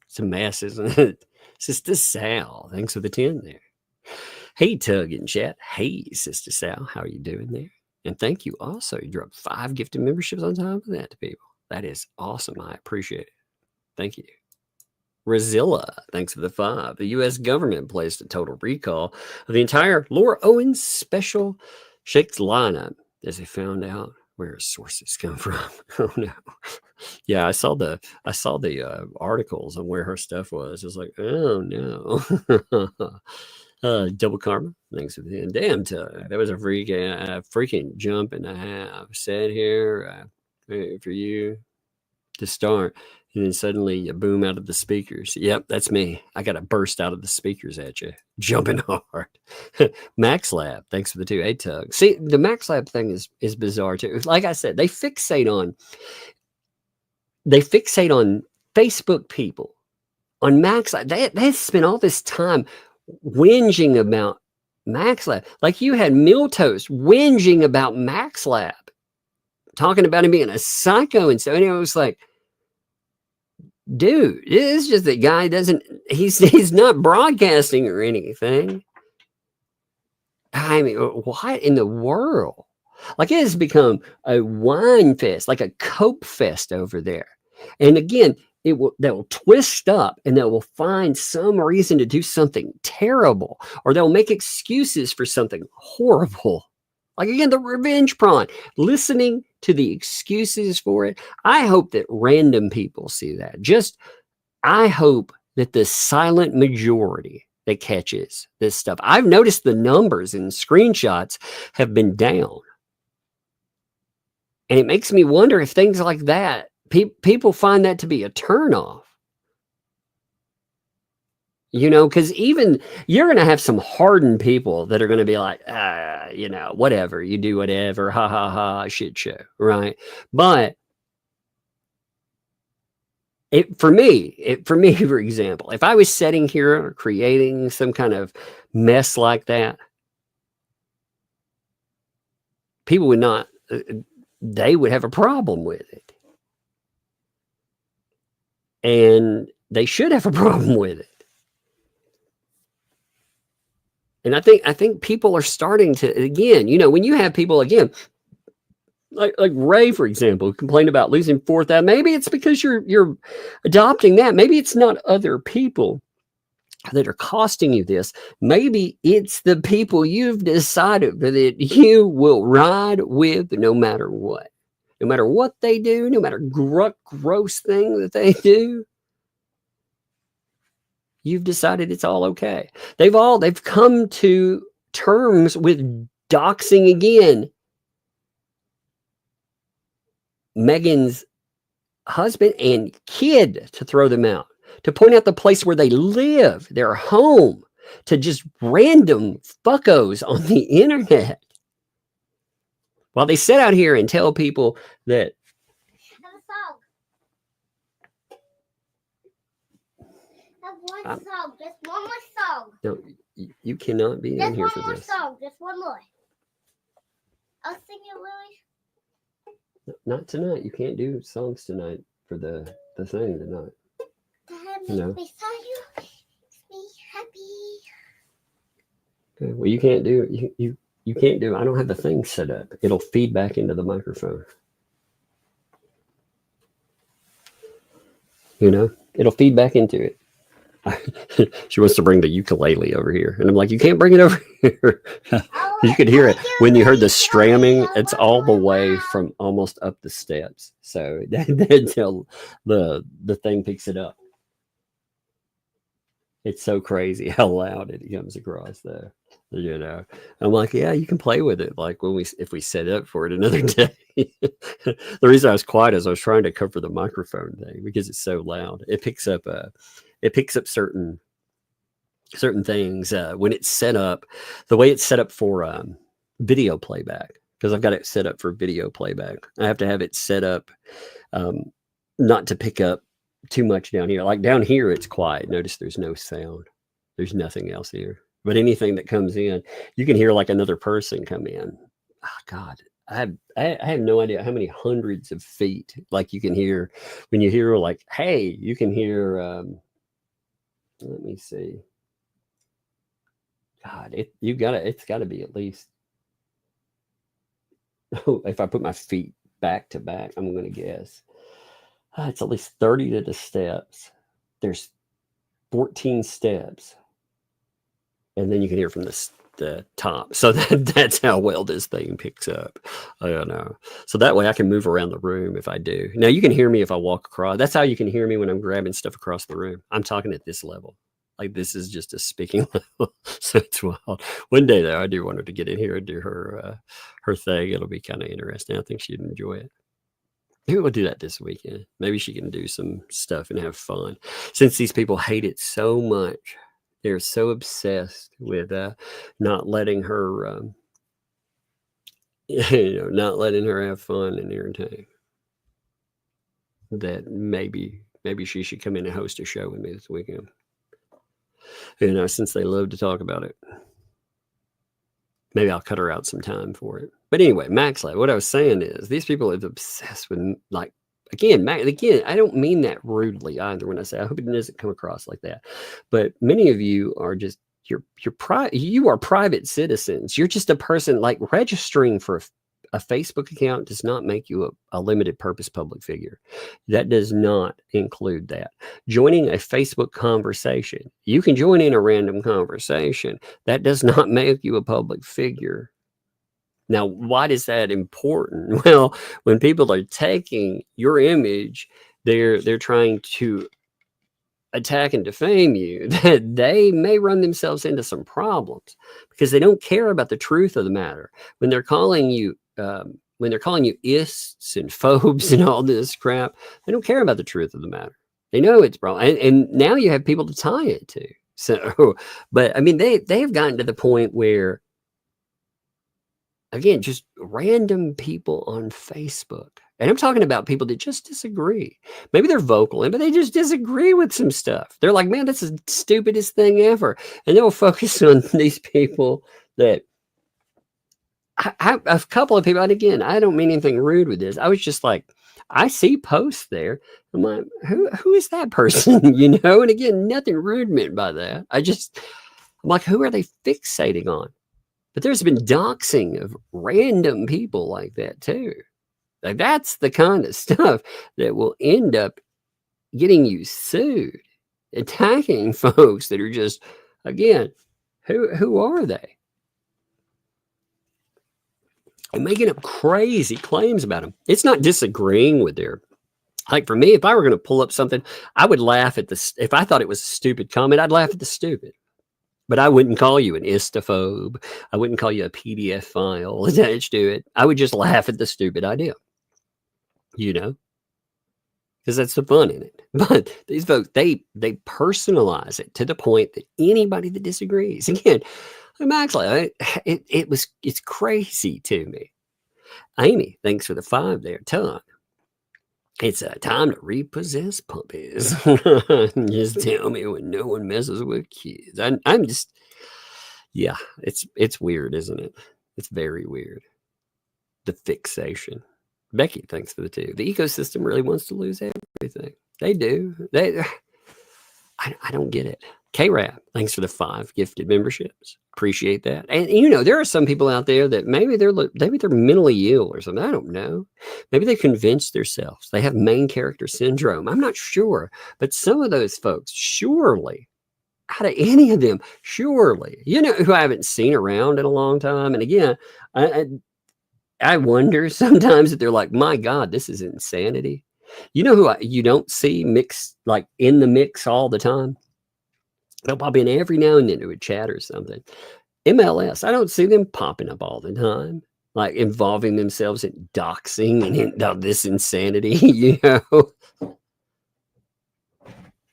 It's a mess, isn't it? Sister Sal, thanks for the 10 there. Hey, Tug in chat. Hey, Sister Sal, how are you doing there? And thank you also. You dropped 5 gifted memberships on top of that to people. That is awesome. I appreciate it. Thank you. Razilla, thanks for the 5. The U.S. government placed a total recall of the entire Laura Owens special Shakes lineup as they found out where his sources come from. Oh no. Yeah, I saw the articles on where her stuff was. It's like, oh no. Double karma. Thanks for the damn time. That was a freaking jump and a half. Sat here for you to start. And then suddenly you boom out of the speakers. Yep, that's me. I got to burst out of the speakers at you. Jumping hard. Max Lab, thanks for the 2. Tug. See, the Max Lab thing is bizarre too. Like I said, they fixate on Facebook people, on Max Lab. They spend all this time whinging about Max Lab. Like you had Miltoast whinging about Max Lab, talking about him being a psycho and so. And it was like, dude, it's just that guy doesn't, he's not broadcasting or anything. I mean, what in the world? Like it has become a wine fest, like a Coke fest over there. And again, they'll twist up and they will find some reason to do something terrible, or they'll make excuses for something horrible. Like again, the revenge prawn, listening to the excuses for it. I hope that random people see that. I hope that the silent majority that catches this stuff. I've noticed the numbers and screenshots have been down. And it makes me wonder if things like that, people find that to be a turnoff. You know, because even you're going to have some hardened people that are going to be like, you know, whatever, you do whatever, ha ha ha, shit show, right? But for me, for example, if I was sitting here or creating some kind of mess like that, people would not, they would have a problem with it. And they should have a problem with it. And I think people are starting to, again, you know, when you have people, again, like Ray, for example, who complained about losing 4,000, maybe it's because you're adopting that. Maybe it's not other people that are costing you this. Maybe it's the people you've decided that you will ride with no matter what. No matter what they do, no matter gross thing that they do. You've decided it's all okay. They've come to terms with doxing again. Megan's husband and kid to throw them out, to point out the place where they live, their home, to just random fuckos on the internet. While they sit out here and tell people that One song, just one more song. No, you cannot be in here for this. Just one more song, just one more. I'll sing it, Louie. Not tonight. You can't do songs tonight for the thing tonight. That No. makes me happy. Okay, well, you can't do you can't do. I don't have the thing set up. It'll feed back into the microphone. You know, it'll feed back into it. She wants to bring the ukulele over here, and I'm like, you can't bring it over here. You could hear it when you heard the stramming. It's all the way from almost up the steps, so until the thing picks it up. It's so crazy how loud it comes across there. You know, I'm like, yeah, you can play with it. Like if we set up for it another day. The reason I was quiet is I was trying to cover the microphone thing because it's so loud. It picks up certain things when it's set up, the way it's set up for video playback, because I've got it set up for video playback. I have to have it set up not to pick up too much down here. Like down here, it's quiet. Notice there's no sound. There's nothing else here. But anything that comes in, you can hear like another person come in. Oh, God. I have no idea how many hundreds of feet. Like you can hear when you hear like, hey, you can hear, let me see. God, it's gotta be at least, if I put my feet back to back, I'm going to guess. It's at least 30 to the steps. There's 14 steps. And then you can hear from the the top. So that's how well this thing picks up. I don't know. So that way I can move around the room if I do. Now you can hear me if I walk across. That's how you can hear me when I'm grabbing stuff across the room. I'm talking at this level. Like this is just a speaking level. So it's wild. One day though, I do want her to get in here and do her thing. It'll be kind of interesting. I think she'd enjoy it. Maybe we'll do that this weekend. Maybe she can do some stuff and have fun. Since these people hate it so much, they're so obsessed with not letting her, not letting her have fun and entertain. That maybe she should come in and host a show with me this weekend. Since they love to talk about it. Maybe I'll cut her out some time for it. But anyway, Max Lab, what I was saying is these people are obsessed with, like, again, I don't mean that rudely either when I say, I hope it doesn't come across like that. But many of you are just, you are private citizens. You're just a person, like registering for a Facebook account does not make you a limited purpose public figure. That does not include that. Joining a Facebook conversation, you can join in a random conversation. That does not make you a public figure. Now, why is that important? Well, when people are taking your image, they're trying to attack and defame you, that they may run themselves into some problems because they don't care about the truth of the matter. When they're calling you ists and phobes and all this crap, they don't care about the truth of the matter. They know it's wrong. And now you have people to tie it to. So, but I mean, they have gotten to the point where, again, just random people on Facebook. And I'm talking about people that just disagree. Maybe they're vocal, but they just disagree with some stuff. They're like, man, that's the stupidest thing ever. And they'll focus on these people that a couple of people, and again, I don't mean anything rude with this. I was just like, I see posts there. I'm like, who is that person? And again, nothing rude meant by that. I'm like, who are they fixating on? But there's been doxing of random people like that too. Like that's the kind of stuff that will end up getting you sued, attacking folks that are just, again, who are they? And making up crazy claims about them. It's not disagreeing with their, like for me, if I were going to pull up something, I would laugh at if I thought it was a stupid comment, I'd laugh at the stupid. But I wouldn't call you an istaphobe. I wouldn't call you a PDF file attached to it. I would just laugh at the stupid idea, because that's the fun in it. But these folks, they personalize it to the point that anybody that disagrees, again, actually, it's crazy to me. Amy, thanks for the 5 there. Todd, it's time to repossess puppies. Just tell me when no one messes with kids. I'm just, yeah, it's weird, isn't it? It's very weird. The fixation. Becky, thanks for the 2. The ecosystem really wants to lose everything. They do. I don't get it. K-Rab, thanks for the 5 gifted memberships. Appreciate that. And there are some people out there that maybe they're mentally ill or something. I don't know. Maybe they convinced themselves. They have main character syndrome. I'm not sure. But some of those folks, surely, out of any of them, surely, who I haven't seen around in a long time. And again, I wonder sometimes if they're like, my God, this is insanity. Who you don't see mixed, like in the mix all the time? They'll pop in every now and then to a chat or something. MLS, I don't see them popping up all the time, like involving themselves in doxing and this insanity,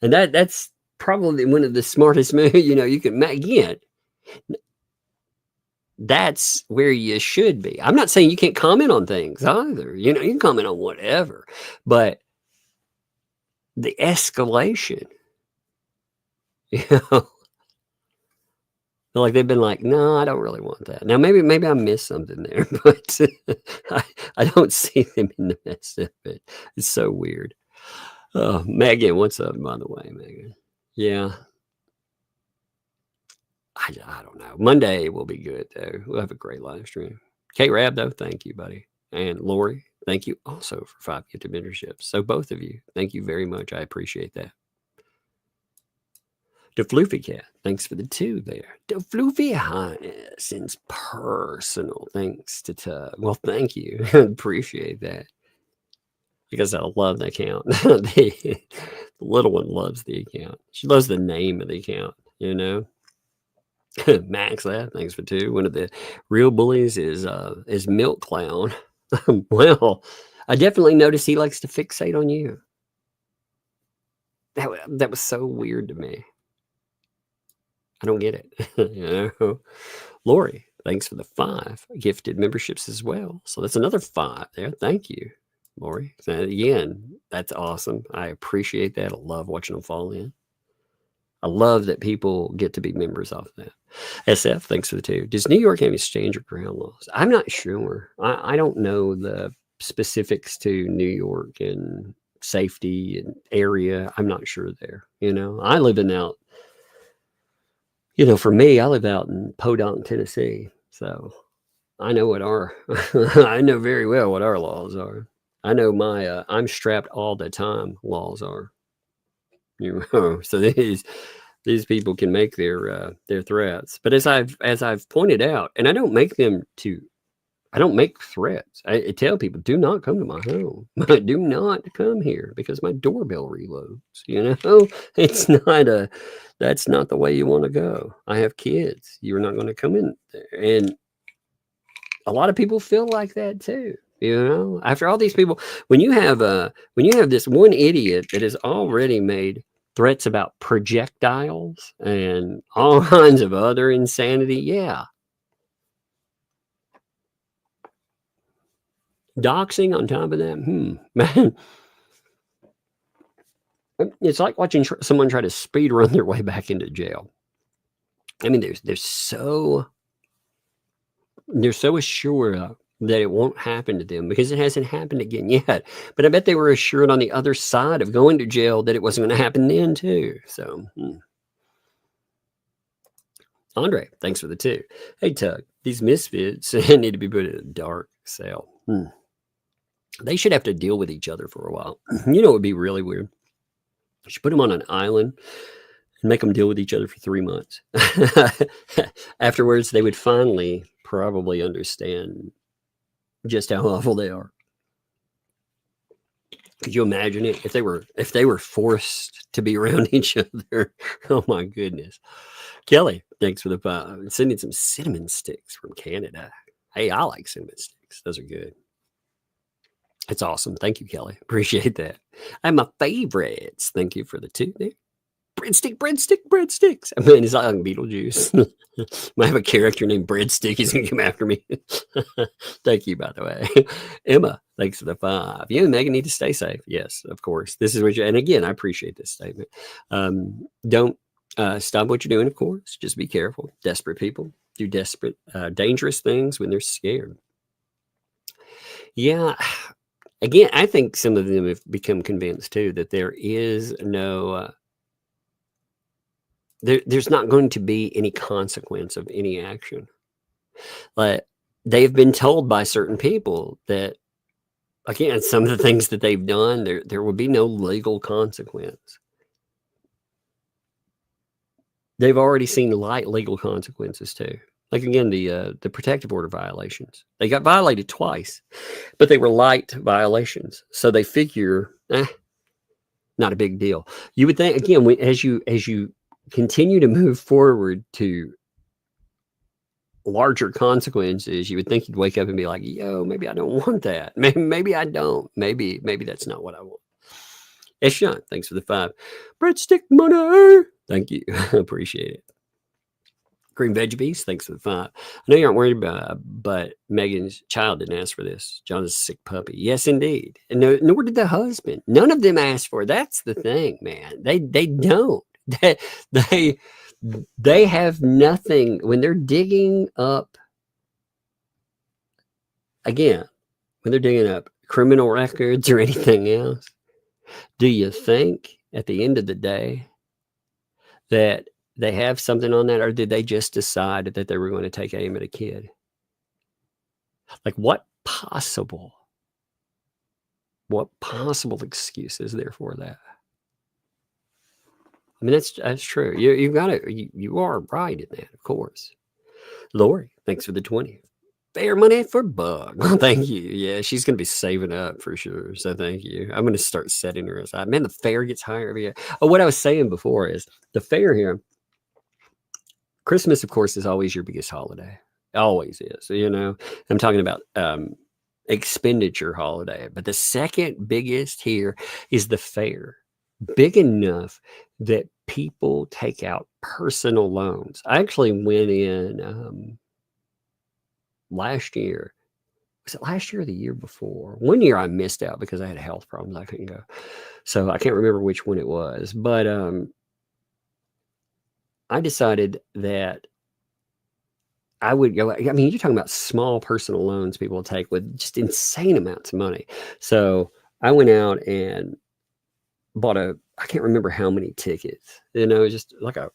And that's probably one of the smartest moves, you can, again, that's where you should be. I'm not saying you can't comment on things either. You can comment on whatever, but the escalation, like they've been like, no, I don't really want that. Now, maybe I missed something there, but I don't see them in the mess of it. It's so weird. Oh, Megan, what's up, by the way, Megan? Yeah. I don't know. Monday will be good, though. We'll have a great live stream. K-Rab, though, thank you, buddy. And Lori, thank you also for 5 gifted memberships. So both of you, thank you very much. I appreciate that. The Floofy Cat, thanks for the 2 there. The Floofy Highness sends personal thanks to Tug. Well, thank you. Appreciate that. Because I love the account. The little one loves the account. She loves the name of the account, you know. Max that, thanks for 2. One of the real bullies is Milk Clown. Well, I definitely noticed he likes to fixate on you. That was so weird to me. I don't get it. You know, Lori, thanks for the 5 gifted memberships as well. So that's another 5 there. Thank you, Lori. So again, that's awesome. I appreciate that. I love watching them fall in. I love that people get to be members off that. SF, thanks for the 2. Does New York have any stand your ground laws? I'm not sure. I don't know the specifics to New York and safety and area. I'm not sure there. You know, I live in out. You know, for me, I live out in Podunk, Tennessee, so I know what I know very well what our laws are. I know my I'm strapped all the time laws are. You know, so these people can make their threats, but as I've pointed out, and I don't make threats. I tell people, do not come to my home. Do not come here because my doorbell reloads. You know, that's not the way you want to go. I have kids. You're not going to come in there. And a lot of people feel like that too. You know, after all these people, when you have this one idiot that has already made threats about projectiles and all kinds of other insanity, yeah. Doxing on top of that, man. It's like watching someone try to speed run their way back into jail. I mean, they're so assured that it won't happen to them because it hasn't happened again yet. But I bet they were assured on the other side of going to jail that it wasn't going to happen then too. So, Andre, thanks for the 2. Hey, Tug, these misfits need to be put in a dark cell. They should have to deal with each other for a while. You know, it would be really weird. You should put them on an island and make them deal with each other for 3 months. Afterwards, they would finally probably understand just how awful they are. Could you imagine it if they were forced to be around each other? Oh my goodness. Kelly, thanks for the 5. Sending some cinnamon sticks from Canada. Hey, I like cinnamon sticks. Those are good. It's awesome. Thank you, Kelly. Appreciate that. And my favorites. Thank you for the 2 there. Breadsticks. I mean, it's like Beetlejuice. Might have a character named Breadstick. He's going to come after me. Thank you, by the way. Emma, thanks for the 5. You and Megan need to stay safe. Yes, of course. This is what you, and again, I appreciate this statement. Don't stop what you're doing, of course. Just be careful. Desperate people do desperate, dangerous things when they're scared. Yeah. Again, I think some of them have become convinced too that there is no, there's not going to be any consequence of any action. But they've been told by certain people that, again, some of the things that they've done, there will be no legal consequence. They've already seen light legal consequences too. Like again, the protective order violations. They got violated twice, but they were light violations. So they figure, not a big deal. You would think again, as you continue to move forward to larger consequences, you would think you'd wake up and be like, yo, maybe I don't want that. Maybe I don't. Maybe that's not what I want. Eshan, thanks for the 5. Breadstick money. Thank you. Appreciate it. Green Veggie Beast, thanks for the 5. I know you aren't worried about, but Megan's child didn't ask for this. John is a sick puppy. Yes, indeed. And nor did the husband. None of them asked for it. That's the thing, man. They don't. They have nothing when they're digging up. Again, when they're digging up criminal records or anything else, do you think at the end of the day that they have something on that, or did they just decide that they were going to take aim at a kid? Like what possible excuse is there for that? I mean, that's true. You've got it. You are right in that, of course. Lori, thanks for the 20. Fair money for Bug. Well, thank you. Yeah, she's going to be saving up for sure. So thank you. I'm going to start setting her aside. Man, the fair gets higher every year. Oh, what I was saying before is the fair here, Christmas, of course, is always your biggest holiday. Always is. You know, I'm talking about expenditure holiday. But the second biggest here is the fair. Big enough that people take out personal loans. I actually went in last year. Was it last year or the year before? One year I missed out because I had health problems. I couldn't go. So I can't remember which one it was. But I decided that I would go. I mean, you're talking about small personal loans people will take with just insane amounts of money. So I went out and bought I can't remember how many tickets, just like a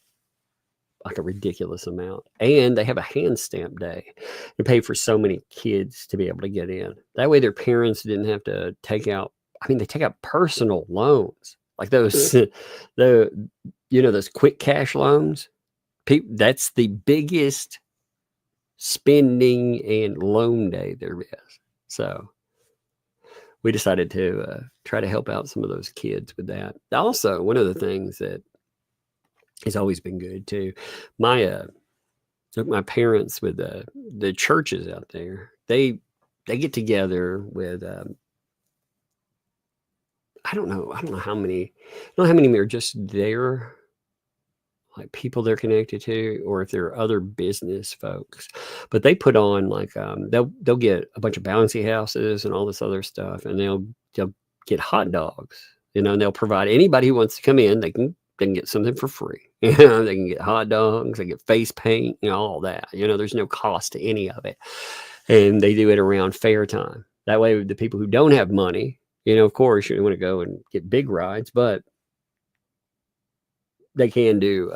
ridiculous amount. And they have a hand stamp day to pay for so many kids to be able to get in. That way their parents didn't have to take out, they take out personal loans like those, those quick cash loans. That's the biggest spending and loan day there is. So we decided to try to help out some of those kids with that. Also, one of the things that has always been good too, my parents with the churches out there, they get together with I don't know how many are just there, like people they're connected to, or if there are other business folks. But they put on like they'll get a bunch of bouncy houses and all this other stuff, and they'll get hot dogs, and they'll provide anybody who wants to come in, they can get something for free. They can get hot dogs, they get face paint, all that. There's no cost to any of it. And they do it around fair time. That way the people who don't have money, of course you want to go and get big rides, but they can do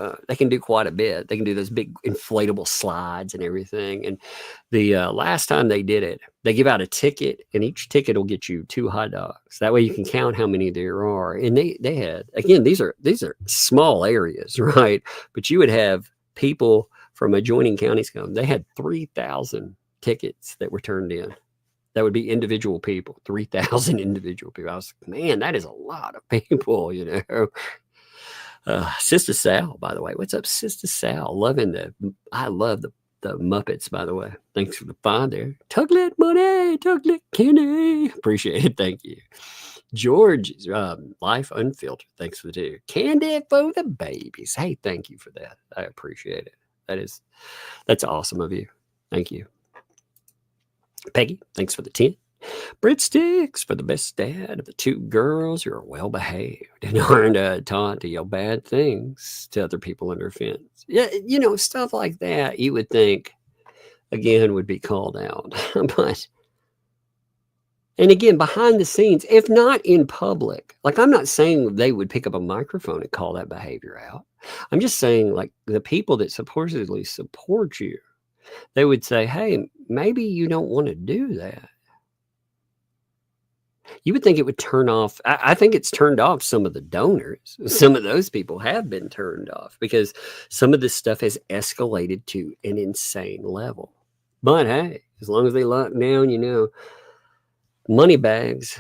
quite a bit. They can do those big inflatable slides and everything. And the last time they did it, they give out a ticket, and each ticket will get you 2 hot dogs. That way you can count how many there are. And they had, again, these are small areas, right? But you would have people from adjoining counties come. They had 3,000 tickets that were turned in. That would be individual people, 3,000 individual people. I was like, man, that is a lot of people, Sister Sal, by the way. What's up, Sister Sal? I love the Muppets, by the way. Thanks for the find there. Tuglet money, Tuglet candy. Appreciate it. Thank you. George, Life Unfiltered. Thanks for the 2. Candy for the babies. Hey, thank you for that. I appreciate it. That's awesome of you. Thank you. Peggy, thanks for the 10. Breadsticks for the best dad of the 2 girls who are well behaved and aren't taught to yell bad things to other people in their fence. Yeah, stuff like that you would think again would be called out. And again, behind the scenes, if not in public, like I'm not saying they would pick up a microphone and call that behavior out. I'm just saying, like, the people that supposedly support you, they would say, hey, maybe you don't want to do that. You would think it would turn off. I think it's turned off some of the donors. Some of those people have been turned off because some of this stuff has escalated to an insane level. But hey, as long as they lock down, money bags,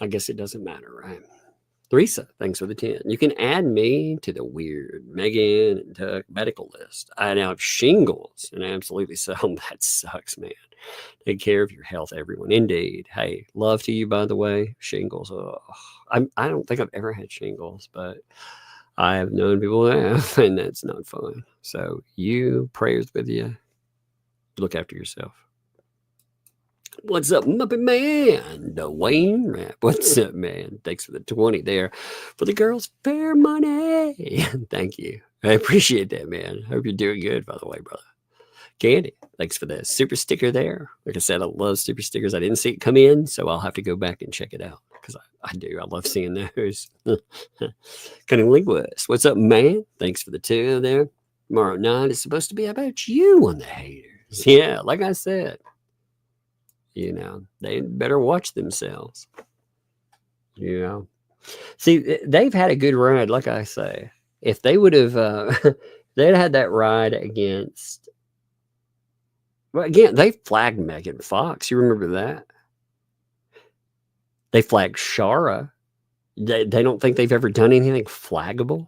I guess it doesn't matter, right? Theresa, thanks for the 10. You can add me to the weird Megan and Tuck medical list. I now have shingles, and absolutely so. That sucks, man. Take care of your health, everyone. Indeed. Hey, love to you, by the way. Shingles. Oh, I don't think I've ever had shingles, but I have known people who have, and that's not fun. So prayers with you. Look after yourself. What's up, Muppet Man? Dwayne Rap. What's up, man? Thanks for the 20 there for the girls' fair money. Thank you. I appreciate that, man. Hope you're doing good, by the way, brother. Candy, thanks for the super sticker there. Like I said, I love super stickers. I didn't see it come in, so I'll have to go back and check it out because I do. I love seeing those. Cunning Linguist. What's up, man? Thanks for the 2 there. Tomorrow night is supposed to be about you on the haters. Yeah, like I said. They better watch themselves. See, they've had a good ride, like I say. If they would have, they'd had that ride against. Well, again, they flagged Megan Fox. You remember that? They flagged Shara. They don't think they've ever done anything flaggable.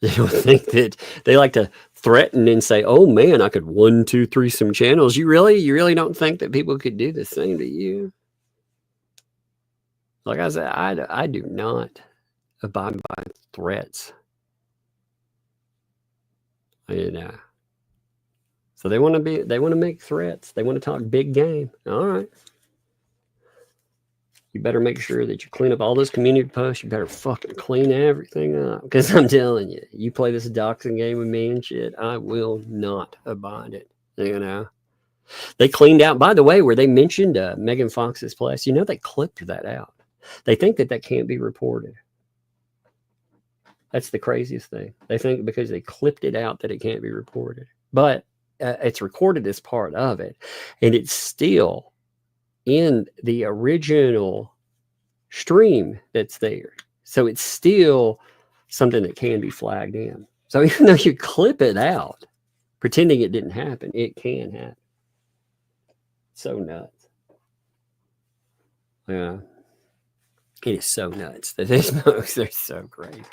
They don't think that they like to threaten and say, "Oh man, I could 1, 2, 3 some channels." You really don't think that people could do the same to you? Like I said, I do not abide by threats. You know. So they want to make threats. They want to talk big game. All right. You better make sure that you clean up all those community posts. You better fucking clean everything up. Because I'm telling you, you play this doxing game with me and shit, I will not abide it. You know? They cleaned out, by the way, where they mentioned Megan Fox's place. You know, they clipped that out. They think that can't be reported. That's the craziest thing. They think because they clipped it out that it can't be reported. But it's recorded as part of it. And it's still in the original stream that's there. So it's still something that can be flagged in. So even though you clip it out, pretending it didn't happen, it can happen. So nuts. Yeah. It is so nuts that these folks are so great.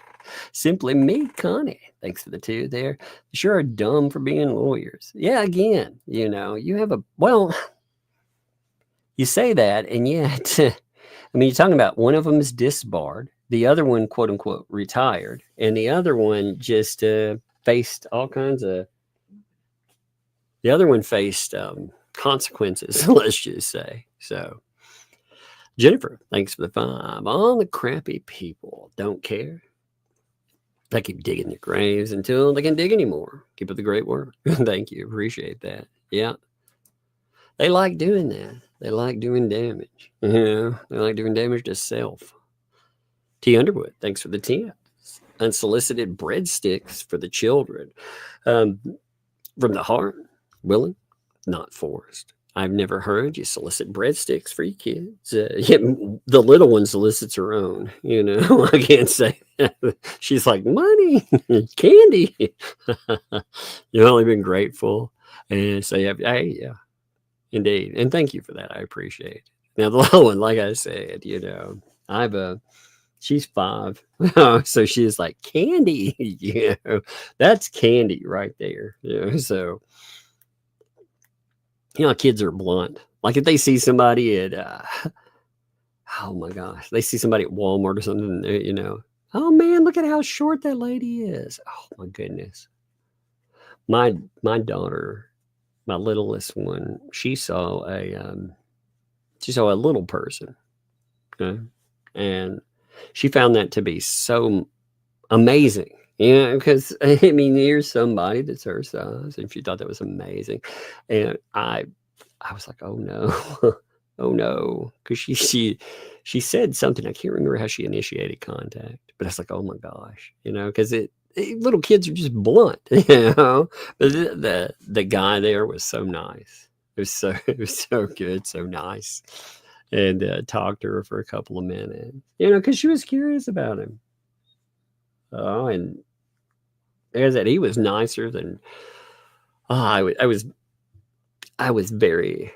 Simply me, Connie. Thanks for the 2 there. Sure are dumb for being lawyers. Yeah, again, you know, you have you say that, and yet, I mean, you're talking about one of them is disbarred, the other one, quote unquote, retired, and the other one just faced all kinds of, consequences, let's just say. So, Jennifer, thanks for the 5. All the crappy people don't care. They keep digging their graves until they can dig anymore. Keep up the great work. Thank you. Appreciate that. Yeah. They like doing that. They like doing damage. You know, they like doing damage to self. T. Underwood, thanks for the 10. Unsolicited breadsticks for the children. From the heart, willing, not forced. I've never heard you solicit breadsticks for your kids. Yet the little one solicits her own. You know, I can't say that. She's like, money, candy. You've only been grateful. And so, hey, yeah, indeed. And thank you for that. I appreciate it. Now, the little one, like I said, you know, she's 5. So she's like, candy. You know, that's candy right there. You know, so. You know, kids are blunt. Like if they see somebody at, oh my gosh, they see somebody at Walmart or something, you know, oh man, look at how short that lady is. Oh my goodness. My daughter, my littlest one, she saw a little person, okay? And she found that to be so amazing. Yeah, because I mean, here's somebody that's her size, and she thought that was amazing, and I was like, oh no, oh no, because she said something. I can't remember how she initiated contact, but I was like, oh my gosh, you know, because little kids are just blunt, you know. But the guy there was so nice. It was so good, so nice, and talked to her for a couple of minutes, you know, because she was curious about him. Oh, and as that he was nicer than I was very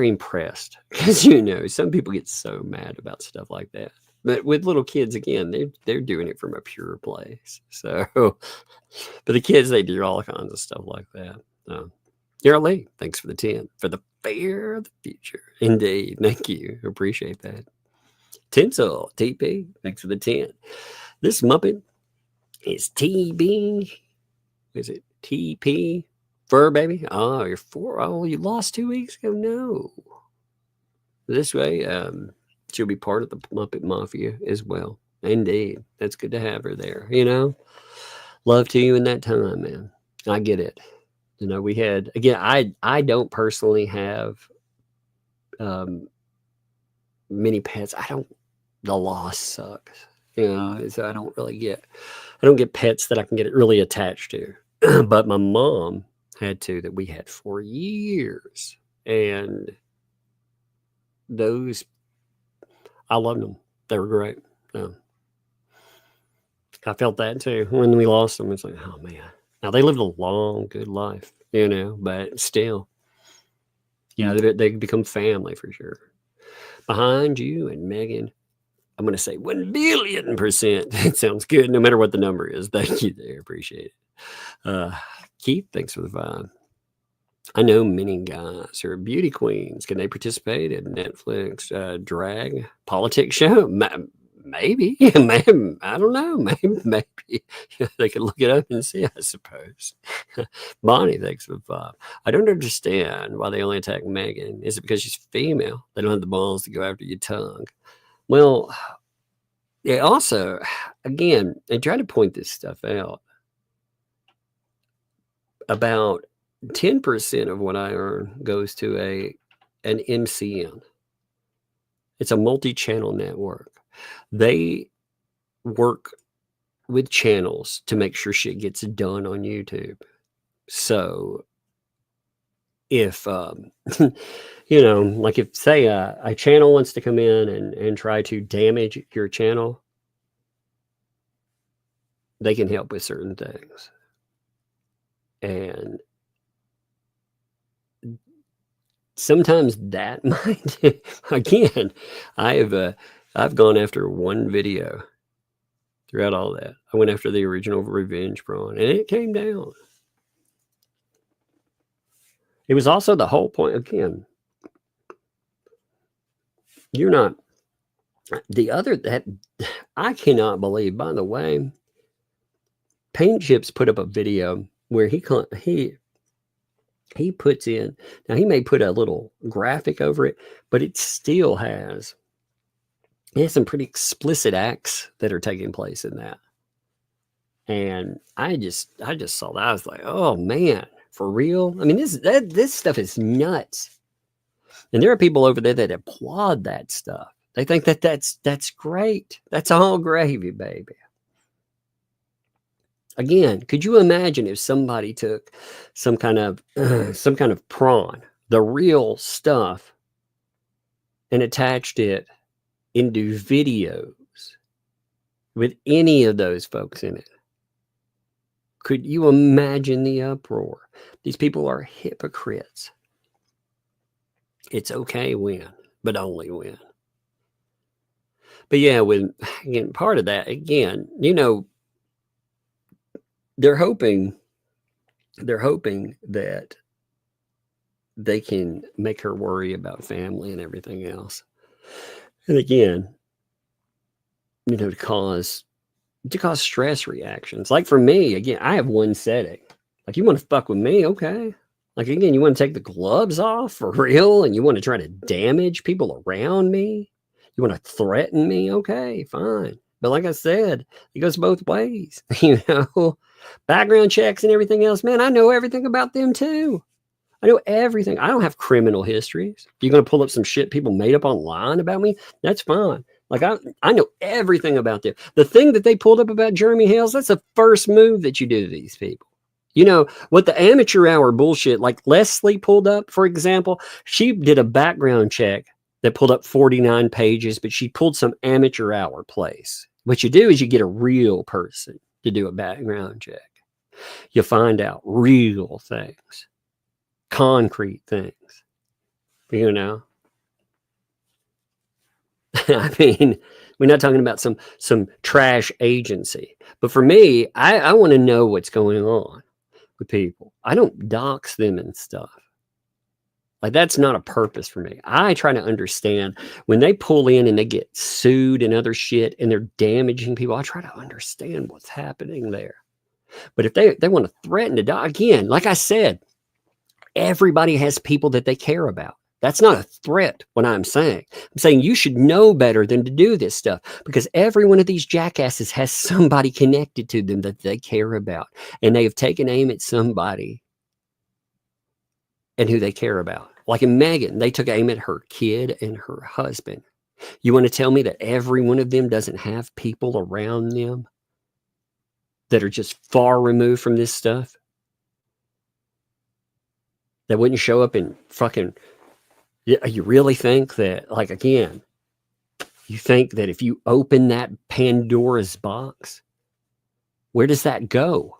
impressed, because you know some people get so mad about stuff like that, but with little kids, again, they're doing it from a pure place. So, but the kids, they do all kinds of stuff like that. Daryl Lee, thanks for the 10 for the fair of the future. Indeed, thank you, appreciate that. Tinsel TP, thanks for the 10. This Muppet is TB. Is it TP? Fur baby? Oh, you're 4. Oh, you lost 2 weeks ago? No. This way, she'll be part of the Muppet Mafia as well. Indeed. That's good to have her there. You know, love to you in that time, man. I get it. You know, we had, again, I don't personally have many pets. The loss sucks. You know, so I don't get pets that I can get really attached to. But my mom had 2 that we had for years. And those, I loved them. They were great. So, I felt that too when we lost them. It's like, oh man. Now they lived a long, good life, but still, they become family for sure. Behind you and Megan, I'm going to say 1,000,000,000%. It sounds good, no matter what the number is. Thank you there. Appreciate it. Keith, thanks for the vibe. I know many guys who are beauty queens. Can they participate in Netflix drag politics show? Maybe. I don't know. Maybe. They could look it up and see, I suppose. Bonnie, thanks for the vibe. I don't understand why they only attack Megan. Is it because she's female? They don't have the balls to go after your tongue. Well, they also, again, they try to point this stuff out. About 10% of what I earn goes to an MCN. It's a multi-channel network. They work with channels to make sure shit gets done on YouTube. So if, like if, say, a channel wants to come in and try to damage your channel, they can help with certain things. And sometimes that might, again, I've gone after one video throughout all that. I went after the original Revenge Prawn, and it came down. It was also the whole point, again, you're not, that I cannot believe, by the way, Paint Chips put up a video where he puts in, now he may put a little graphic over it, but it still has some pretty explicit acts that are taking place in that. And I just saw that. I was like, oh man, for real? I mean, this stuff is nuts. And there are people over there that applaud that stuff. They think that's great. That's all gravy, baby. Again, could you imagine if somebody took some kind of prawn, the real stuff, and attached it into videos with any of those folks in it? Could you imagine the uproar? These people are hypocrites. It's okay win, but only win. But yeah, again, part of that, again, they're hoping that they can make her worry about family and everything else. And again, to cause stress reactions. Like for me, again, I have one setting. Like, you want to fuck with me, okay? Like, again, you want to take the gloves off for real, and you want to try to damage people around me? You want to threaten me? Okay, fine. But like I said, it goes both ways. Background checks and everything else, man, I know everything about them too. I know everything. I don't have criminal histories. You're going to pull up some shit people made up online about me? That's fine. Like, I know everything about them. The thing that they pulled up about Jeremy Hales, that's the first move that you do to these people. What the amateur hour bullshit, like Leslie pulled up, for example, she did a background check that pulled up 49 pages, but she pulled some amateur hour place. What you do is you get a real person to do a background check. You find out real things, concrete things, I mean, we're not talking about some trash agency. But for me, I want to know what's going on with people. I don't dox them and stuff. Like, that's not a purpose for me. I try to understand when they pull in and they get sued and other shit and they're damaging people. I try to understand what's happening there. But if they want to threaten to die, again, like I said, everybody has people that they care about. That's not a threat, what I'm saying. I'm saying you should know better than to do this stuff, because every one of these jackasses has somebody connected to them that they care about. And they have taken aim at somebody and who they care about. Like in Megan, they took aim at her kid and her husband. You want to tell me that every one of them doesn't have people around them that are just far removed from this stuff? That wouldn't show up in fucking... You really think that, like, again, You think that if you open that Pandora's box, where does that go?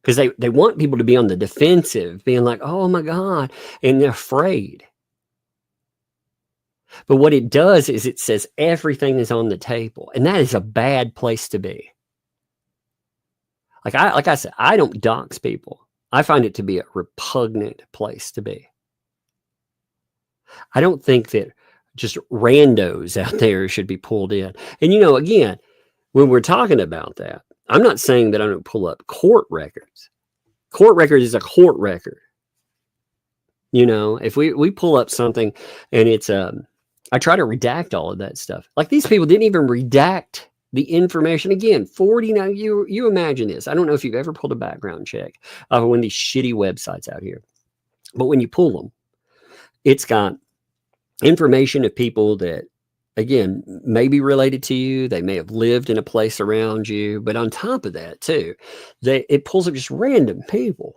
Because they want people to be on the defensive, being like, oh my God, and they're afraid. But what it does is it says everything is on the table, and that is a bad place to be. Like I said, I don't dox people. I find it to be a repugnant place to be. I don't think that just randos out there should be pulled in. And again, when we're talking about that, I'm not saying that I don't pull up court records. Court record is a court record. If we pull up something and it's I try to redact all of that stuff. Like these people didn't even redact the information. Again, 49, you imagine this. I don't know if you've ever pulled a background check of one of these shitty websites out here. But when you pull them, it's got information of people that, again, may be related to you. They may have lived in a place around you. But on top of that, too, it pulls up just random people.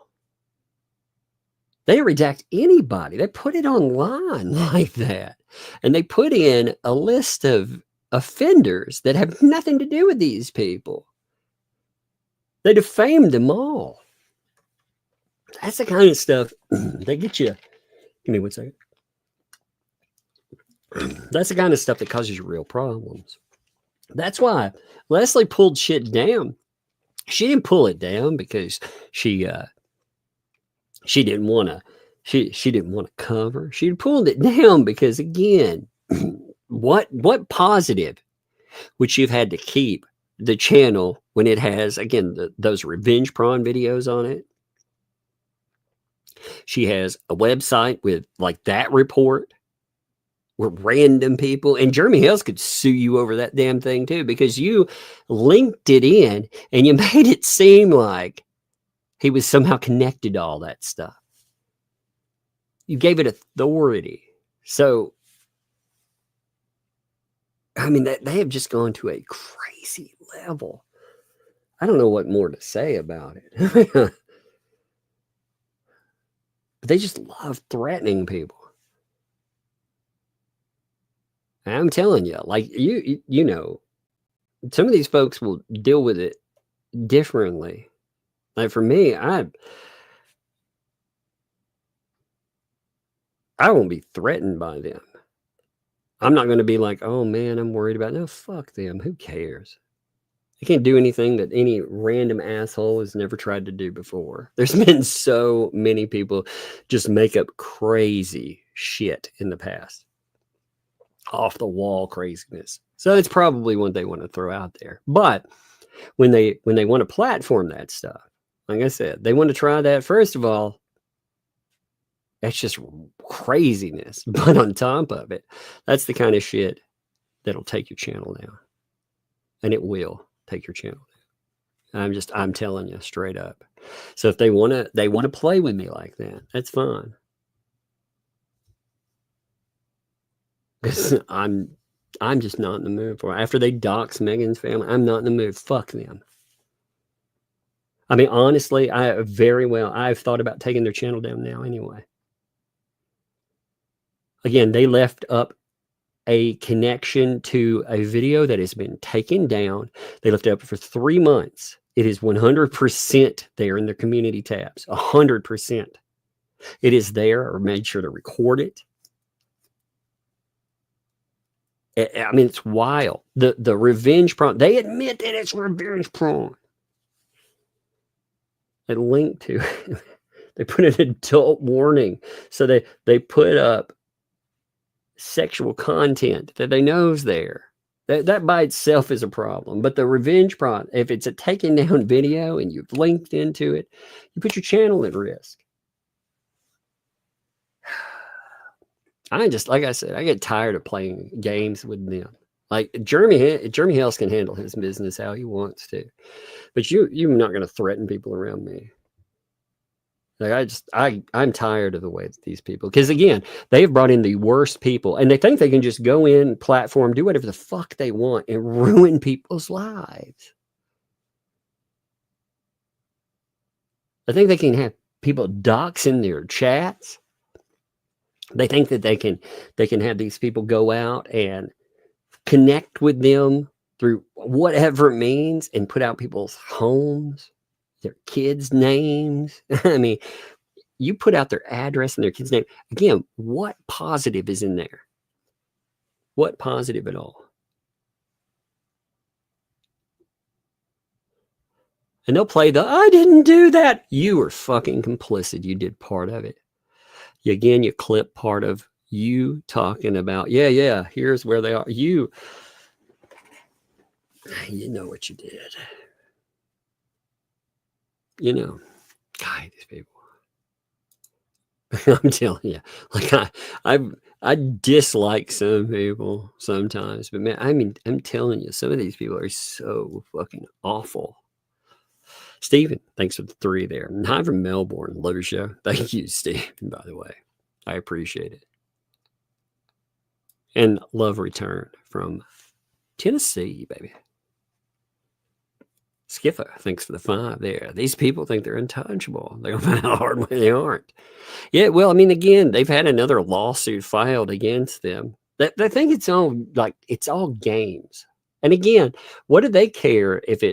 They redact anybody. They put it online like that. And they put in a list of offenders that have nothing to do with these people. They defamed them all. That's the kind of stuff that gets you. Give me 1 second. That's the kind of stuff that causes you real problems. That's why Leslie pulled shit down. She didn't pull it down because she didn't want to. She didn't want to cover. She pulled it down because, again, what positive would she have had to keep the channel when it has, again, those revenge prawn videos on it? She has a website with like that report where random people, and Jeremy Hales could sue you over that damn thing too, because you linked it in and you made it seem like he was somehow connected to all that stuff. You gave it authority. So, I mean, they have just gone to a crazy level. I don't know what more to say about it. But they just love threatening people. And I'm telling you, like, you know, some of these folks will deal with it differently. Like for me, I won't be threatened by them. I'm not going to be like, oh man, I'm worried about. No, fuck them. Who cares? They can't do anything that any random asshole has never tried to do before. There's been so many people just make up crazy shit in the past. Off the wall craziness. So it's probably what they want to throw out there. But when they want to platform that stuff, like I said, they want to try that. First of all, that's just craziness. But on top of it, that's the kind of shit that'll take your channel down. And it will take your channel down. I'm telling you straight up. So if they want to play with me like that, that's fine. Because I'm just not in the mood for it. After they dox Megan's family, I'm not in the mood. Fuck them. I mean, honestly, I've thought about taking their channel down now anyway. Again, they left up a connection to a video that has been taken down. They left it up for 3 months. It is 100% there in their community tabs. 100%. It is there, or made sure to record it. I mean, it's wild. The revenge prawn. They admit that it's revenge prawn. They link to it. They put an adult warning. So they put up sexual content that they know is there. That by itself is a problem. But the revenge prawn, if it's a taken down video and you've linked into it, you put your channel at risk. Like I said, I get tired of playing games with them. Like Jeremy Hales can handle his business how he wants to, but you're not going to threaten people around me. Like I'm tired of the way that these people, because again, they've brought in the worst people, and they think they can just go in, platform, do whatever the fuck they want, and ruin people's lives. I think they can have people doxing their chats. They think that they can have these people go out and connect with them through whatever it means and put out people's homes, their kids' names. I mean, you put out their address and their kid's name. Again, what positive is in there? What positive at all? And they'll play I didn't do that. You were fucking complicit. You did part of it. Again, you clip part of you talking about, yeah, here's where they are. You know what you did. You know, God, these people. I'm telling you, like I dislike some people sometimes, but man, I mean, I'm telling you, some of these people are so fucking awful. Stephen, thanks for the 3 there. And hi from Melbourne, Lucia. Thank you, Stephen, by the way. I appreciate it. And love return from Tennessee, baby. Skiffa, thanks for the 5 there. These people think they're untouchable. They're going to find out hard when they aren't. Yeah, well, I mean, again, they've had another lawsuit filed against them. They think it's all games. And again, what do they care if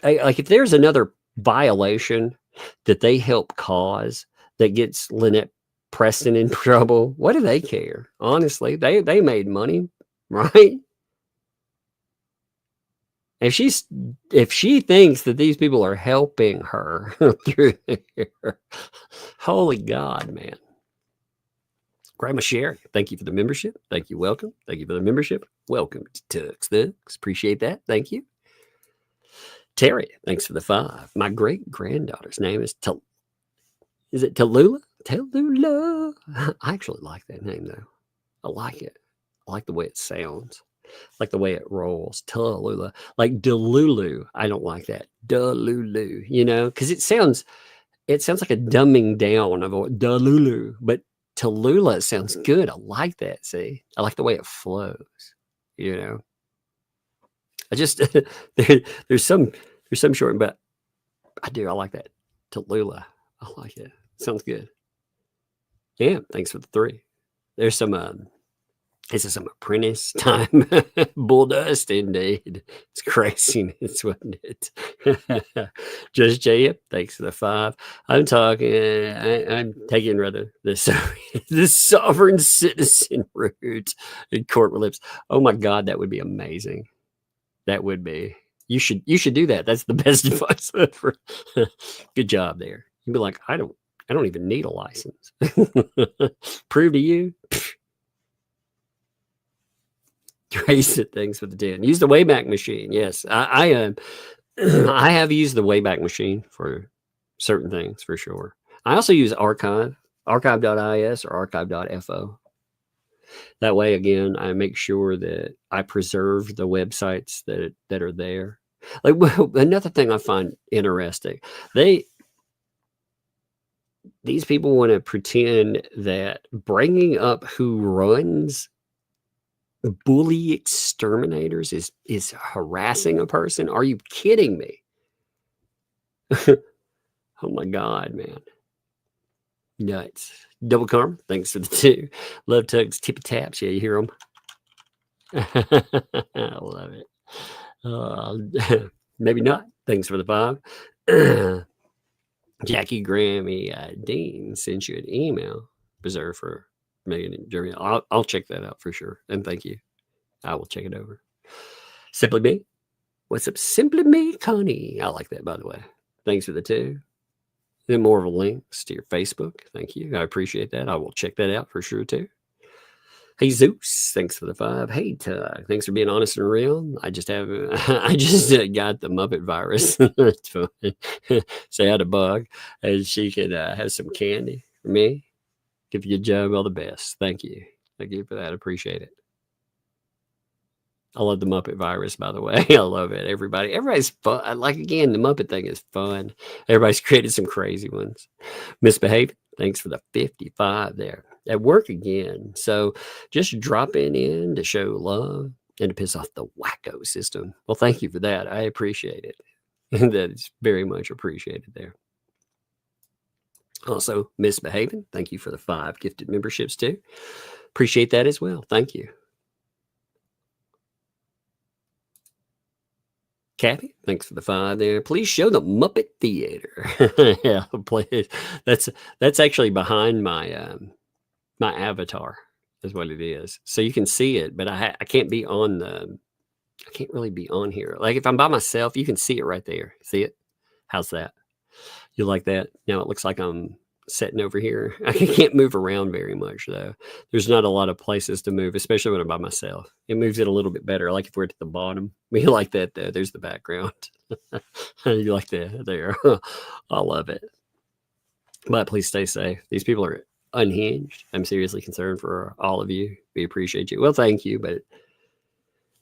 if there's another violation that they help cause that gets Lynette Preston in trouble? What do they care? Honestly, they made money, right? If she thinks that these people are helping her through here, holy God, man. Grandma Sherry, thank you for the membership. Thank you. Welcome. Thank you for the membership. Welcome to DOXXES. Appreciate that. Thank you. Terry, thanks for the 5. My great granddaughter's name is Is it Tallulah? Tallulah. I actually like that name though. I like it. I like the way it sounds. Like the way it rolls. Tallulah. Like Delulu. I don't like that. Delulu. You know, because it sounds like a dumbing down of a Delulu. But Tallulah, it sounds good. I like that. See? I like the way it flows. You know. I just there's some short, but I like that. Tallulah. I like it. Sounds good. Yeah, thanks for the 3. There's some this is some apprentice time. Bull dust indeed. It's craziness, wasn't it? Just Jacob, thanks for the 5. I'm taking rather the sovereign citizen route in court lips. Oh my God, that would be amazing. That would be. You should do that. That's the best advice ever. Good job there. You'd be like, I don't even need a license. Prove to you. Trace it. Things with the 10. Use the Wayback Machine. Yes, I have used the Wayback Machine for certain things for sure. I also use archive.is or archive.fo. That way, again, I make sure that I preserve the websites that are there. Like, well, another thing I find interesting, these people want to pretend that bringing up who runs bully exterminators is harassing a person. Are you kidding me? Oh my God, man. Nuts. Double Karma, thanks for the 2. Love Tugs, tippy taps. Yeah, you hear them? I love it. Maybe not. Thanks for the 5. Jackie Grammy Dean sent you an email. Reserved for Megan and Jeremy. I'll check that out for sure. And thank you. I will check it over. Simply Me. What's up? Simply Me, Connie. I like that, by the way. Thanks for the 2. Then more of a links to your Facebook. Thank you. I appreciate that. I will check that out for sure too. Hey Zeus, thanks for the 5. Hey Tug, thanks for being honest and real. I just got the Muppet virus. It's fun. Say hi to Bug, and she could have some candy for me. Give you a job, all the best. Thank you. Thank you for that. Appreciate it. I love the Muppet virus, by the way. I love it. Everybody's fun. Like, again, the Muppet thing is fun. Everybody's created some crazy ones. Misbehaved. Thanks for the 55 there. At work again. So just dropping in to show love and to piss off the wacko system. Well, thank you for that. I appreciate it. That is very much appreciated there. Also, Misbehaving, thank you for the 5 gifted memberships too. Appreciate that as well. Thank you. Kathy, thanks for the 5 there. Please show the Muppet Theater. Yeah, please. That's actually behind my my avatar is what it is. So you can see it, but I can't be on the. I can't really be on here. Like if I'm by myself, you can see it right there. See it? How's that? You like that? Now it looks like I'm sitting over here. I can't move around very much though. There's not a lot of places to move, especially when I'm by myself. It moves it a little bit better. Like if we're at the bottom, we like that though. There's the background. You like that there. I love it. But please stay safe. These people are unhinged. I'm seriously concerned for all of you. We appreciate you. Well, thank you, but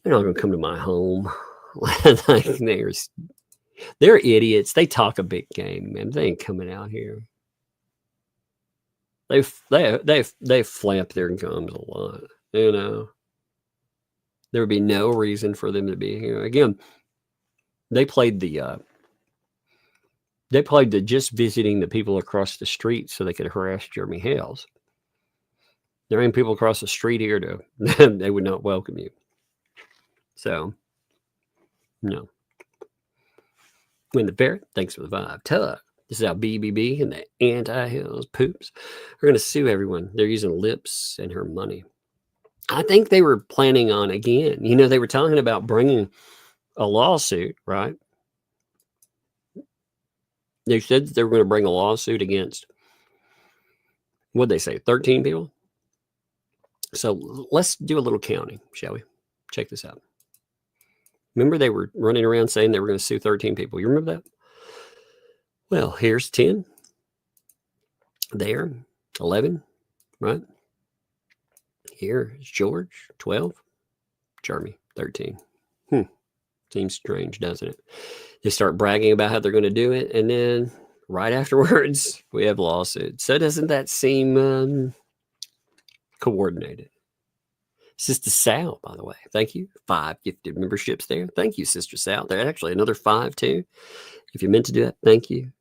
they're not going to come to my home. Like they're idiots. They talk a big game, man. They ain't coming out here. They flap their gums a lot. You know, there would be no reason for them to be here. Again, they played the just visiting the people across the street so they could harass Jeremy Hales. There ain't people across the street here to they would not welcome you. So, no. When the Barrett, thanks for the 5. Tug, this is how BBB and the anti-Hales poops are going to sue everyone. They're using lips and her money. I think they were planning on, again, you know, they were talking about bringing a lawsuit, right? They said that they were going to bring a lawsuit against, what'd they say, 13 people? So let's do a little counting, shall we? Check this out. Remember they were running around saying they were going to sue 13 people. You remember that? Well, here's 10. There, 11, right? Here is George, 12. Jeremy, 13. Seems strange, doesn't it? They start bragging about how they're going to do it, and then right afterwards, we have lawsuits. So doesn't that seem coordinated? Sister Sal, by the way, thank you. 5 gifted memberships there. Thank you, Sister Sal. There's actually another 5 too. If you meant to do that, thank you.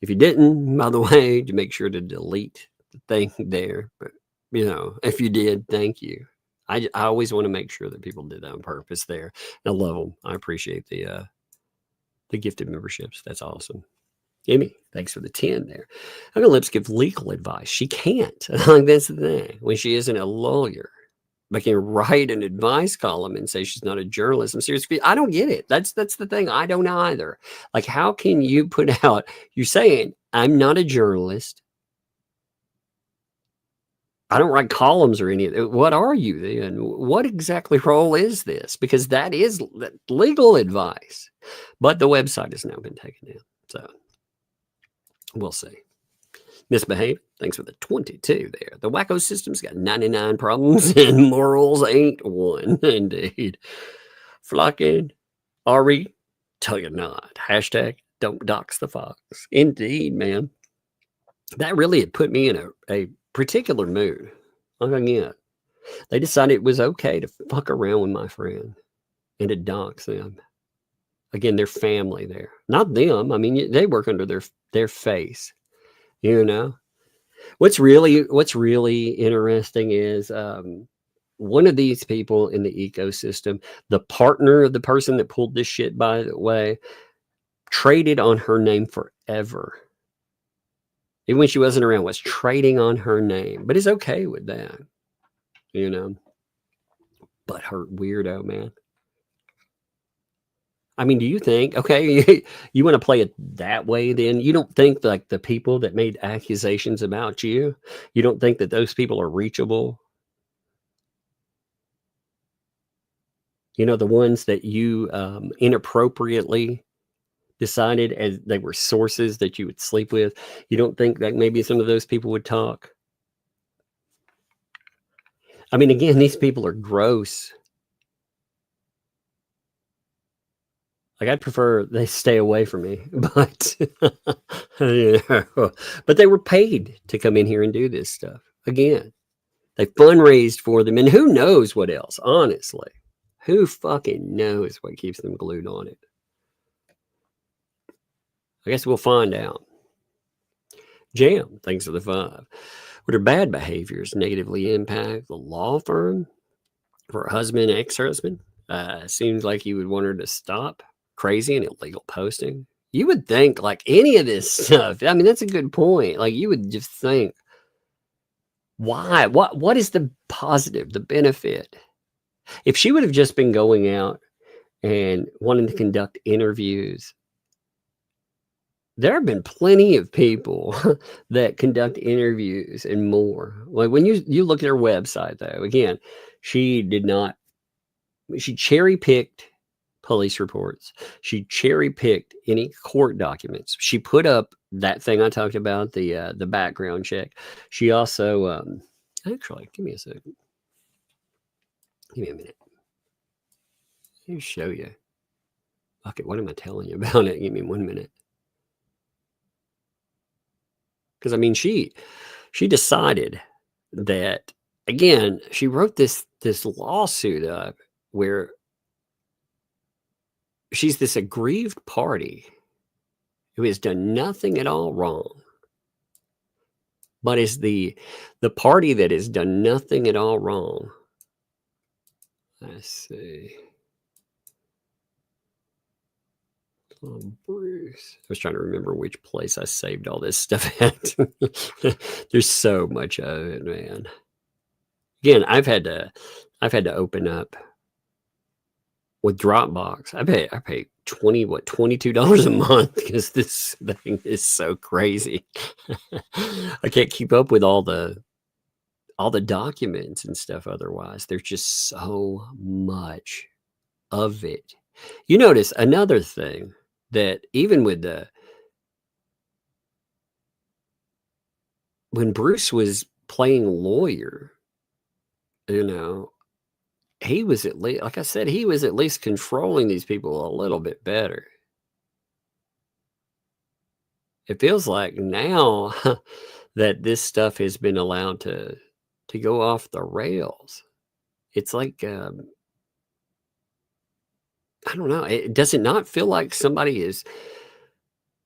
If you didn't, by the way, to make sure to delete the thing there. But you know, if you did, thank you. I always want to make sure that people did that on purpose there. I love them. I appreciate the gifted memberships. That's awesome. Emmy, thanks for the 10 there. I'm gonna lips give legal advice. She can't. Like that's the thing. When she isn't a lawyer. But can write an advice column and say she's not a journalist. I'm serious. I don't get it. That's the thing. I don't either. Like, how can you put out, you're saying, I'm not a journalist. I don't write columns or any of it. What are you then? What exactly role is this? Because that is legal advice. But the website has now been taken down. So we'll see. Misbehave, thanks for the 22 there. The wacko system's got 99 problems and morals ain't one. Indeed. Flocking, Ari, tell you not. Hashtag don't dox the fox. Indeed, man. That really had put me in a particular mood. Again, they decided it was okay to fuck around with my friend and to dox them. Again, their family there. Not them. I mean, they work under their face. You know, what's really interesting is one of these people in the ecosystem, the partner of the person that pulled this shit, by the way, traded on her name forever. Even when she wasn't around, was trading on her name, but is okay with that, you know. But her weirdo, man. I mean, do you think, okay, you want to play it that way then? You don't think like the people that made accusations about you, you don't think that those people are reachable? You know, the ones that you inappropriately decided as they were sources that you would sleep with. You don't think that maybe some of those people would talk? I mean, again, these people are gross. Like, I'd prefer they stay away from me, but but they were paid to come in here and do this stuff. Again, they fundraised for them, and who knows what else, honestly. Who fucking knows what keeps them glued on it? I guess we'll find out. jam, thanks to the 5. Would her bad behaviors negatively impact the law firm? Her husband, ex-husband? Seems like he would want her to stop crazy and illegal posting. You would think, like, any of this stuff, I mean, that's a good point. Like, you would just think, why? What is the positive, the benefit? If she would have just been going out and wanting to conduct interviews, there have been plenty of people that conduct interviews and more. Like, when you look at her website, though, again, she cherry-picked police reports. She cherry-picked any court documents. She put up that thing I talked about, the background check. She also, actually, give me a second. Give me a minute. Let me show you. Okay, what am I telling you about it? Give me 1 minute. Because, I mean, she decided that, again, she wrote this lawsuit up where she's this aggrieved party who has done nothing at all wrong, but is the party that has done nothing at all wrong. Let's see. Oh, Bruce. I was trying to remember which place I saved all this stuff at. There's so much of it, man. Again, I've had to open up with Dropbox. I pay $22 a month because this thing is so crazy. I can't keep up with all the documents and stuff otherwise. There's just so much of it. You notice another thing, that even with when Bruce was playing lawyer, you know, he was at least, like I said, he was at least controlling these people a little bit better. It feels like now that this stuff has been allowed to go off the rails, it's like, I don't know. Does it not feel like somebody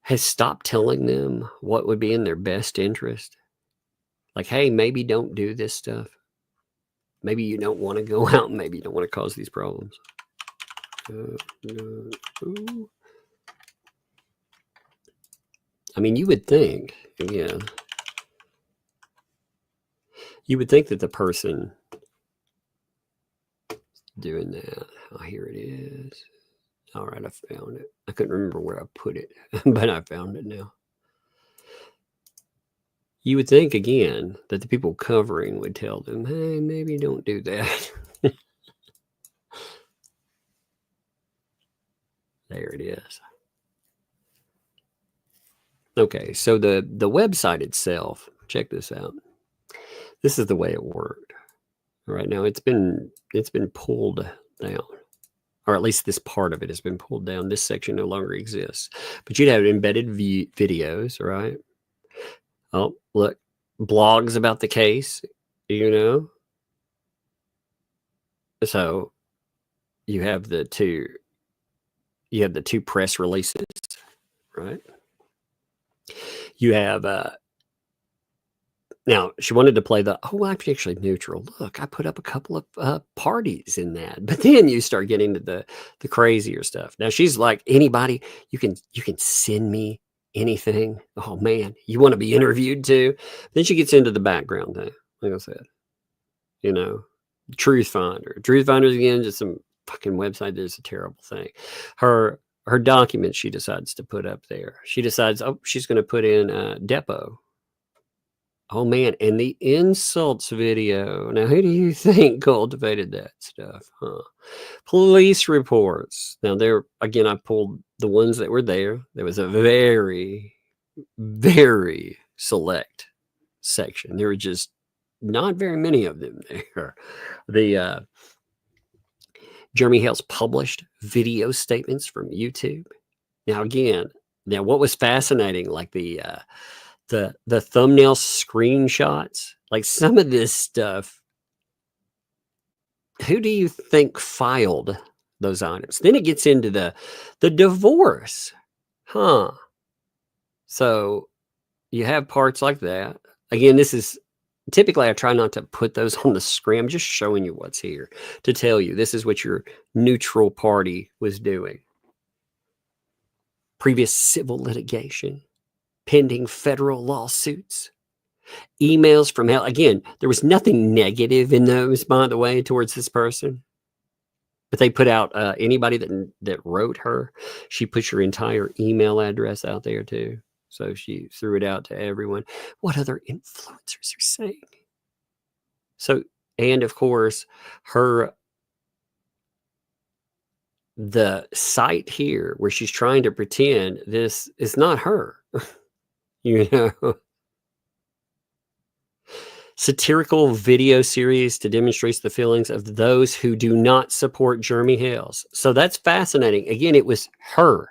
has stopped telling them what would be in their best interest? Like, hey, maybe don't do this stuff. Maybe you don't want to go out. And maybe you don't want to cause these problems. I mean, you would think, yeah. You would think that the person doing that, oh, here it is. All right, I found it. I couldn't remember where I put it, but I found it now. You would think, again, that the people covering would tell them, hey, maybe don't do that. There it is. Okay, so the website itself, check this out. This is the way it worked. Right now, it's been pulled down. Or at least this part of it has been pulled down. This section no longer exists. But you'd have embedded videos, right? Oh, look, blogs about the case, you know? So you have the two press releases, right? You have now she wanted to play I'm actually neutral. Look, I put up a couple of parties in that. But then you start getting to the crazier stuff. Now she's like, anybody, you can send me anything. Oh man, you want to be interviewed too? Then she gets into the background thing. Like I said, you know, Truth Finder. Truth Finder's again just some fucking website that's a terrible thing. Her documents she decides to put up there. She decides, she's going to put in Depot. Oh man, and the insults video. Now, who do you think cultivated that stuff? Huh? Police reports. Now, again, I pulled the ones that were there. There was a very, very select section. There were just not very many of them there. The Jeremy Hale's published video statements from YouTube. Now, again, what was fascinating, like the thumbnail screenshots, like some of this stuff, who do you think filed those items? Then it gets into the divorce. Huh. So you have parts like that. Again, this is typically I try not to put those on the screen. I'm just showing you what's here to tell you this is what your neutral party was doing. Previous civil litigation, pending federal lawsuits, emails from Hale. Again, there was nothing negative in those, by the way, towards this person. But they put out anybody that wrote her. She put your entire email address out there too. So she threw it out to everyone. What other influencers are saying? So, and of course, the site here where she's trying to pretend this is not her. You know. Satirical video series to demonstrate the feelings of those who do not support Jeremy Hales. So that's fascinating. Again, it was her.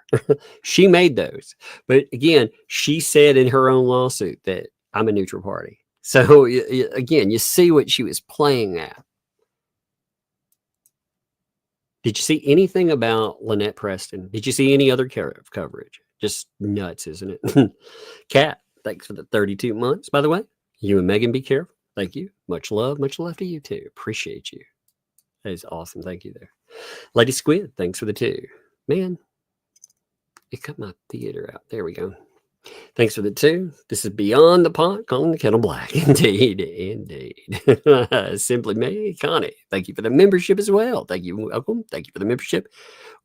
She made those. But again, she said in her own lawsuit that I'm a neutral party. So again, you see what she was playing at. Did you see anything about Lynette Preston? Did you see any other coverage? Just nuts, isn't it? Kat, thanks for the 32 months, by the way. You and Megan, be careful. Thank you. Much love to you too. Appreciate you. That is awesome. Thank you there. Lady Squid, thanks for the 2. Man, it cut my theater out. There we go. Thanks for the 2. This is Beyond the Pot, calling the kettle black. Indeed, indeed. Simply me, Connie. Thank you for the membership as well. Thank you. Welcome. Thank you for the membership.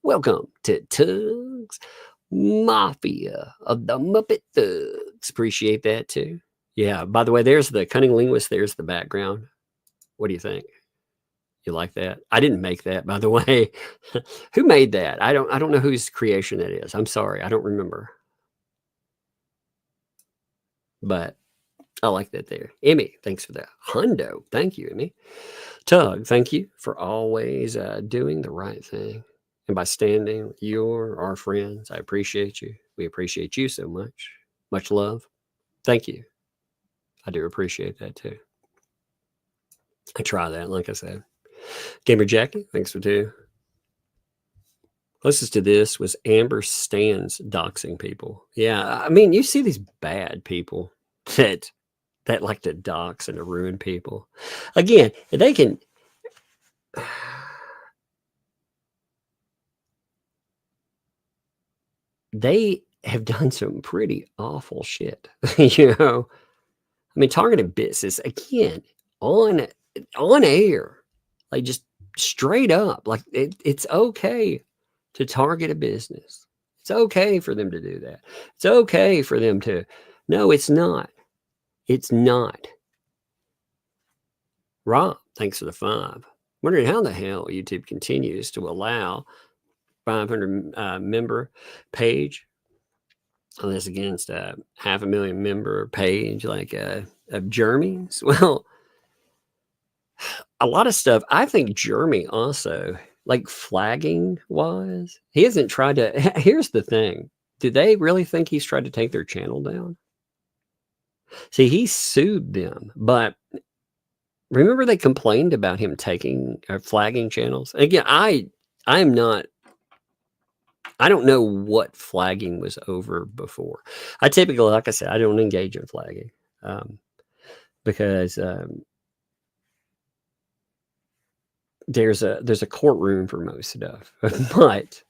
Welcome to Tugs Mafia of the Muppet Thugs. Appreciate that too. Yeah, by the way, there's the cunning linguist. There's the background. What do you think? You like that? I didn't make that, by the way. Who made that? I don't know whose creation that is. I'm sorry. I don't remember. But I like that there. Emmy, thanks for that. Hundo, thank you, Emmy. Tug, thank you for always doing the right thing. And by standing with our friends, I appreciate you. We appreciate you so much. Much love. Thank you. I do appreciate that too. I try that, like I said. Gamer Jackie, thanks for 2. Closest to this was Amber Stans doxing people. Yeah, I mean, you see these bad people that like to dox and to ruin people. Again, they can... They have done some pretty awful shit, you know? I mean, targeted business, again, on air, like just straight up, like it's okay to target a business. It's okay for them to do that. It's okay for them to, no, it's not. It's not. Rob, thanks for the 5. Wondering how the hell YouTube continues to allow 500 member page. Oh, that's against a 500,000 member page like of Jeremy's. Well, a lot of stuff. I think Jeremy also, like flagging wise, he hasn't tried to. Here's the thing. Do they really think he's tried to take their channel down? See, he sued them, but remember they complained about him taking flagging channels. Again, I'm not. I don't know what flagging was over before. I typically, like I said, I don't engage in flagging because there's a courtroom for most stuff. But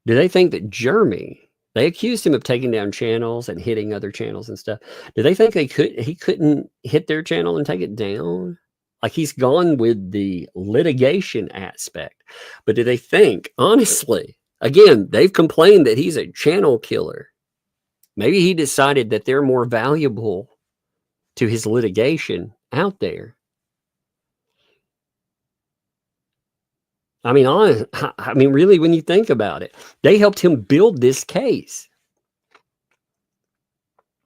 do they think that Jeremy? They accused him of taking down channels and hitting other channels and stuff. Do they think he couldn't hit their channel and take it down? Like he's gone with the litigation aspect. But do they think, honestly, again, they've complained that he's a channel killer. Maybe he decided that they're more valuable to his litigation out there. I mean, really, when you think about it, they helped him build this case.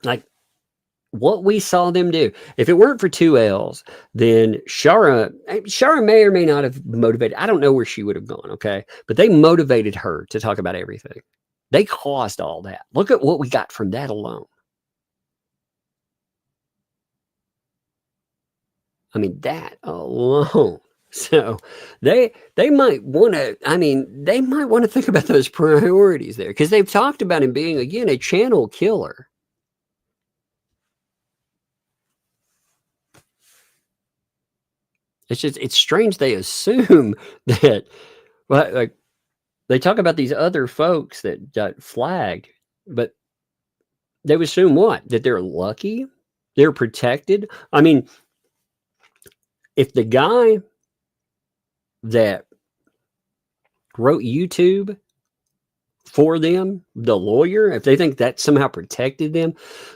Like, what we saw them do. If it weren't for 2 L's, then Shara may or may not have motivated. I don't know where she would have gone, okay? But they motivated her to talk about everything. They caused all that. Look at what we got from that alone. I mean, that alone. So they might want to, they might want to think about those priorities there because they've talked about him being, again, a channel killer. it's strange they assume that, well, like, they talk about these other folks that got flagged, but they assume what? That they're lucky? They're protected? I mean, if the guy that wrote YouTube for them, the lawyer, if they think that somehow protected them,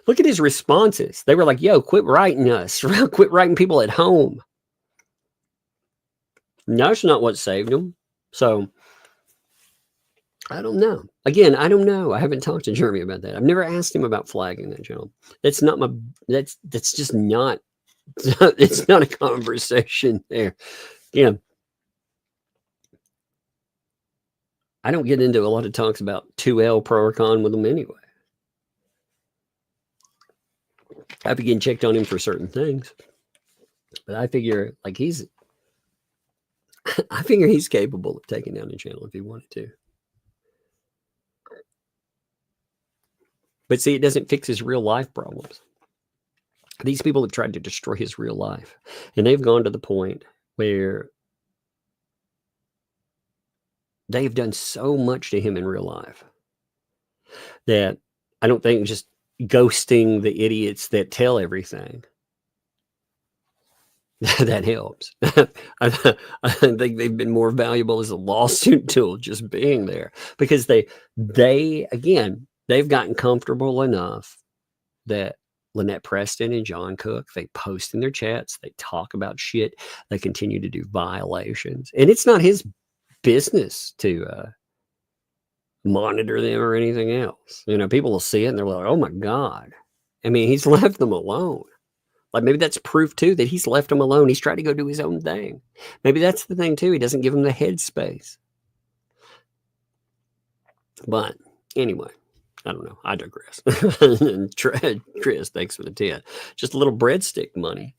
look at his responses. They were like, yo, quit writing us. Quit writing people at home. No, that's not what saved them. So I don't know. Again, I don't know. I haven't talked to Jeremy about that. I've never asked him about flagging that channel. That's not my, that's just not, it's not a conversation there. Yeah. I don't get into a lot of talks about 2L pro or con with them anyway. I begin checked on him for certain things, but I figure like I figure he's capable of taking down the channel if he wanted to. But see, it doesn't fix his real life problems. These people have tried to destroy his real life, and they've gone to the point where they've done so much to him in real life that I don't think just ghosting the idiots that tell everything that helps. I think they've been more valuable as a lawsuit tool just being there, because again, they've gotten comfortable enough that Lynette Preston and John Cook, they post in their chats, they talk about shit, they continue to do violations, and it's not his business to monitor them or anything else. You know, people will see it and they're like, oh my God. I mean, he's left them alone. Like, maybe that's proof too that he's left them alone. He's tried to go do his own thing. Maybe that's the thing too. He doesn't give them the headspace. But anyway, I don't know. I digress. Chris, thanks for the 10. Just a little breadstick money.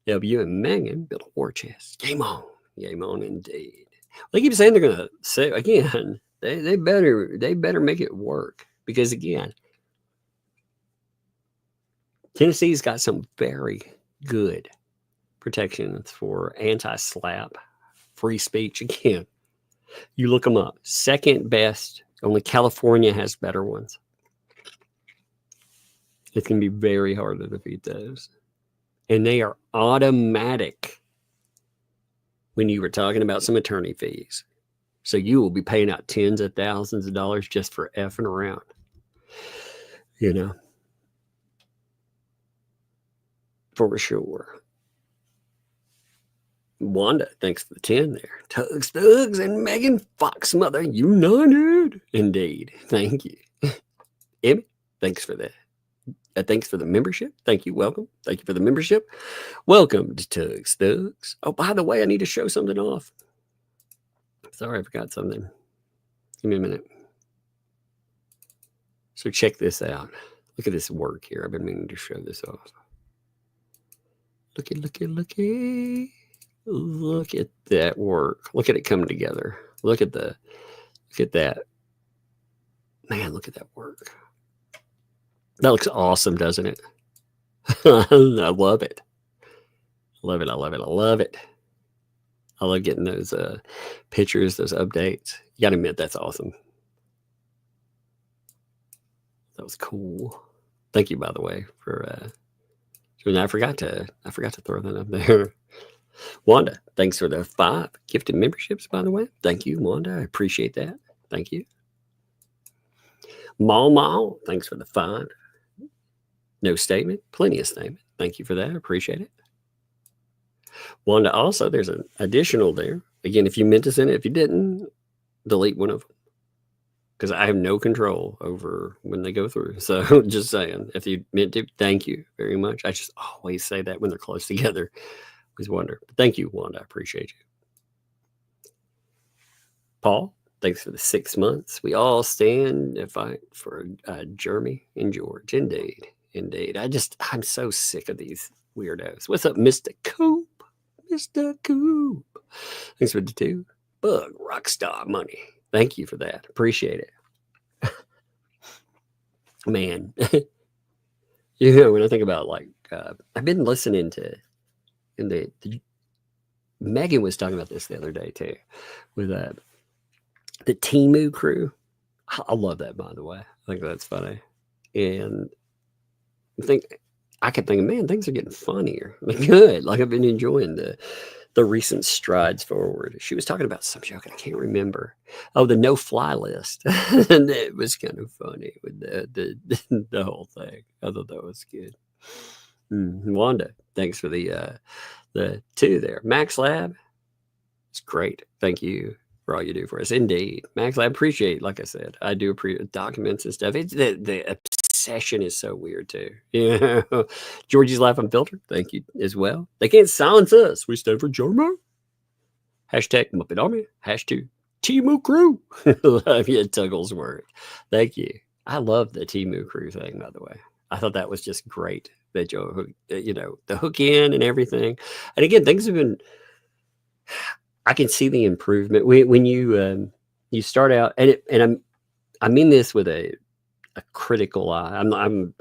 W and Megan built a war chest. Game on. Game on indeed. They keep saying they're going to say again. They better make it work, because again, Tennessee's got some very good protections for anti-slap, free speech. Again, you look them up. Second best. Only California has better ones. It's going to be very hard to defeat those, and they are automatic. When you were talking about some attorney fees. So you will be paying out tens of thousands of dollars just for effing around. You know. For sure. Wanda, thanks for the 10 there. Tugs and Megan Fox Mother United. Indeed. Thank you. Emmy, thanks for that. Thanks for the membership. Thank you. Welcome. Thank you for the membership. Welcome to Tugs. Oh, by the way, I need to show something off. Sorry, I forgot something. Give me a minute. So check this out. Look at this work here. I've been meaning to show this off. Look at that work. Look at it come together. Look at that. Man, look at that work. That looks awesome, doesn't it? I love it. I love it. I love getting those pictures, those updates. You gotta admit, that's awesome. That was cool. Thank you, by the way, for I forgot to throw that up there. Wanda, thanks for the 5 gifted memberships, by the way. Thank you, Wanda. I appreciate that. Thank you. Mall, thanks for the 5. No statement, plenty of statement. Thank you for that. I appreciate it. Wanda, also, there's an additional there. Again, if you meant to send it, if you didn't, delete one of them, because I have no control over when they go through. So just saying, if you meant to, thank you very much. I just always say that when they're close together. Always wonder. But thank you, Wanda. I appreciate you. Paul, thanks for the 6 months. We all stand and fight for Jeremy and George. Indeed. I'm so sick of these weirdos. What's up, Mr. Coop? Mr. Coop. Thanks for the 2. Bug Rockstar money. Thank you for that. Appreciate it. Man. You know, when I think about, like, I've been listening to the Megan was talking about this the other day too, with the Temu crew. I love that, by the way. I think that's funny. And I kept thinking, man, things are getting funnier. Like, good. Like, I've been enjoying the recent strides forward. She was talking about some joke, I can't remember. Oh, the no-fly list. And it was kind of funny with the whole thing. I thought that was good. Wanda, thanks for the 2 there. Max Lab, it's great. Thank you for all you do for us. Indeed. Max, I appreciate, like I said, I do appreciate documents and stuff. It's the obsession is so weird too. Yeah. Georgie's Life Unfiltered, thank you as well. They can't silence us. We stand for Jormo. Hashtag Muppet Army. Hashtag Temu Crew. Love you, Tugglesworth. Thank you. I love the Temu Crew thing, by the way. I thought that was just great. That the hook in and everything. And again, things have been. I can see the improvement when you start out, and I mean this with a critical eye. I'm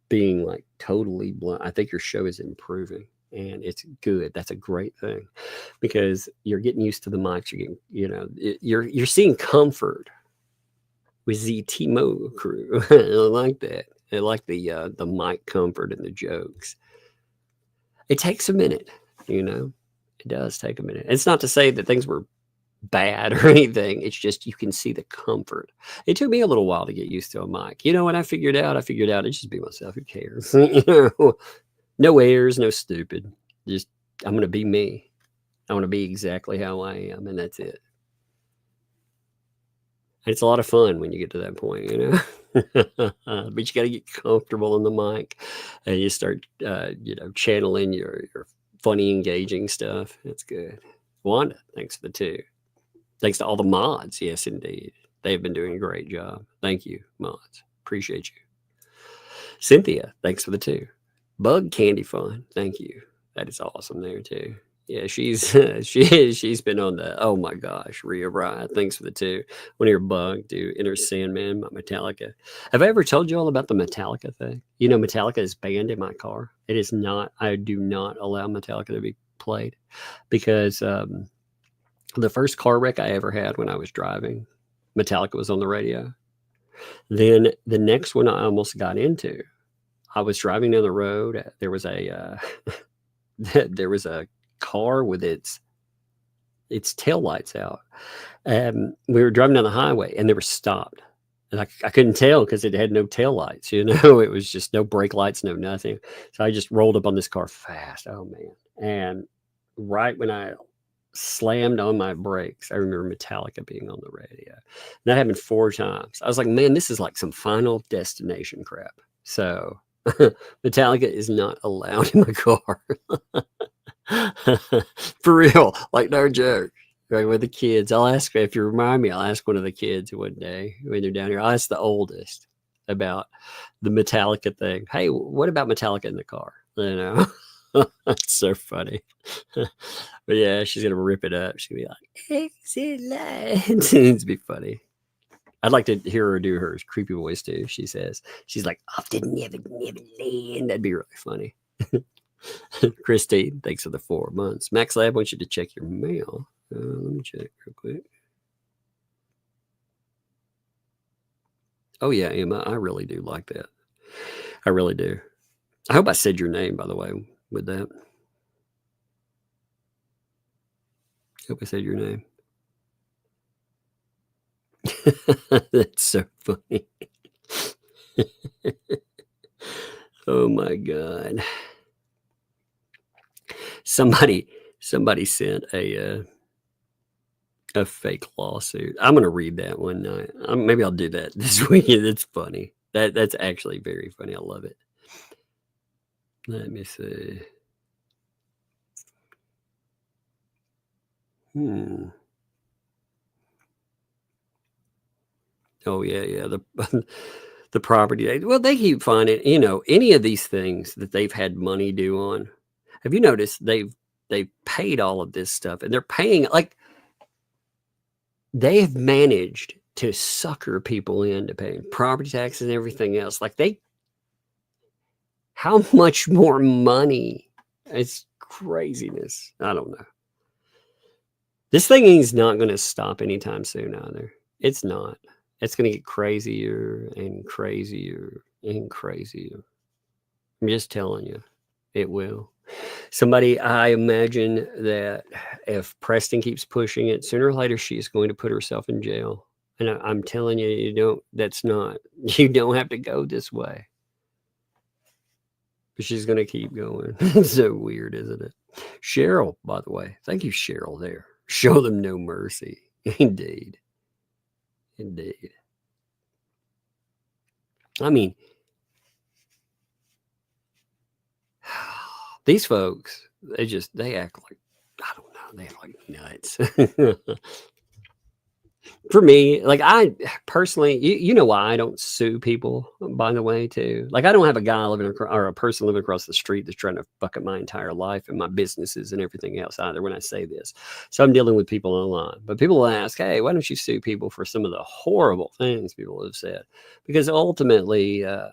being like totally blunt. I think your show is improving, and it's good. That's a great thing, because you're getting used to the mics. You're getting, you're seeing comfort with the Temu Crew. I like that. I like the mic comfort and the jokes. It takes a minute, It does take a minute. It's not to say that things were bad or anything. It's just you can see the comfort. It took me a little while to get used to a mic. When I figured out, it's just be myself. Who cares? No airs, no stupid. Just I'm gonna be me. I want to be exactly how I am, and that's it. It's a lot of fun when you get to that point, but you got to get comfortable on the mic, and you start, channeling your funny, engaging stuff. That's good. Wanda, thanks for the 2. Thanks to all the mods. Yes, indeed. They've been doing a great job. Thank you, mods. Appreciate you. Cynthia, thanks for the 2. Bug Candy Fun. Thank you. That is awesome there too. Yeah, she's been on the, oh my gosh, Rhea Riot. Thanks for the 2. One of your Bug, do Inner Sandman, my Metallica. Have I ever told you all about the Metallica thing? Metallica is banned in my car. It is not, I do not allow Metallica to be played, because the first car wreck I ever had when I was driving, Metallica was on the radio. Then the next one I almost got into, I was driving down the road. There was a car with its taillights out. We were driving down the highway, and they were stopped. And I couldn't tell because it had no taillights, It was just no brake lights, no nothing. So I just rolled up on this car fast. Oh, man. And right when I slammed on my brakes, I remember Metallica being on the radio. And that happened 4 times. I was like, man, this is like some Final Destination crap. So Metallica is not allowed in my car. For real, like no joke. Right, with the kids, I'll ask, if you remind me, I'll ask one of the kids one day when they're down here. I'll ask the oldest about the Metallica thing. Hey, what about Metallica in the car? It's so funny. But yeah, she's gonna rip it up. She's gonna be like, excellent. It'd be funny. I'd like to hear her do her creepy voice too. She's like, off to Neverland. That'd be really funny. Christine, thanks for the 4 months. Max Lab wants you to check your mail. Let me check real quick. Oh yeah, Emma, I really do like that. I really do. I hope I said your name, by the way, with that. Hope I said your name. That's so funny. Oh my God. Somebody sent a fake lawsuit. I'm gonna read that one night. Maybe I'll do that this weekend. It's funny. That's actually very funny. I love it. Let me see. Oh yeah. The property. Well, they keep finding, any of these things that they've had money due on. Have you noticed they've paid all of this stuff, and they're paying, like, they have managed to sucker people into paying property taxes and everything else. Like, how much more money? It's craziness. I don't know. This thing is not going to stop anytime soon either. It's not. It's going to get crazier and crazier and crazier. I'm just telling you, it will. Somebody, I imagine that if Preston keeps pushing it, sooner or later she is going to put herself in jail. And I'm telling you, you don't have to go this way. But she's going to keep going. It's so weird, isn't it? Cheryl, by the way. Thank you, Cheryl, there. Show them no mercy. Indeed. Indeed. I mean, these folks, they act like, I don't know, they act like nuts. For me, like I personally, you know why I don't sue people, by the way, too. Like I don't have a guy or a person living across the street that's trying to fuck up my entire life and my businesses and everything else either when I say this. So I'm dealing with people online. But people will ask, hey, why don't you sue people for some of the horrible things people have said? Because ultimately, I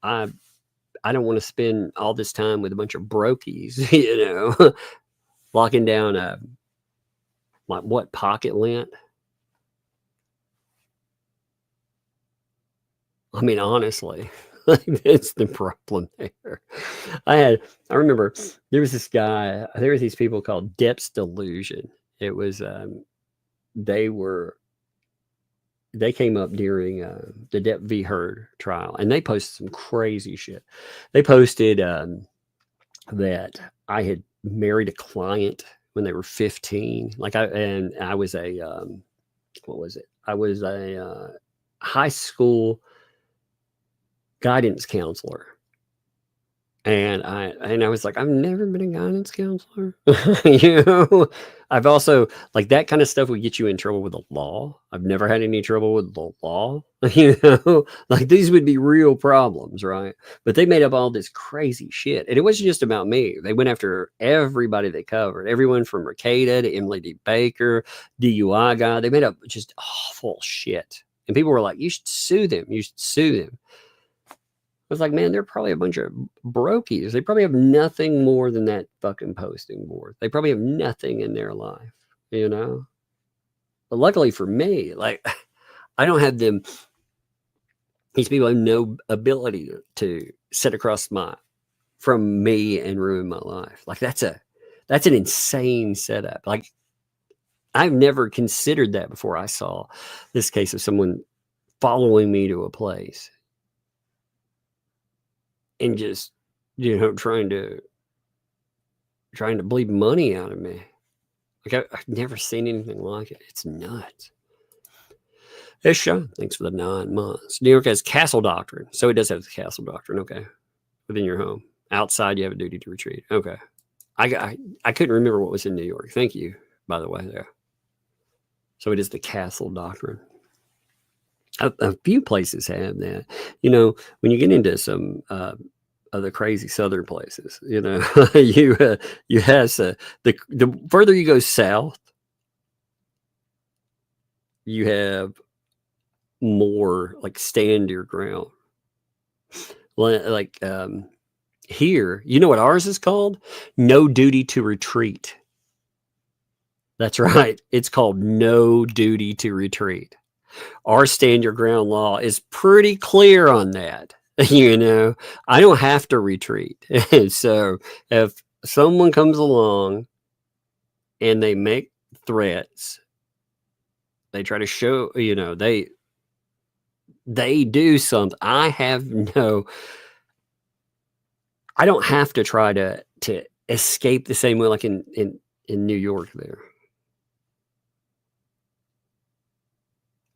don't want to spend all this time with a bunch of brokies, you know, locking down pocket lint. I mean, honestly, that's the problem there. I remember there was this guy, there were these people called Depths Delusion. It was, they came up during the Depp v. Heard trial, and they posted some crazy shit. They posted that I had married a client when they were 15. I was a, what was it? I was a high school guidance counselor. And I was like, I've never been a guidance counselor. You know, I've also, like, that kind of stuff would get you in trouble with the law. I've never had any trouble with the law. You know, like these would be real problems, right? But they made up all this crazy shit. And it wasn't just about me. They went after everybody they covered, everyone from Mercada to Emily D. Baker, DUI guy. They made up just awful shit. And people were like, you should sue them. You should sue them. I was like, man, they're probably a bunch of brokies. They probably have nothing more than that fucking posting board. They probably have nothing in their life, you know? But luckily for me, like, I don't have them. These people have no ability to sit across from me and ruin my life. Like, that's an insane setup. Like, I've never considered that before I saw this case of someone following me to a place and just, you know, trying to bleed money out of me. Like I've never seen anything like it. It's nuts. Hey, Sean, thanks for the 9 months. New York has castle doctrine. So it does have the castle doctrine. Okay. Within your home. Outside, you have a duty to retreat. Okay. I couldn't remember what was in New York. Thank you, by the way, there. So it is the castle doctrine. A few places have that. You know, when you get into some other crazy southern places, you know, you have the further you go south, you have more like stand your ground. Like here, you know what ours is called? No duty to retreat. That's right. It's called no duty to retreat. Our stand your ground law is pretty clear on that. You know, I don't have to retreat. So if someone comes along and they make threats, they try to show, you know, they do something. I don't have to try to escape the same way like in New York there.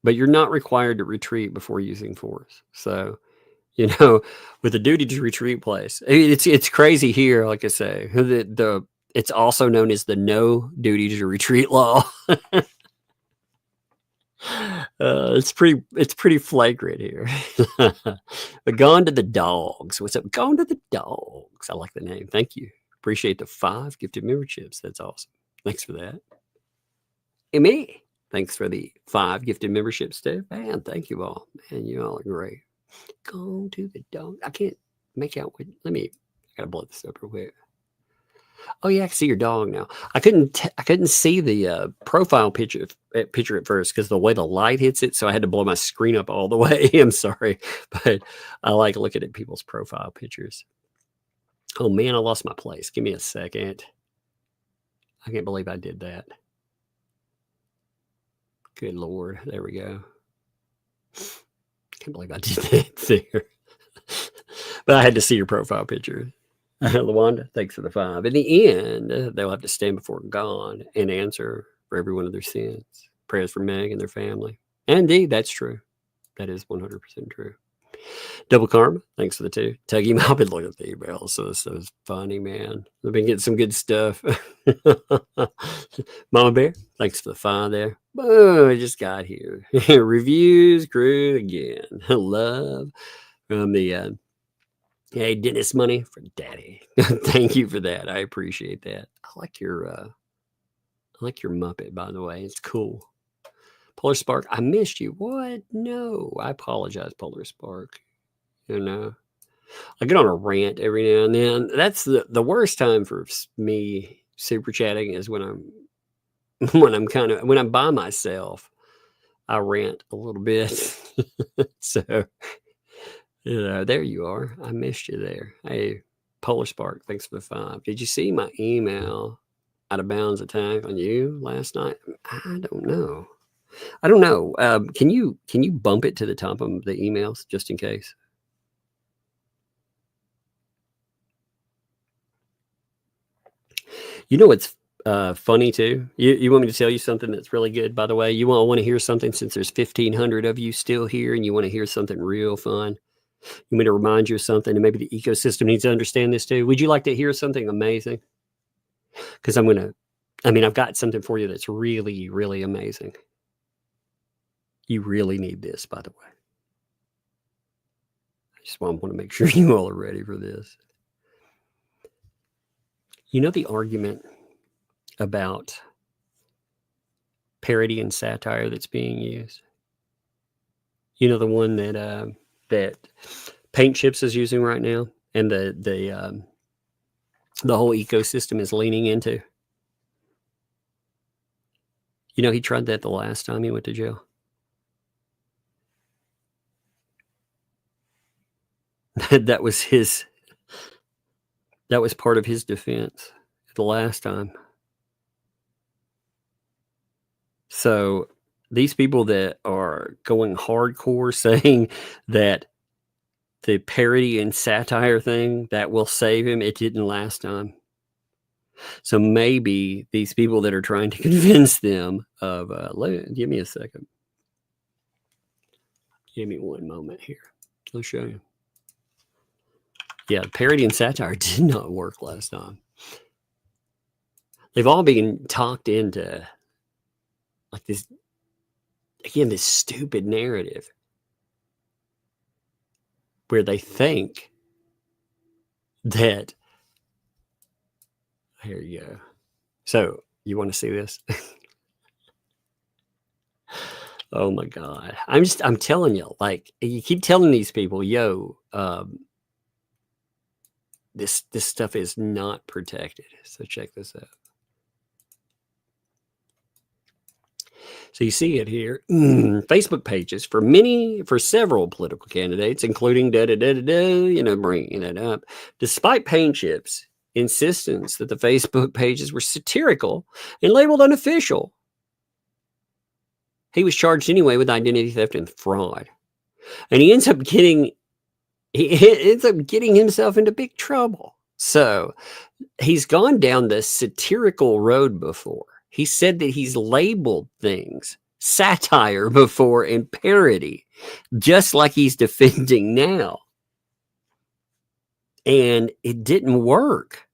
But you're not required to retreat before using force. So, you know, with the duty to retreat place, it's crazy here. Like I say, it's also known as the no duty to retreat law. It's pretty flagrant here. But Gone to the Dogs. What's up? Gone to the Dogs. I like the name. Thank you. Appreciate the 5 gifted memberships. That's awesome. Thanks for that. Amy. Thanks for the 5 gifted memberships, too. Man, thank you all. Man, you all are great. Go to the dog. I can't make out what. I gotta blow this up real quick. Oh yeah, I can see your dog now. I couldn't see the profile picture at first because the way the light hits it, so I had to blow my screen up all the way. I'm sorry, but I like looking at people's profile pictures. Oh man, I lost my place. Give me a second. I can't believe I did that. Good Lord. There we go. Can't believe I did that there. But I had to see your profile picture. LaWanda, thanks for the 5. In the end, they'll have to stand before God and answer for every one of their sins. Prayers for Meg and their family. And indeed, that's true. That is 100% true. Double Karma, thanks for the 2. Tuggy, I've been looking at the emails, so this is funny, man. I've been getting some good stuff. Mama Bear, thanks for the 5 there. Oh, I just got here. Reviews grew again. Love from the hey, Dennis Money for Daddy. Thank you for that. I appreciate that. I like your Muppet, by the way. It's cool. Polar Spark, I missed you. What? No, I apologize, Polar Spark. You know, I get on a rant every now and then. That's the worst time for me super chatting is when I'm by myself. I rant a little bit. So, there you are. I missed you there. Hey, Polar Spark, thanks for the 5. Did you see my email out of bounds attack on you last night? I don't know. Can you bump it to the top of the emails just in case? You know what's funny too? You want me to tell you something that's really good, by the way? You want to hear something since there's 1,500 of you still here and you want to hear something real fun? You want me to remind you of something and maybe the ecosystem needs to understand this too? Would you like to hear something amazing? Because I've got something for you that's really, really amazing. You really need this, by the way. I just want to make sure you all are ready for this. You know the argument about parody and satire that's being used? You know the one that Paint Chips is using right now and the whole ecosystem is leaning into? You know, he tried that the last time he went to jail. That was part of his defense the last time. So these people that are going hardcore saying that the parody and satire thing that will save him, it didn't last time. So maybe these people that are trying to convince them of, give me a second. Give me one moment here. I'll show you. Yeah, parody and satire did not work last time. They've all been talked into like this stupid narrative where they think that, here you go. So you want to see this? Oh my God. I'm telling you, like, you keep telling these people, yo, this stuff is not protected. So check this out. So you see it here. Facebook pages for several political candidates, including bringing it up. Despite Paint Chips' insistence that the Facebook pages were satirical and labeled unofficial, he was charged anyway with identity theft and fraud. And he ends up getting himself into big trouble. So he's gone down the satirical road before. He said that he's labeled things satire before and parody, just like he's defending now. And it didn't work.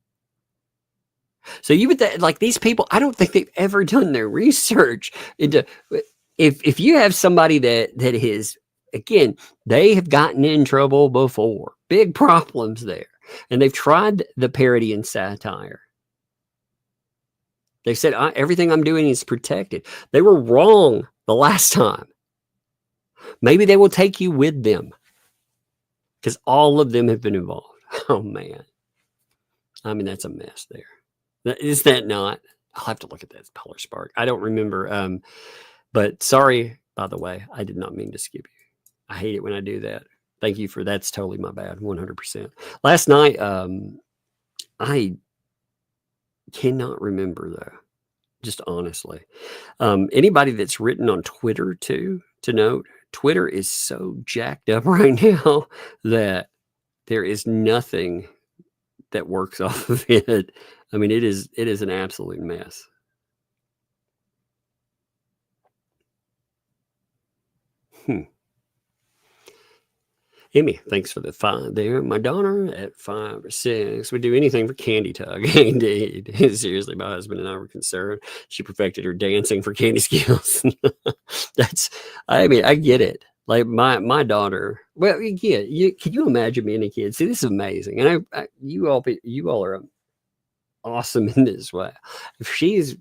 So you would like these people, I don't think they've ever done their research into if you have somebody that is, again, they have gotten in trouble before, big problems there, and they've tried the parody and satire. They said, everything I'm doing is protected. They were wrong the last time. Maybe they will take you with them because all of them have been involved. Oh, man. I mean, that's a mess there. Is that not? I'll have to look at that Polar Spark. I don't remember. But sorry, by the way, I did not mean to skip you. I hate it when I do that. Thank you for that's totally my bad. 100%. Last night, I cannot remember though. Just honestly, anybody that's written on Twitter too, to note, Twitter is so jacked up right now that there is nothing that works off of it. I mean, it is an absolute mess. Emmy, thanks for the 5 there. My daughter at 5 or 6 would do anything for candy tug. Indeed. Seriously, my husband and I were concerned. She perfected her dancing for candy skills. I mean, I get it. Like my daughter, well, can you imagine being a kid? See, this is amazing. And you all are awesome in this way. If she's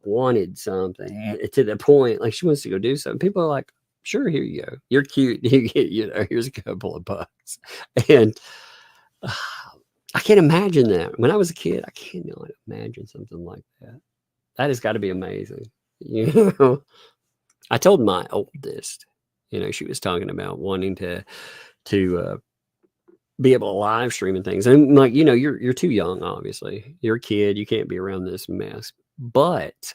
wanted something to the point, like she wants to go do something, people are like, sure, here you go. You're cute. Here's a couple of bucks. And I can't imagine that. When I was a kid, I cannot imagine something like that. That has got to be amazing. I told my oldest, she was talking about wanting to be able to live stream and things. And I'm like, you're too young, obviously. You're a kid. You can't be around this mess. But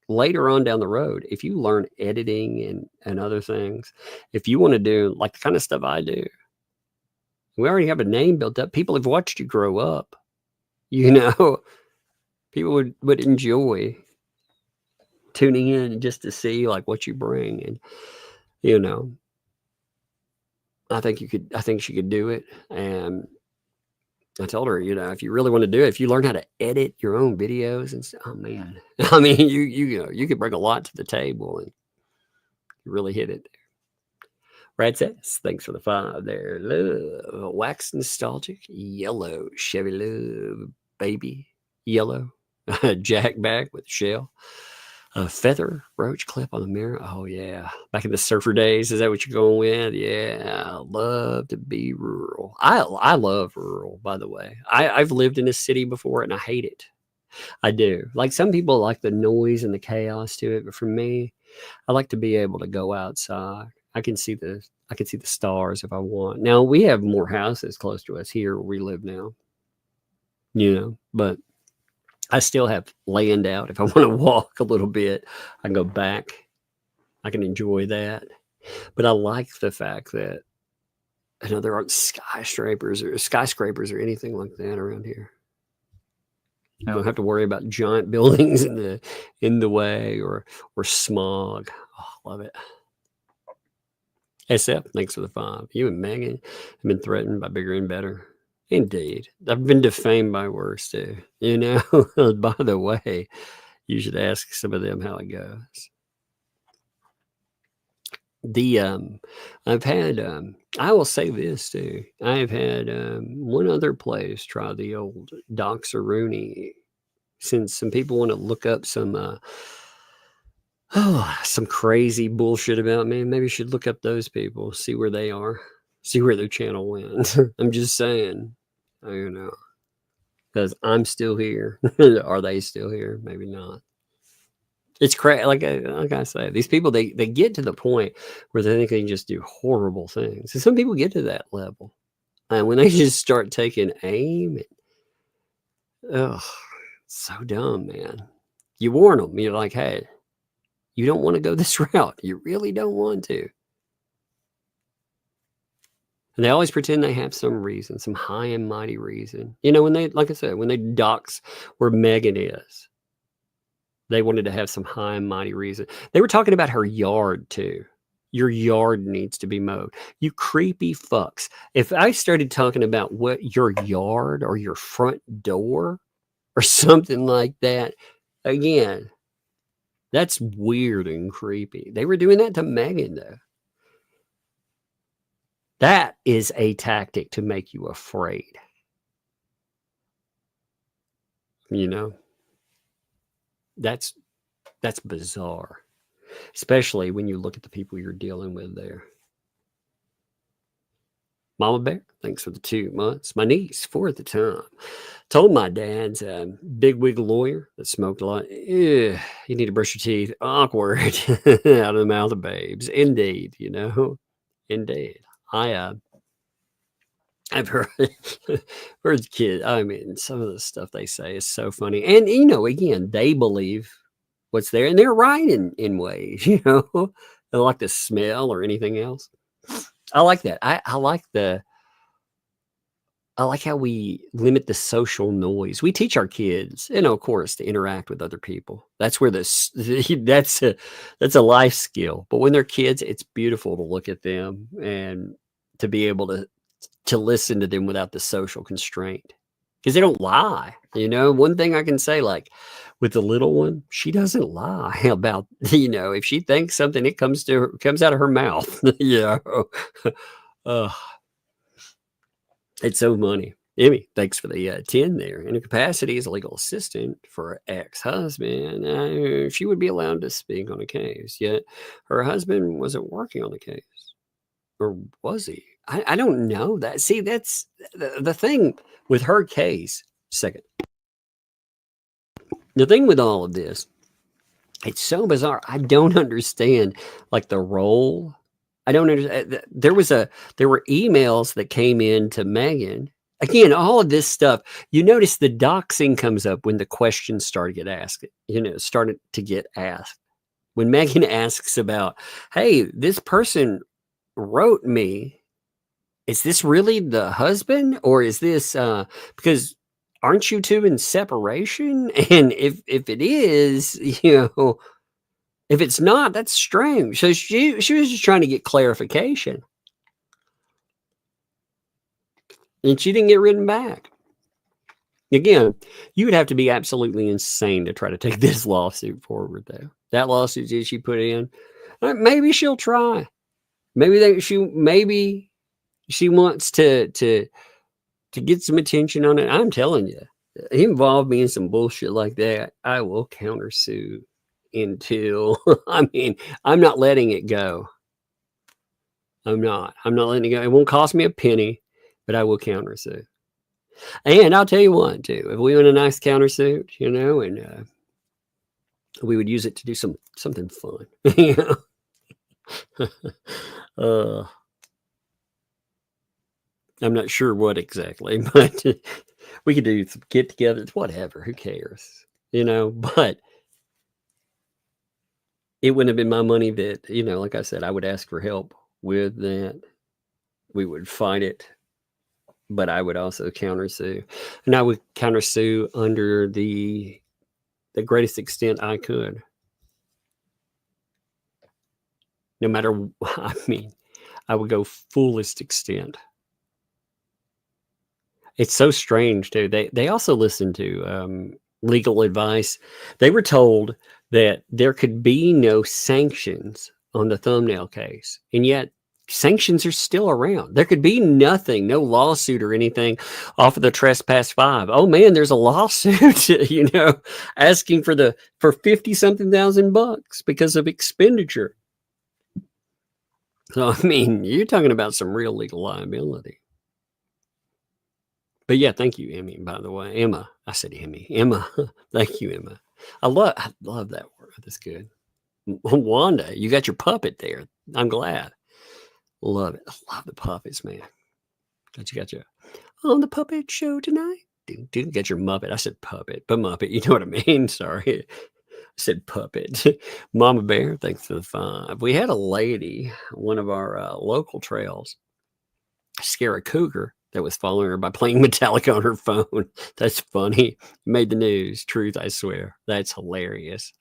later on down the road, if you learn editing and other things, if you want to do like the kind of stuff I do, we already have a name built up. People have watched you grow up. People would enjoy tuning in just to see like what you bring. And, I think she could do it. And I told her, if you really want to do it, if you learn how to edit your own videos and stuff, oh man, I mean, you could bring a lot to the table and really hit it. Brad says, thanks for the 5 there. Love, wax nostalgic, yellow, Chevy love, baby, yellow, jack back with shell, a feather roach clip on the mirror. Oh yeah, back in the surfer days, is that what you're going with? Yeah, I love to be rural. I love rural, by the way. I've lived in a city before and I hate it. I do. Like some people like the noise and the chaos to it, but for me, I like to be able to go outside. I can see the stars if I want. Now we have more houses close to us here where we live now, but I still have land out. If I want to walk a little bit, I can go back. I can enjoy that. But I like the fact that there aren't skyscrapers or anything like that around here. You don't have to worry about giant buildings in the way or smog. Oh, love it. SF, thanks for the 5. You and Megan have been threatened by bigger and better. Indeed. I've been defamed by worse too. By the way, you should ask some of them how it goes. I've had, I will say this too. I've had one other place try the old Doxxing. Since some people want to look up some crazy bullshit about me, maybe you should look up those people, see where they are. See where their channel went. I'm just saying, because I'm still here. Are they still here? Maybe not. It's crazy. Like I say, these people, they get to the point where they think they can just do horrible things. And some people get to that level. And when they just start taking aim, so dumb, man. You warn them. You're like, hey, you don't want to go this route. You really don't want to. And they always pretend they have some reason, some high and mighty reason. When they, like I said, when they dox where Megan is, they wanted to have some high and mighty reason. They were talking about her yard too. Your yard needs to be mowed. You creepy fucks. If I started talking about what your yard or your front door or something like that, again, that's weird and creepy. They were doing that to Megan though. That is a tactic to make you afraid. That's bizarre, especially when you look at the people you're dealing with there. Mama Bear, thanks for the 2 months. My niece, 4 at the time. Told my dad's a big wig lawyer that smoked a lot. "Ugh, you need to brush your teeth. Awkward." Out of the mouth of babes. Indeed, you know. Indeed. I've heard heard kids. I mean, some of the stuff they say is so funny. And you know, again, they believe what's there, and they're right in ways, you know. They like the smell or anything else. I like that. I like how we limit the social noise. We teach our kids, you know, of course, to interact with other people. That's where that's a life skill. But when they're kids, it's beautiful to look at them and to be able to listen to them without the social constraint, because they don't lie. You know, one thing I can say, like with the little one, she doesn't lie about, you know, if she thinks something, it comes out of her mouth. You know. It's so funny. Emmy, thanks for the 10 there. In a capacity as a legal assistant for her ex-husband, she would be allowed to speak on a case, yet her husband wasn't working on the case. Or was he? I don't know that. See, that's the thing with her case. Second. The thing with all of this, it's so bizarre. I don't understand, like, the role. I don't understand. There were emails that came in to Megan. Again, all of this stuff. You notice the doxing comes up when the questions started to get asked. When Megan asks about, hey, this person wrote me, is this really the husband, or is this because aren't you two in separation? And if it is, you know. If it's not, that's strange. So she was just trying to get clarification. And she didn't get written back. Again, you would have to be absolutely insane to try to take this lawsuit forward, though. That lawsuit that she put in, maybe she'll try. Maybe she wants to get some attention on it. I'm telling you, involve me in some bullshit like that, I will countersue. Until I'm not letting it go. I'm not letting it go. It won't cost me a penny, but I will countersue. And I'll tell you what, too. If we win a nice countersuit, you know, and we would use it to do something fun. You know? I'm not sure what exactly, but we could do some get-togethers, whatever. Who cares? You know, but it wouldn't have been my money that, you know, like I said, I would ask for help with that. We would fight it, but I would also countersue. And I would countersue under the greatest extent I could. No matter, I would go fullest extent. It's so strange, too. They also listen to legal advice. They were told that there could be no sanctions on the thumbnail case, and yet sanctions are still around. There could be nothing, no lawsuit or anything off of the Trespass 5. Oh man, there's a lawsuit, you know, asking for 50-something thousand bucks because of expenditure. So you're talking about some real legal liability. But yeah, thank you, Emmy, by the way. Emma. I said Emmy. Emma. Thank you, Emma. I love that word. That's good. Wanda, you got your puppet there. I'm glad. Love it. I love the puppets, man. Got you on the puppet show tonight. Didn't get your Muppet. I said puppet, but Muppet. You know what I mean? Sorry. I said puppet. Mama Bear, thanks for the 5. We had a lady, one of our local trails, scare a cougar that was following her by playing Metallica on her phone. That's funny. Made the news. Truth, I swear. That's hilarious.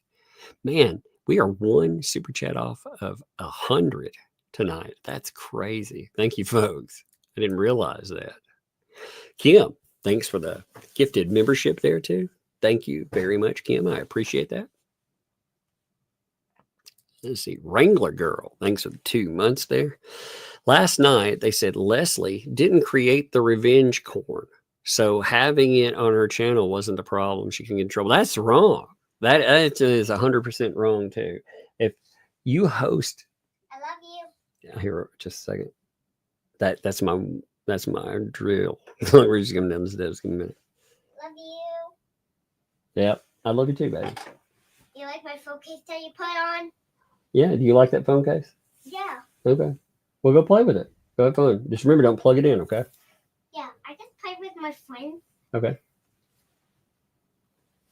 Man, we are one super chat off of 100 tonight. That's crazy. Thank you, folks. I didn't realize that. Kim, thanks for the gifted membership there, too. Thank you very much, Kim. I appreciate that. Let's see. Wrangler Girl, thanks for the 2 months there. Last night, they said Leslie didn't create the revenge corn, so having it on her channel wasn't the problem. She can get in trouble. That's wrong. That is 100% wrong, too. If you host... I love you. Yeah, here, just a second. That's my drill. We're just going down the steps. Give me a minute. love you. Yep. I love you too, baby. You like my phone case that you put on? Yeah. Do you like that phone case? Yeah. Okay. Well, go play with it. Go have fun. Just remember, don't plug it in, okay? Yeah, I just play with my friends. Okay.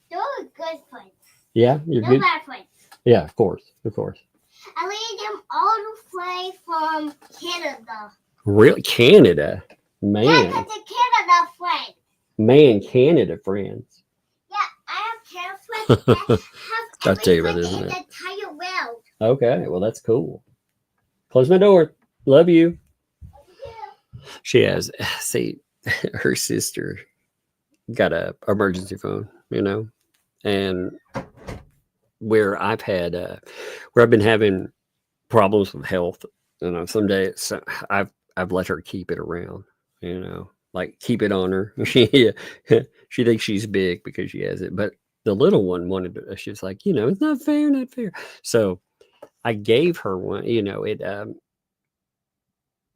They're good friends. Yeah, you're No good. bad friends. Yeah, of course. Of course. I lead them all the way from Canada. Really? Canada? Man. Yeah, because they're Canada friends. Man, Canada friends. Yeah, I have Canada friends. I have I'll tell you about every this in a friend in minute. the entire world. Okay, well, that's cool. Close my door. Love you. She has, see, her sister got a emergency phone, you know, and where I've been having problems with health, you know, some days I've let her keep it around, you know, like keep it on her. She thinks she's big because she has it, but the little one wanted to, she was like, you know, it's not fair, not fair. So I gave her one, you know,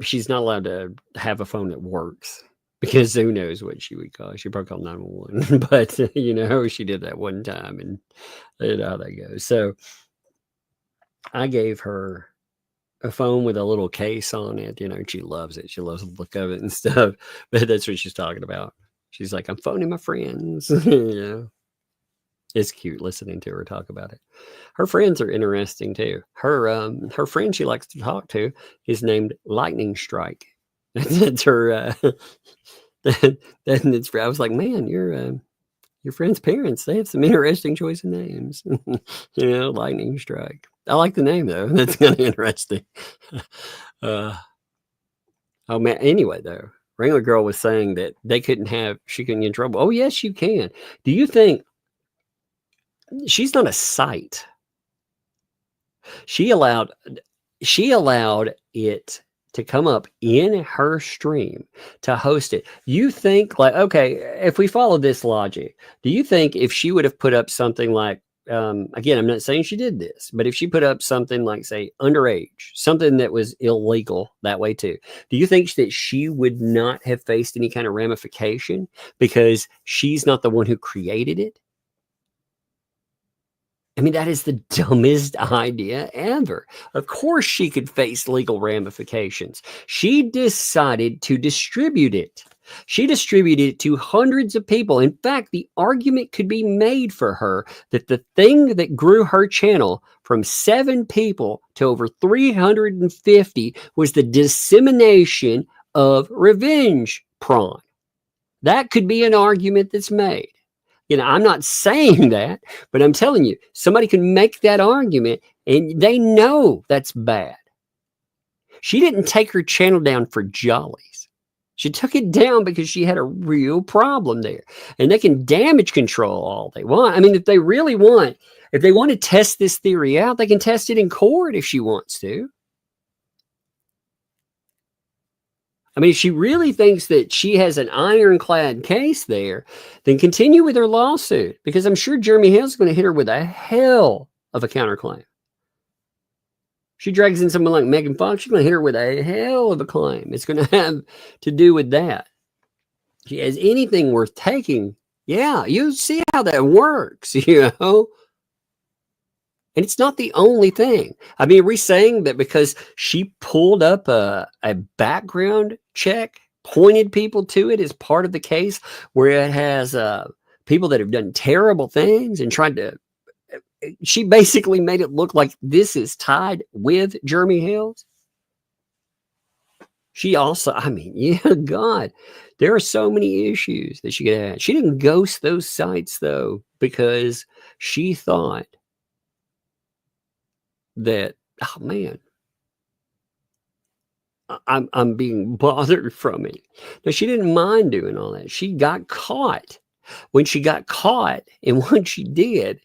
she's not allowed to have a phone that works because who knows what she would call. She probably called 911, but you know, she did that one time and you know how that goes. So I gave her a phone with a little case on it, you know, and she loves it. She loves the look of it and stuff, but that's what she's talking about. She's like, I'm phoning my friends. You know, it's cute listening to her talk about it. Her friends are interesting too. Her friend she likes to talk to is named Lightning Strike. That's her. It's. I was like, man, your friend's parents. They have some interesting choice of names. You know, Lightning Strike. I like the name though. That's kind of interesting. Oh man. Anyway, though, Wrangler Girl was saying that she couldn't get in trouble. Oh yes, you can. Do you think she's not a site? She allowed it to come up in her stream to host it. You think like, okay, if we follow this logic, do you think if she would have put up something like, again, I'm not saying she did this, but if she put up something like, say, underage, something that was illegal that way too, do you think that she would not have faced any kind of ramification because she's not the one who created it? I mean, that is the dumbest idea ever. Of course, she could face legal ramifications. She decided to distribute it. She distributed it to hundreds of people. In fact, the argument could be made for her that the thing that grew her channel from 7 people to over 350 was the dissemination of revenge porn. That could be an argument that's made. You know, I'm not saying that, but I'm telling you, somebody can make that argument and they know that's bad. She didn't take her channel down for jollies. She took it down because she had a real problem there. And they can damage control all they want. I mean, if they want to test this theory out, they can test it in court if she wants to. I mean, if she really thinks that she has an ironclad case there, then continue with her lawsuit because I'm sure Jeremy Hale's going to hit her with a hell of a counterclaim. She drags in someone like Megan Fox, she's going to hit her with a hell of a claim. It's going to have to do with that. If she has anything worth taking, yeah, you see how that works, you know? And it's not the only thing. I mean, are we saying that because she pulled up a background check, pointed people to it as part of the case where it has people that have done terrible things and tried to, she basically made it look like this is tied with Jeremy Hales? She also, I mean, yeah, God, there are so many issues that she could have. She didn't ghost those sites, though, because she thought that, oh man, I'm being bothered from it. Now, she didn't mind doing all that. She got caught. When she got caught, and once she did,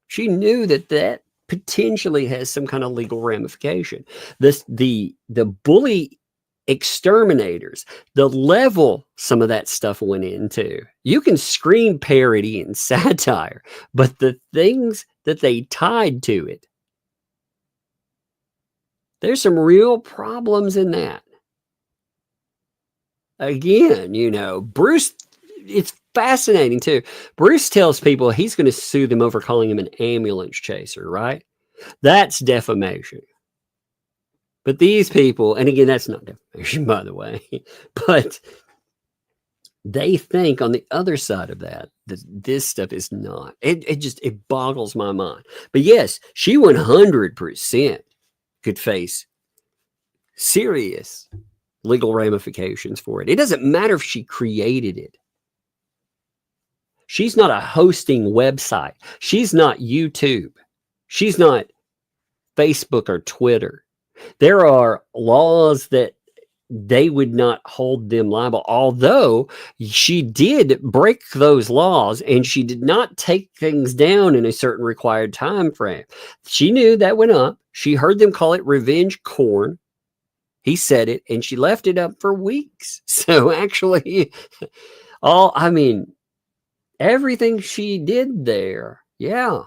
she knew that potentially has some kind of legal ramification. The bully exterminators, the level some of that stuff went into. You can scream parody and satire, but the things that they tied to it, there's some real problems in that. Again, you know, Bruce, it's fascinating too. Bruce tells people he's going to sue them over calling him an ambulance chaser, right? That's defamation. But these people, and again, that's not defamation, by the way, but they think on the other side of that this stuff is not. It boggles my mind. But yes, she 100% could face serious legal ramifications for it. It doesn't matter if she created it. She's not a hosting website. She's not YouTube. She's not Facebook or Twitter. There are laws that they would not hold them liable, although she did break those laws and she did not take things down in a certain required time frame. She knew that went up. She heard them call it revenge corn. He said it, and she left it up for weeks. So actually, everything she did there, yeah.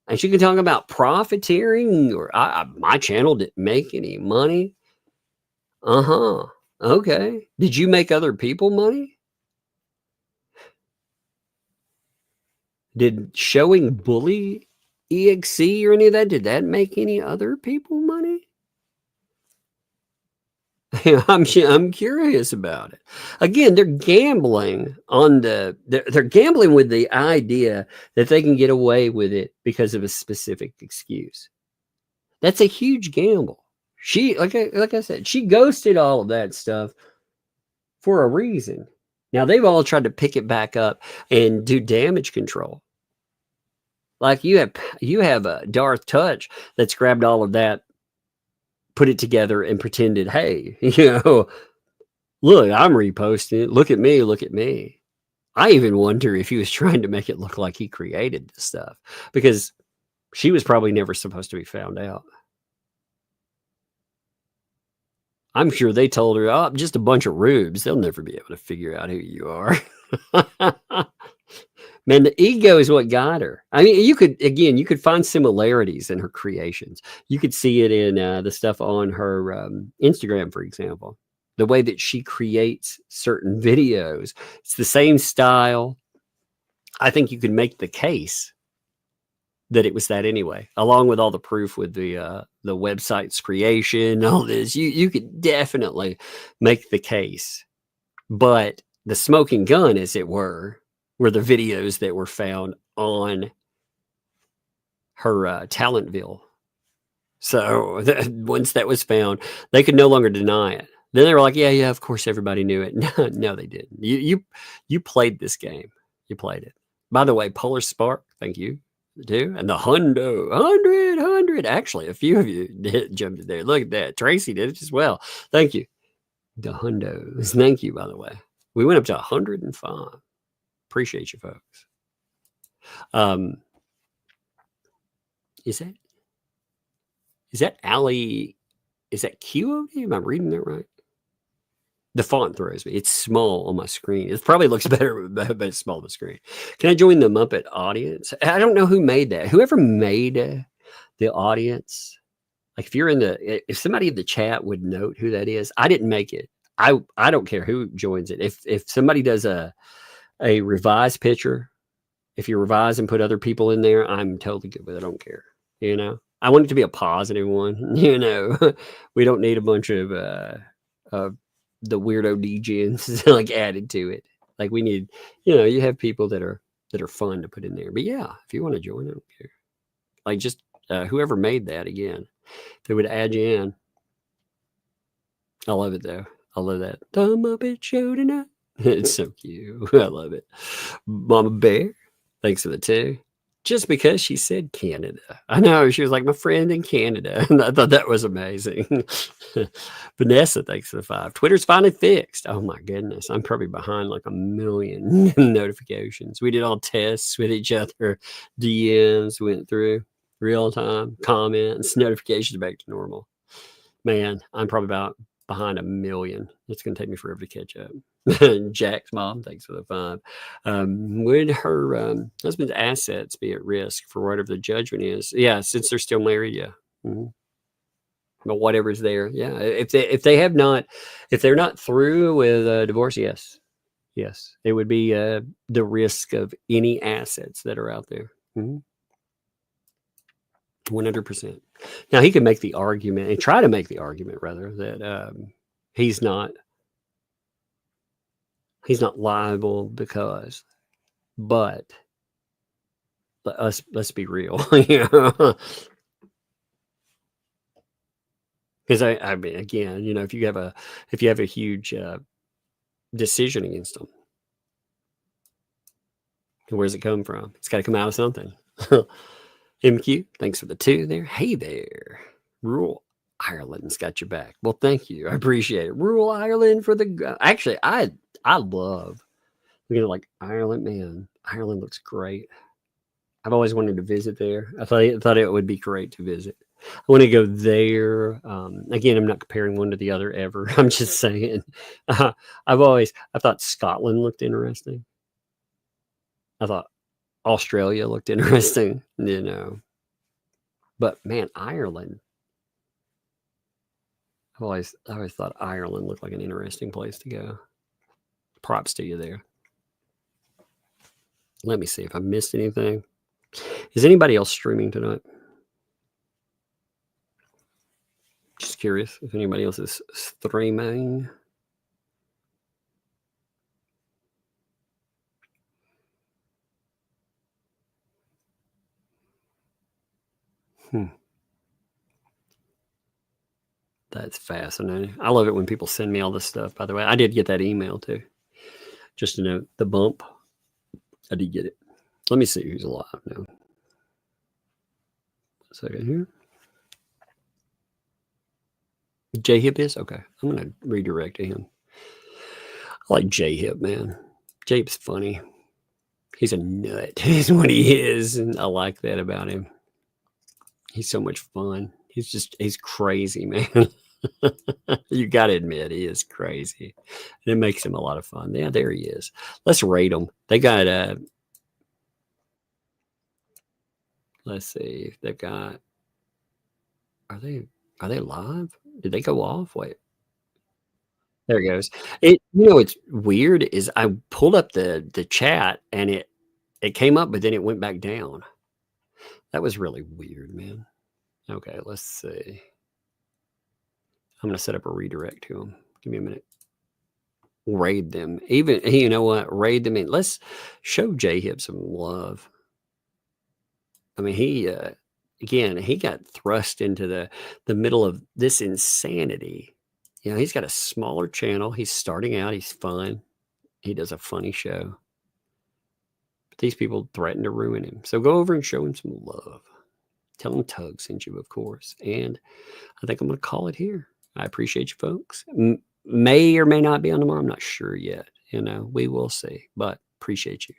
And she can talk about profiteering, or my channel didn't make any money. Okay. Did you make other people money? Did showing Bully EXE or any of that, did that make any other people money? I'm curious about it. Again, they're gambling on they're gambling with the idea that they can get away with it because of a specific excuse. That's a huge gamble. She, like I said, she ghosted all of that stuff for a reason. Now they've all tried to pick it back up and do damage control. Like you have a Darth Touch that's grabbed all of that, put it together and pretended, hey, look, I'm reposting it. Look at me. Look at me. I even wonder if he was trying to make it look like he created this stuff, because she was probably never supposed to be found out. I'm sure they told her, oh, just a bunch of rubes. They'll never be able to figure out who you are. Man, the ego is what got her. I mean, you could find similarities in her creations. You could see it in the stuff on her Instagram, for example. The way that she creates certain videos. It's the same style. I think you could make the case that it was that anyway, along with all the proof with the website's creation, all this. You could definitely make the case. But the smoking gun, as it were the videos that were found on her Talentville. So once that was found, they could no longer deny it. Then they were like, yeah, of course everybody knew it. No, they didn't. You played this game. You played it. By the way, Polar Spark, thank you too. And the Hundo, 100. Actually, a few of you jumped in there. Look at that. Tracy did it as well. Thank you. The Hundos. Thank you, by the way. We went up to 105. Appreciate you, folks. Is that Ali? Is that QOD? Am I reading that right? The font throws me. It's small on my screen. It probably looks better, but it's small on the screen. Can I join the Muppet audience? I don't know who made that. Whoever made the audience, like if somebody in the chat would note who that is. I didn't make it. I don't care who joins it. If somebody does a revised picture, if you revise and put other people in there, I'm totally good with it. I don't care. I want it to be a positive one. We don't need a bunch of the weirdo degens like added to it. Like we need, you have people that are fun to put in there. But yeah, if you want to join, I don't care. Like just whoever made that, again, they would add you in. I love it though. I love that. The Muppet Show tonight. It's so cute. I love it. Mama Bear, thanks for the 2. Just because she said Canada. I know, she was like, my friend in Canada. And I thought that was amazing. Vanessa, thanks for the 5. Twitter's finally fixed. Oh my goodness. I'm probably behind like 1 million notifications. We did all tests with each other. DMs went through real time, comments, notifications back to normal. Man, I'm probably about behind 1 million. It's going to take me forever to catch up. Jack's mom, thanks for the 5. Would her husband's assets be at risk for whatever the judgment is? Yeah, since they're still married, yeah. Mm-hmm. But whatever's there, yeah. If they're not through with a divorce, yes. Yes, it would be the risk of any assets that are out there. 100%. Now he can make the argument and try to make the argument rather that he's not liable because, but let's be real, because I mean, again, if you have a huge decision against them, where's it come from? It's got to come out of something. MQ, thanks for the 2 there. Hey there, rural Ireland's got your back. Well, thank you, I appreciate it. Rural Ireland for the actually, I love looking at like Ireland. Man, Ireland looks great. I've always wanted to visit there. I thought it would be great to visit. I want to go there. Again, I'm not comparing one to the other ever. I'm just saying. I thought Scotland looked interesting. I thought Australia looked interesting, But man, Ireland. I always thought Ireland looked like an interesting place to go. Props to you there. Let me see if I missed anything. Is anybody else streaming tonight? Just curious if anybody else is streaming. That's fascinating. I love it when people send me all this stuff, by the way. I did get that email too. Just to note the bump. I did get it. Let me see who's alive now. 1 second here. J-Hip is? Okay. I'm going to redirect to him. I like J-Hip, man. J-Hip's funny. He's a nut is what he is. And I like that about him. He's so much fun. He's crazy, man. You got to admit, he is crazy. And it makes him a lot of fun. Yeah, there he is. Let's rate them. They got, let's see. They've got, are they live? Did they go off? Wait. There it goes. It's weird is I pulled up the chat and it came up, but then it went back down. That was really weird, man. Okay, let's see. I'm going to set up a redirect to them. Give me a minute. Raid them. Even, you know what? Raid them in. Let's show J-Hip some love. I mean, he got thrust into the middle of this insanity. He's got a smaller channel. He's starting out. He's fun. He does a funny show. But these people threaten to ruin him. So go over and show him some love. Tell him Tug sent you, of course. And I think I'm going to call it here. I appreciate you, folks. May or may not be on tomorrow. I'm not sure yet. We will see. But appreciate you.